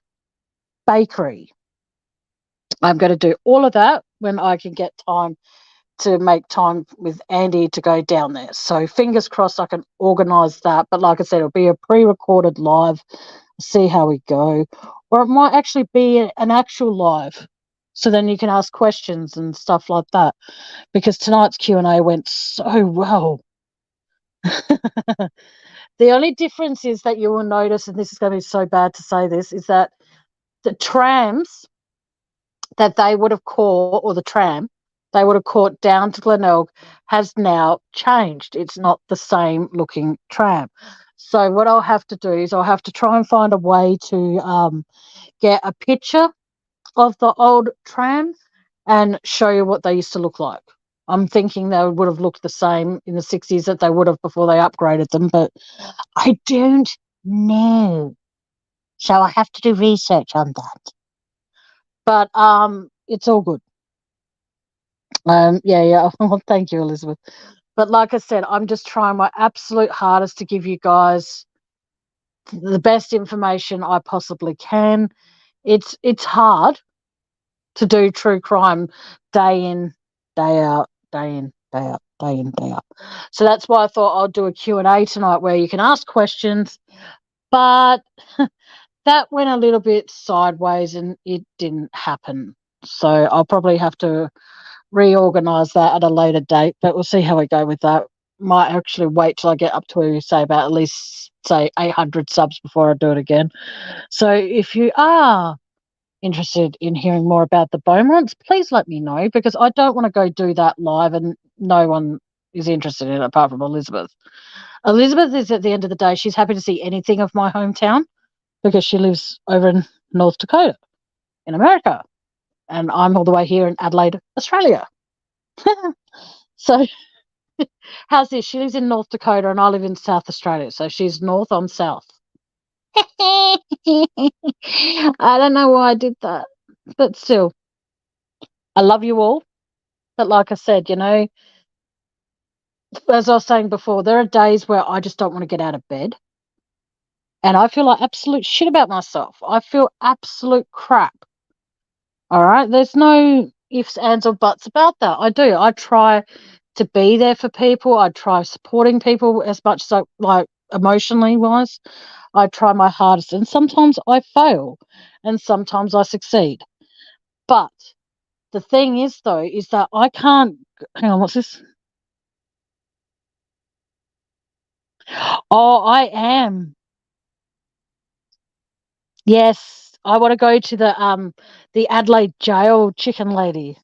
Bakery. I'm going to do all of that when I can get time to make time with Andy to go down there. So fingers crossed I can organise that. But like I said, it'll be a pre-recorded live, see how we go. Or it might actually be an actual live. So then you can ask questions and stuff like that. Because tonight's Q&A went so well. The only difference is that you will notice, and this is going to be so bad to say this, is that the trams that they would have caught, or the tram they would have caught down to Glenelg, has now changed. It's not the same looking tram. So what I'll have to do is I'll have to try and find a way to get a picture of the old tram and show you what they used to look like. I'm thinking they would have looked the same in the 60s that they would have before they upgraded them, but I don't know. So I have to do research on that. But it's all good. Yeah. Well, thank you, Elizabeth. But like I said, I'm just trying my absolute hardest to give you guys the best information I possibly can. It's hard to do true crime day in, day out, day in, day out, day in, day out. So that's why I thought I'll do a Q&A tonight where you can ask questions. But that went a little bit sideways and it didn't happen. So I'll probably have to reorganise that at a later date, but we'll see how we go with that. Might actually wait till I get up to, say, about at least, say, 800 subs before I do it again. So if you are interested in hearing more about the Beaumonts, please let me know, because I don't want to go do that live and no one is interested in it apart from Elizabeth. Elizabeth is, at the end of the day, she's happy to see anything of my hometown because she lives over in North Dakota in America, and I'm all the way here in Adelaide, Australia. So how's this? She lives in North Dakota and I live in South Australia, so she's north, I'm south. I don't know why I did that, but still, I love you all. But like I said, as I was saying before, there are days where I just don't want to get out of bed. And I feel like absolute shit about myself. I feel absolute crap. All right? There's no ifs, ands, or buts about that. I do. I try to be there for people. I try supporting people as much as like emotionally wise. I try my hardest. And sometimes I fail. And sometimes I succeed. But the thing is, though, is that I can't. Hang on, what's this? Oh, I am. Yes, I want to go to the Adelaide jail, chicken lady.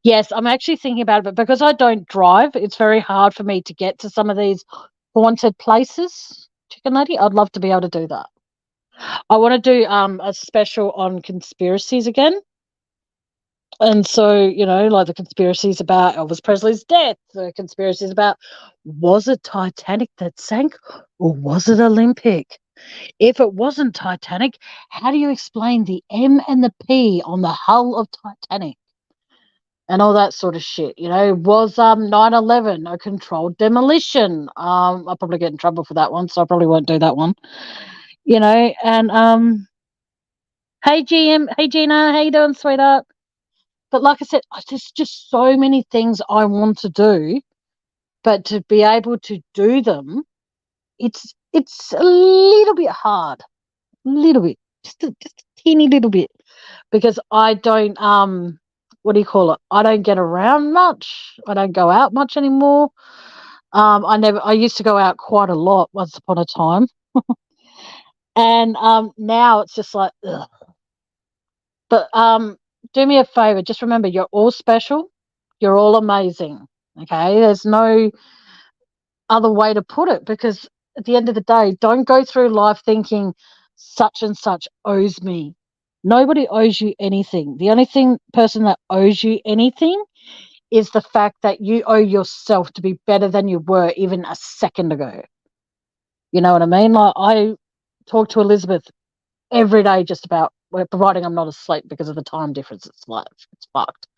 Yes, I'm actually thinking about it, but because I don't drive, it's very hard for me to get to some of these haunted places, chicken lady. I'd love to be able to do that. I want to do a special on conspiracies again. And so, like the conspiracies about Elvis Presley's death, the conspiracies about, was it Titanic that sank or was it Olympic? If it wasn't Titanic, how do you explain the M and the P on the hull of Titanic? and all that sort of shit. Was 9/11 a controlled demolition? I'll probably get in trouble for that one, so I probably won't do that one. And hey GM, hey Gina, how you doing, sweetheart? But like I said, there's just so many things I want to do, but to be able to do them, it's a little bit hard, a little bit, just a teeny little bit, because I don't what do you call it? I don't get around much. I don't go out much anymore. I used to go out quite a lot once upon a time. And now it's just like, ugh. But do me a favor, just remember you're all special. You're all amazing. Okay? There's no other way to put it, because at the end of the day, don't go through life thinking such and such owes me. Nobody owes you anything. The only person that owes you anything is the fact that you owe yourself to be better than you were even a second ago. You know what I mean? Like, I talk to Elizabeth every day, just about, providing I'm not asleep, because of the time difference. It's fucked.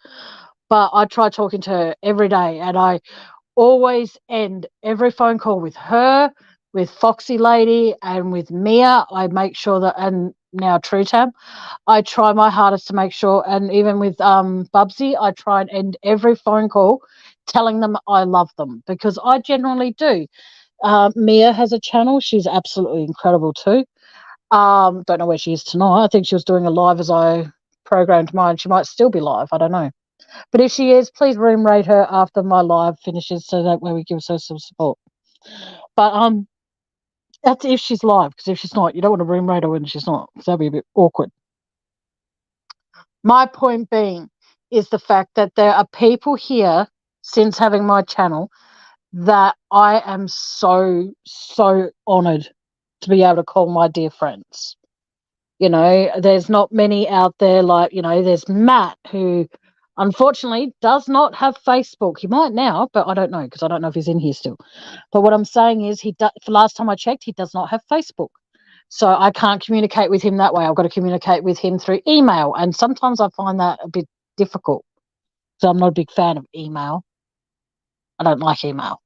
But I try talking to her every day, and I always end every phone call with her, with Foxy Lady, and with Mia. I make sure that, and now True Tam, I try my hardest to make sure, and even with Bubsy, I try and end every phone call telling them I love them, because I generally do. Mia has a channel. She's absolutely incredible too. Don't know where she is tonight. I think she was doing a live as I programmed mine. She might still be live. I don't know. But if she is, please room rate her after my live finishes, so that way we give her some support. But that's if she's live, because if she's not, you don't want to room rate her when she's not, because that'd be a bit awkward. My point being is the fact that there are people here, since having my channel, that I am so, so honoured to be able to call my dear friends. There's not many out there, like, there's Matt, who unfortunately does not have Facebook. He might now, but I don't know, because I don't know if he's in here still. But what I'm saying is, for last time I checked, he does not have Facebook. So I can't communicate with him that way. I've got to communicate with him through email. And sometimes I find that a bit difficult. So I'm not a big fan of email. I don't like email.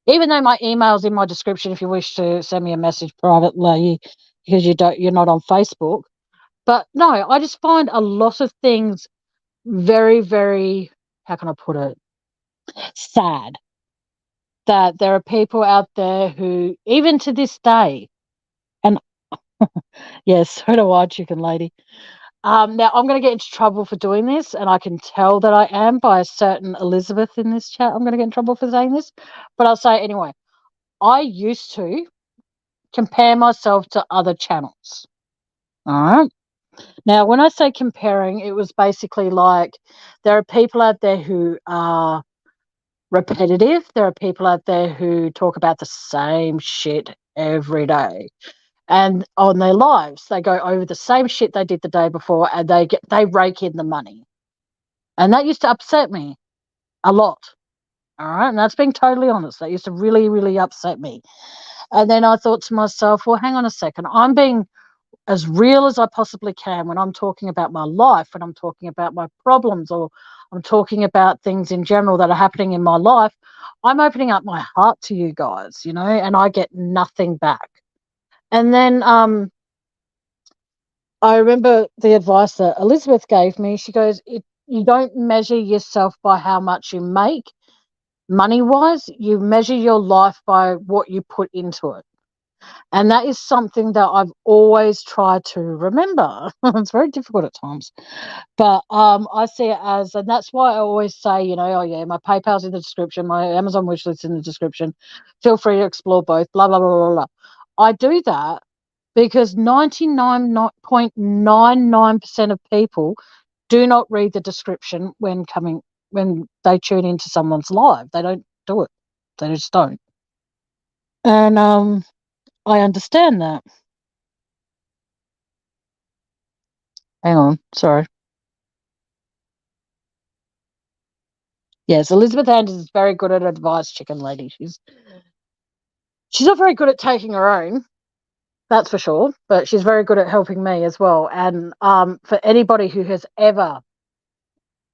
Even though my email's in my description if you wish to send me a message privately, because you're not on Facebook. But no, I just find a lot of things very, very, how can I put it, sad, that there are people out there who, even to this day, and yes, so do I, chicken lady. Now, I'm going to get into trouble for doing this, and I can tell that I am by a certain Elizabeth in this chat. I'm going to get in trouble for saying this, but I'll say it anyway. I used to compare myself to other channels. All right. Now, when I say comparing, it was basically like, there are people out there who are repetitive. There are people out there who talk about the same shit every day. And on their lives, they go over the same shit they did the day before, and they rake in the money. And that used to upset me a lot. All right. And that's being totally honest. That used to really, really upset me. And then I thought to myself, well, hang on a second. I'm being as real as I possibly can when I'm talking about my life, when I'm talking about my problems, or I'm talking about things in general that are happening in my life. I'm opening up my heart to you guys, and I get nothing back. And then I remember the advice that Elizabeth gave me. She goes, you don't measure yourself by how much you make money-wise. You measure your life by what you put into it. And that is something that I've always tried to remember. It's very difficult at times. But I see it as, and that's why I always say, oh yeah, my PayPal's in the description, my Amazon wishlist's in the description. Feel free to explore both, blah, blah, blah, blah, blah. I do that because 99.99% of people do not read the description when they tune into someone's live. They don't do it. They just don't. And I understand that. Hang on, sorry. Yes, Elizabeth Anders is very good at advice, chicken lady. She's not very good at taking her own, that's for sure, but she's very good at helping me as well. And for anybody who has ever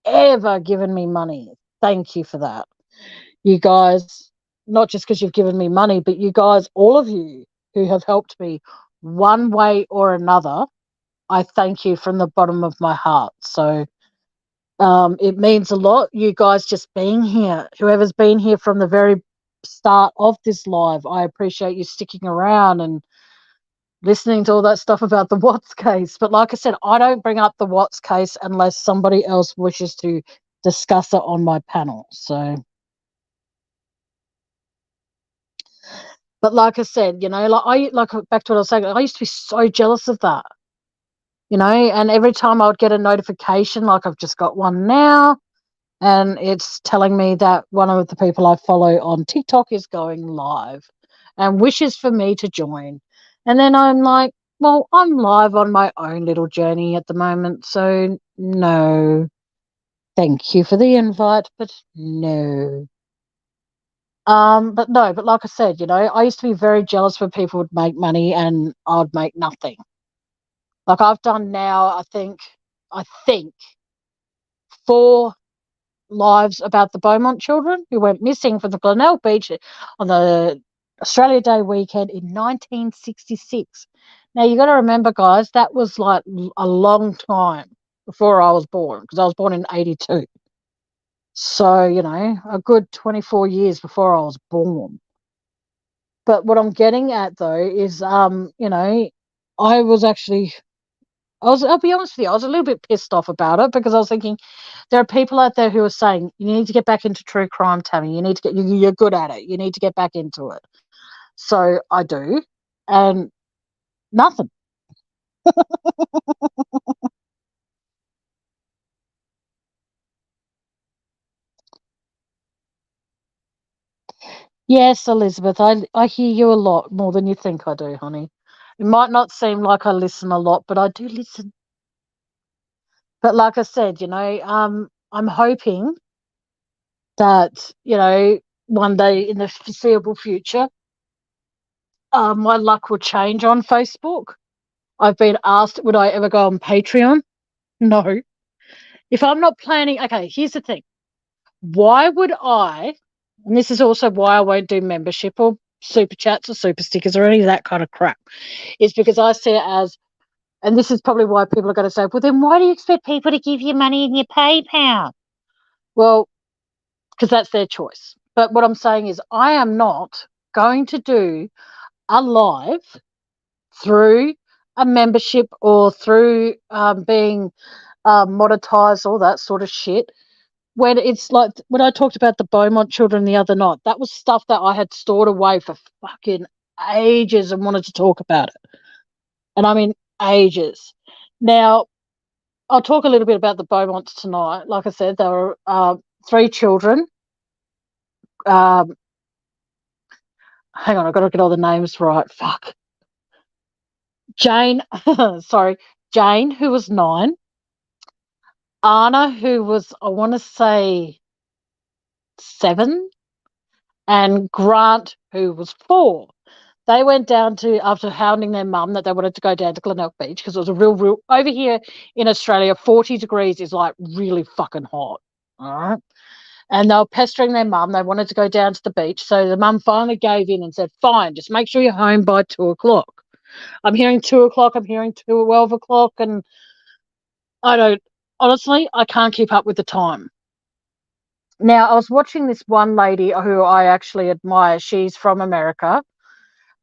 ever given me money, thank you for that. You guys, not just because you've given me money, but you guys, all of you who have helped me one way or another, I thank you from the bottom of my heart. So it means a lot, you guys just being here. Whoever's been here from the very start of this live, I appreciate you sticking around and listening to all that stuff about the Watts case. But like I said, I don't bring up the Watts case unless somebody else wishes to discuss it on my panel. So, but like I said, like back to what I was saying, I used to be so jealous of that, and every time I would get a notification, like I've just got one now, and it's telling me that one of the people I follow on TikTok is going live and wishes for me to join. And then I'm like, well, I'm live on my own little journey at the moment, so no. Thank you for the invite, but no. But no, but like I said, I used to be very jealous when people would make money and I'd make nothing. Like I've done now, I think 4 lives about the Beaumont children who went missing from the Glenelg Beach on the Australia Day weekend in 1966. Now, you got to remember, guys, that was like a long time before I was born, because I was born in 82. So, a good 24 years before I was born. But what I'm getting at, though, is, I was actually, I'll be honest with you, I was a little bit pissed off about it, because I was thinking, there are people out there who are saying, you need to get back into true crime, Tammie. You need to you're good at it. You need to get back into it. So I do. And nothing. Yes, Elizabeth, I hear you a lot more than you think I do, honey. It might not seem like I listen a lot, but I do listen. But like I said, I'm hoping that, one day in the foreseeable future, my luck will change on Facebook. I've been asked, would I ever go on Patreon? No. If I'm not planning, okay, here's the thing. Why would I, and this is also why I won't do membership or super chats or super stickers or any of that kind of crap, is because I see it as, and this is probably why people are going to say, well, then why do you expect people to give you money in your PayPal? Well, because that's their choice. But what I'm saying is, I am not going to do a live through a membership or through being monetized, all that sort of shit. When it's like, when I talked about the Beaumont children the other night, that was stuff that I had stored away for fucking ages and wanted to talk about it. And I mean ages. Now, I'll talk a little bit about the Beaumonts tonight. Like I said, there were 3 children. Hang on, I've got to get all the names right. Fuck. Jane, sorry, Jane, who was 9. Anna, who was, I want to say, 7. And Grant, who was 4. They went down to, after hounding their mum that they wanted to go down to Glenelg Beach, because it was a real, over here in Australia, 40 degrees is like really fucking hot. All right. And they were pestering their mum. They wanted to go down to the beach. So the mum finally gave in and said, fine, just make sure you're home by 2 o'clock. I'm hearing 2 o'clock. I'm hearing 12 o'clock. And honestly, I can't keep up with the time. Now, I was watching this one lady who I actually admire. She's from America.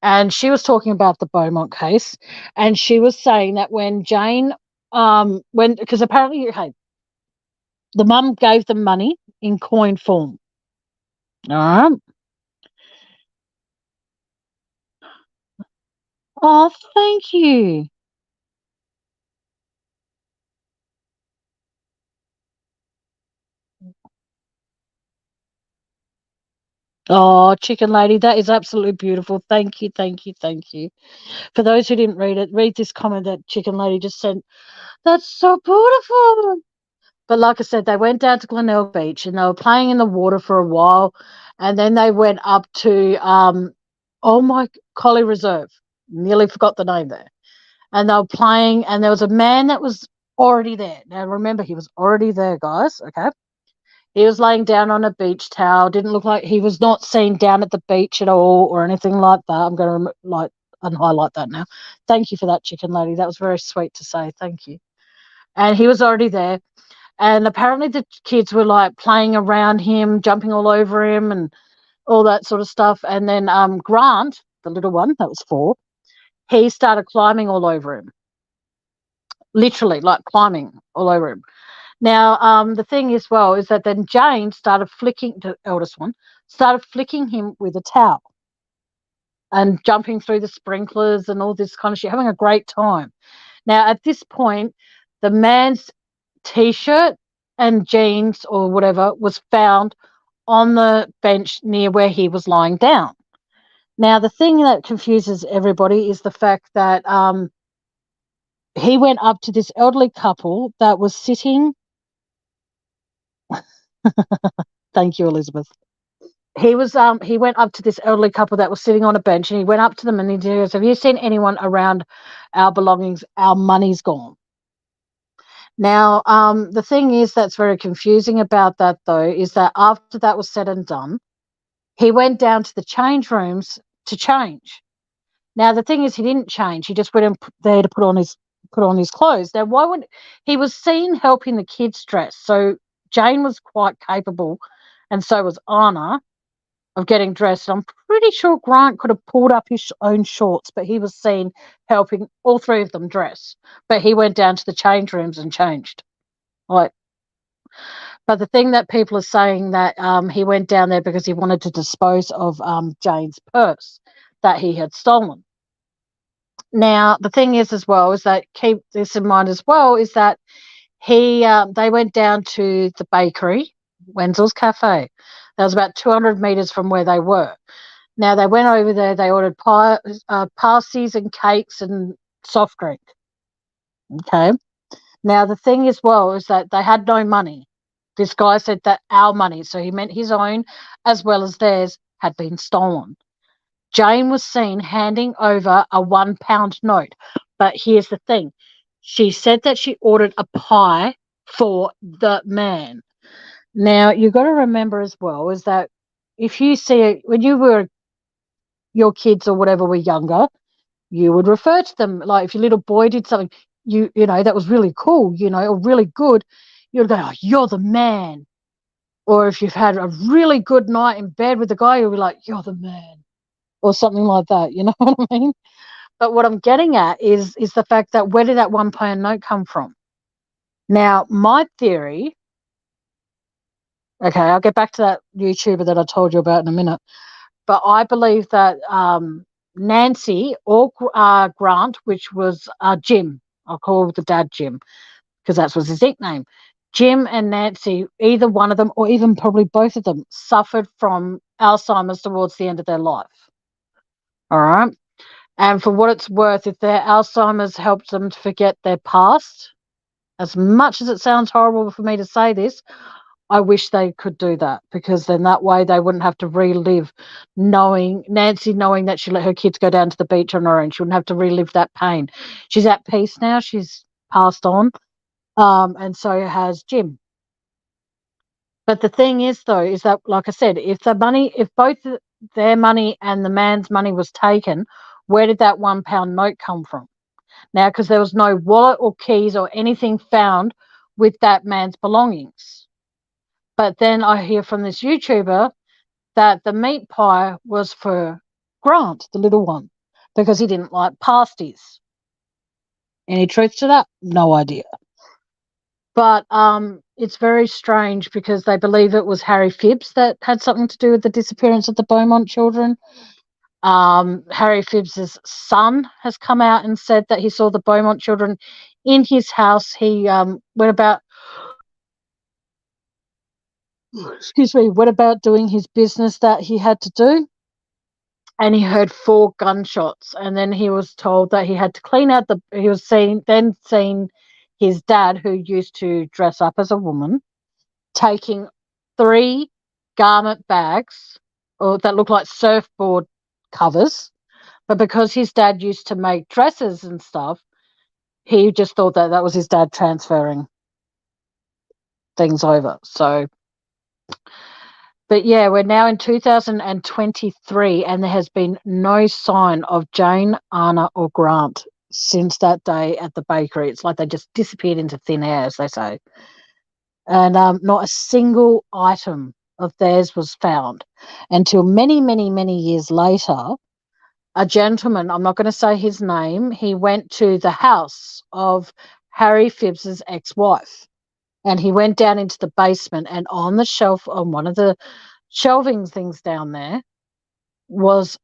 And she was talking about the Beaumont case. And she was saying that when Jane, because apparently, hey, the mum gave them money in coin form. All right. Oh, thank you. Oh, Chicken Lady, that is absolutely beautiful. Thank you, thank you, thank you. For those who didn't read it, read this comment that Chicken Lady just sent. That's so beautiful. But like I said, they went down to Glenelg Beach and they were playing in the water for a while. And then they went up to, Collie Reserve. Nearly forgot the name there. And they were playing, and there was a man that was already there. Now, remember, he was already there, guys, okay? He was laying down on a beach towel. Didn't look like he was not seen down at the beach at all or anything like that. I'm going to highlight that now. Thank you for that, chicken lady. That was very sweet to say. Thank you. And he was already there. And apparently the kids were like playing around him, jumping all over him and all that sort of stuff. And then Grant, the little one, that was 4, he started climbing all over him. Literally, like climbing all over him. Now, the thing is, well, is that then Jane started flicking, the eldest one, started flicking him with a towel and jumping through the sprinklers and all this kind of shit, having a great time. Now, at this point, the man's T-shirt and jeans or whatever was found on the bench near where he was lying down. Now, the thing that confuses everybody is the fact that he went up to this elderly couple that was sitting. Thank you, Elizabeth. He went up to this elderly couple that was sitting on a bench, and he went up to them and he goes, "Have you seen anyone around our belongings? Our money's gone." Now, the thing is that's very confusing about that, though, is that after that was said and done, he went down to the change rooms to change. Now, the thing is, he didn't change. He just went in there to put on his clothes. Now, why would he was seen helping the kids dress? So Jane was quite capable, and so was Anna, of getting dressed. I'm pretty sure Grant could have pulled up his own shorts, but he was seen helping all 3 of them dress. But he went down to the change rooms and changed. Like, but the thing that people are saying that he went down there because he wanted to dispose of Jane's purse that he had stolen. Now, the thing is as well is that keep this in mind as well is that they went down to the bakery, Wenzel's Cafe. That was about 200 metres from where they were. Now, they went over there, they ordered pasties and cakes and soft drink. Okay. Now, the thing as well is that they had no money. This guy said that our money, so he meant his own as well as theirs, had been stolen. Jane was seen handing over a £1 note. But here's the thing. She said that she ordered a pie for the man. Now, you've got to remember as well is that if you see when your kids or whatever were younger, you would refer to them. Like if your little boy did something, you know, that was really cool, you know, or really good, you'd go, "Oh, you're the man." Or if you've had a really good night in bed with the guy, you'll be like, "You're the man," or something like that. You know what I mean? But what I'm getting at is the fact that where did that £1 note come from? Now, my theory, okay, I'll get back to that YouTuber that I told you about in a minute, but I believe that Nancy or Grant, which was Jim, I'll call the dad Jim because that was his nickname, Jim and Nancy, either one of them or even probably both of them suffered from Alzheimer's towards the end of their life. All right. And for what it's worth, if their Alzheimer's helped them to forget their past, as much as it sounds horrible for me to say this, I wish they could do that because then that way they wouldn't have to relive Nancy knowing that she let her kids go down to the beach on her own. She wouldn't have to relive that pain. She's at peace now. She's passed on. And so has Jim. But the thing is, though, is that, like I said, if both their money and the man's money was taken, where did that £1 note come from? Now, because there was no wallet or keys or anything found with that man's belongings. But then I hear from this YouTuber that the meat pie was for Grant, the little one, because he didn't like pasties. Any truth to that? No idea. But it's very strange because they believe it was Harry Phibbs that had something to do with the disappearance of the Beaumont children. Harry Phibbs's son has come out and said that he saw the Beaumont children in his house. He went about doing his business that he had to do, and he heard 4 gunshots, and then he was told that he had to clean out he was seen his dad, who used to dress up as a woman, taking 3 garment bags that look like surfboard covers, but because his dad used to make dresses and stuff, he just thought that was his dad transferring things over. So, but yeah, we're now in 2023 and there has been no sign of Jane, Anna or Grant since that day at the bakery. It's like they just disappeared into thin air, as they say. And not a single item of theirs was found until many, many, many years later. A gentleman, I'm not going to say his name, he went to the house of Harry Phibbs's ex-wife. And he went down into the basement, and on the shelf, on one of the shelving things down there, was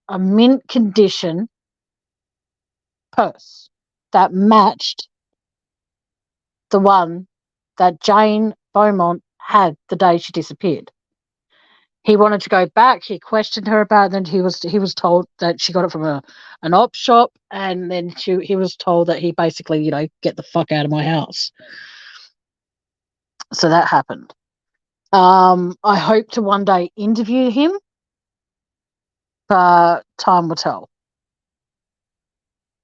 a mint condition purse that matched the one that Jane Beaumont had the day she disappeared. He wanted to go back. He questioned her about it, and he was told that she got it from an op shop, and then he was told that he basically, get the fuck out of my house. So that happened. I hope to one day interview him, but time will tell.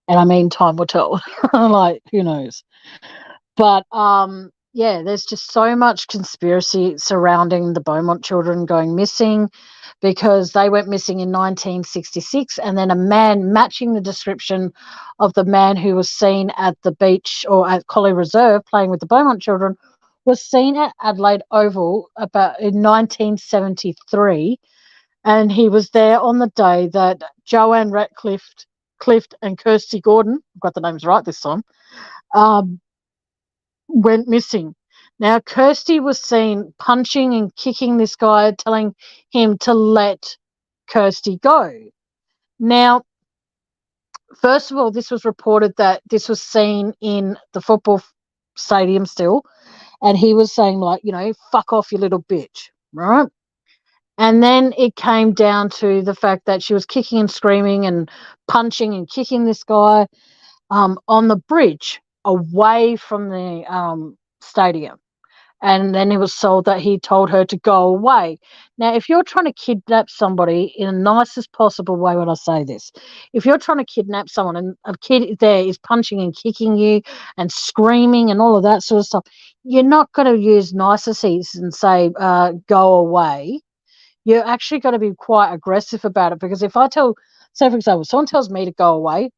And I mean, time will tell. Like, who knows? But yeah, there's just so much conspiracy surrounding the Beaumont children going missing, because they went missing in 1966, and then a man matching the description of the man who was seen at the beach or at Collie Reserve playing with the Beaumont children was seen at Adelaide Oval about in 1973, and he was there on the day that Joanne Ratcliffe and Kirsty Gordon, I've got the names right this time, went missing. Now, Kirsty was seen punching and kicking this guy, telling him to let Kirsty go. Now, first of all, this was reported that this was seen in the football stadium still, and he was saying, like, fuck off, you little bitch, right? And then it came down to the fact that she was kicking and screaming and punching and kicking this guy on the bridge away from the stadium. And then it was told that he told her to go away. Now, if you're trying to kidnap somebody in the nicest possible way when I say this, if you're trying to kidnap someone and a kid there is punching and kicking you and screaming and all of that sort of stuff, you're not going to use niceties and say, go away. You're actually going to be quite aggressive about it, because if I say, for example, someone tells me to go away,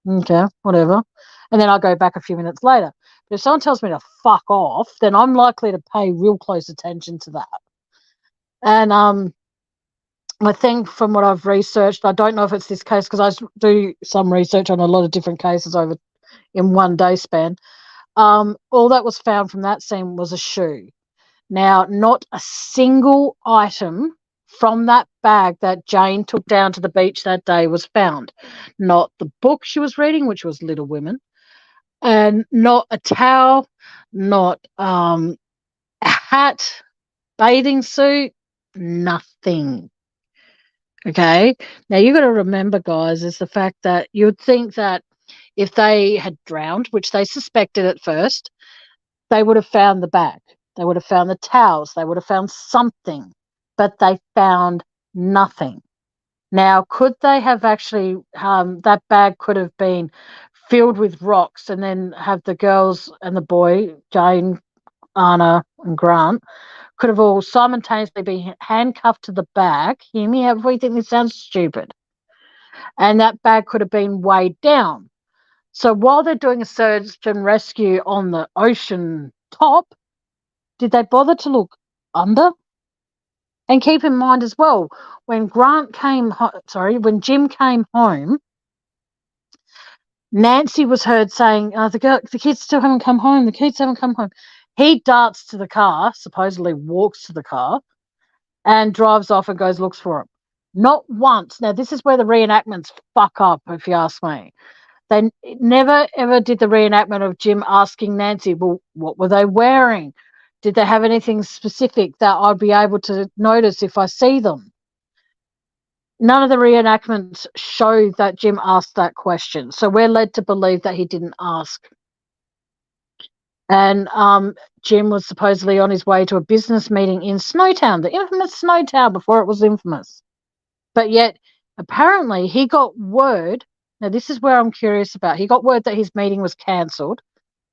okay, whatever, and then I go back a few minutes later. But if someone tells me to fuck off, then I'm likely to pay real close attention to that. And I think from what I've researched, I don't know if it's this case, because I do some research on a lot of different cases over in one day span. All that was found from that scene was a shoe. Now, not a single item from that bag that Jane took down to the beach that day was found. Not the book she was reading, which was Little Women, and not a towel, not a hat, bathing suit, nothing. Okay? Now, you got to remember, guys, is the fact that you would think that if they had drowned, which they suspected at first, they would have found the bag. They would have found the towels. They would have found something, but they found nothing. Now, could they have actually, that bag could have been filled with rocks, and then have the girls and the boy, Jane, Anna and Grant, could have all simultaneously been handcuffed to the bag. Hear me? We think this sounds stupid. And that bag could have been weighed down. So while they're doing a search and rescue on the ocean top, did they bother to look under? And keep in mind as well, when when Jim came home, Nancy was heard saying, the kids still haven't come home. The kids haven't come home. He darts to the car, supposedly walks to the car, and drives off and goes, looks for him. Not once. Now, this is where the reenactments fuck up, if you ask me. They never, ever did the reenactment of Jim asking Nancy, well, what were they wearing? Did they have anything specific that I'd be able to notice if I see them? None of the reenactments show that Jim asked that question. So we're led to believe that he didn't ask. And Jim was supposedly on his way to a business meeting in Snowtown, the infamous Snowtown before it was infamous. But yet, apparently, he got word Now, this is where I'm curious about. He got word that his meeting was cancelled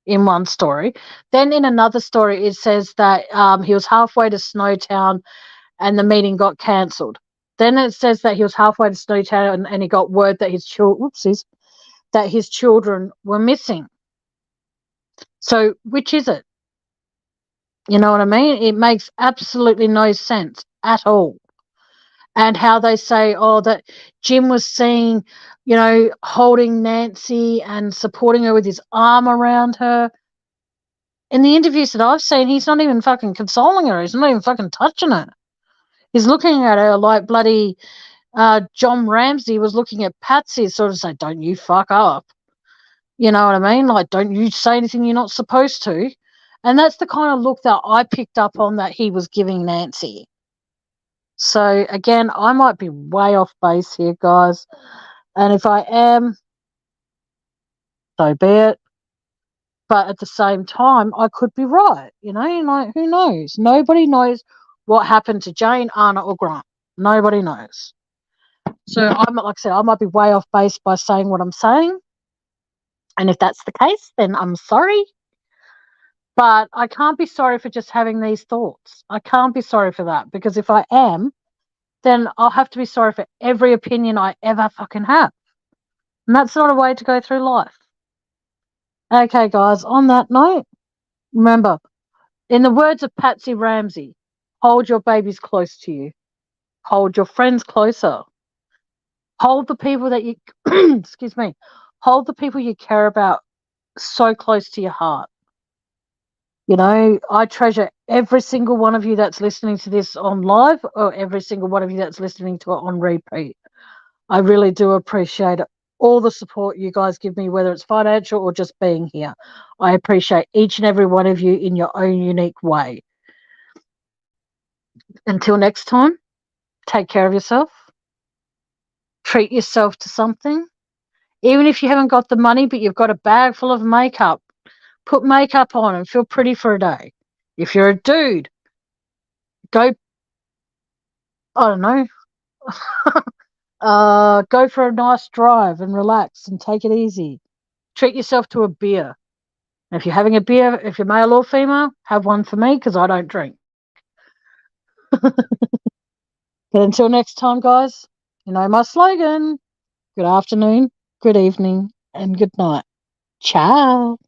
in one story. Then in another story, it says that he was halfway to Snowtown and the meeting got cancelled. Then it says that he was halfway to Snowtown and he got word that his children were missing. So which is it? You know what I mean? It makes absolutely no sense at all. And how they say, oh, that Jim was seen, holding Nancy and supporting her with his arm around her. In the interviews that I've seen, he's not even fucking consoling her. He's not even fucking touching her. He's looking at her like bloody John Ramsey was looking at Patsy, sort of say, don't you fuck up. You know what I mean? Like, don't you say anything you're not supposed to. And that's the kind of look that I picked up on that he was giving Nancy. So, again, I might be way off base here, guys. And if I am, so be it. But at the same time, I could be right. Like, who knows? Nobody knows what happened to Jane, Anna, or Grant. Nobody knows. So, like I said, I might be way off base by saying what I'm saying. And if that's the case, then I'm sorry. But I can't be sorry for just having these thoughts. I can't be sorry for that, because if I am, then I'll have to be sorry for every opinion I ever fucking have. And that's not a way to go through life. Okay, guys, on that note, remember, in the words of Patsy Ramsey, hold your babies close to you. Hold your friends closer. Hold the people that you, excuse me, hold the people you care about so close to your heart. I treasure every single one of you that's listening to this on live, or every single one of you that's listening to it on repeat. I really do appreciate all the support you guys give me, whether it's financial or just being here. I appreciate each and every one of you in your own unique way. Until next time, take care of yourself. Treat yourself to something. Even if you haven't got the money, but you've got a bag full of makeup, put makeup on and feel pretty for a day. If you're a dude, go, I don't know, go for a nice drive and relax and take it easy. Treat yourself to a beer. And if you're having a beer, if you're male or female, have one for me, because I don't drink. But until next time, guys, you know my slogan. Good afternoon, good evening, and good night. Ciao.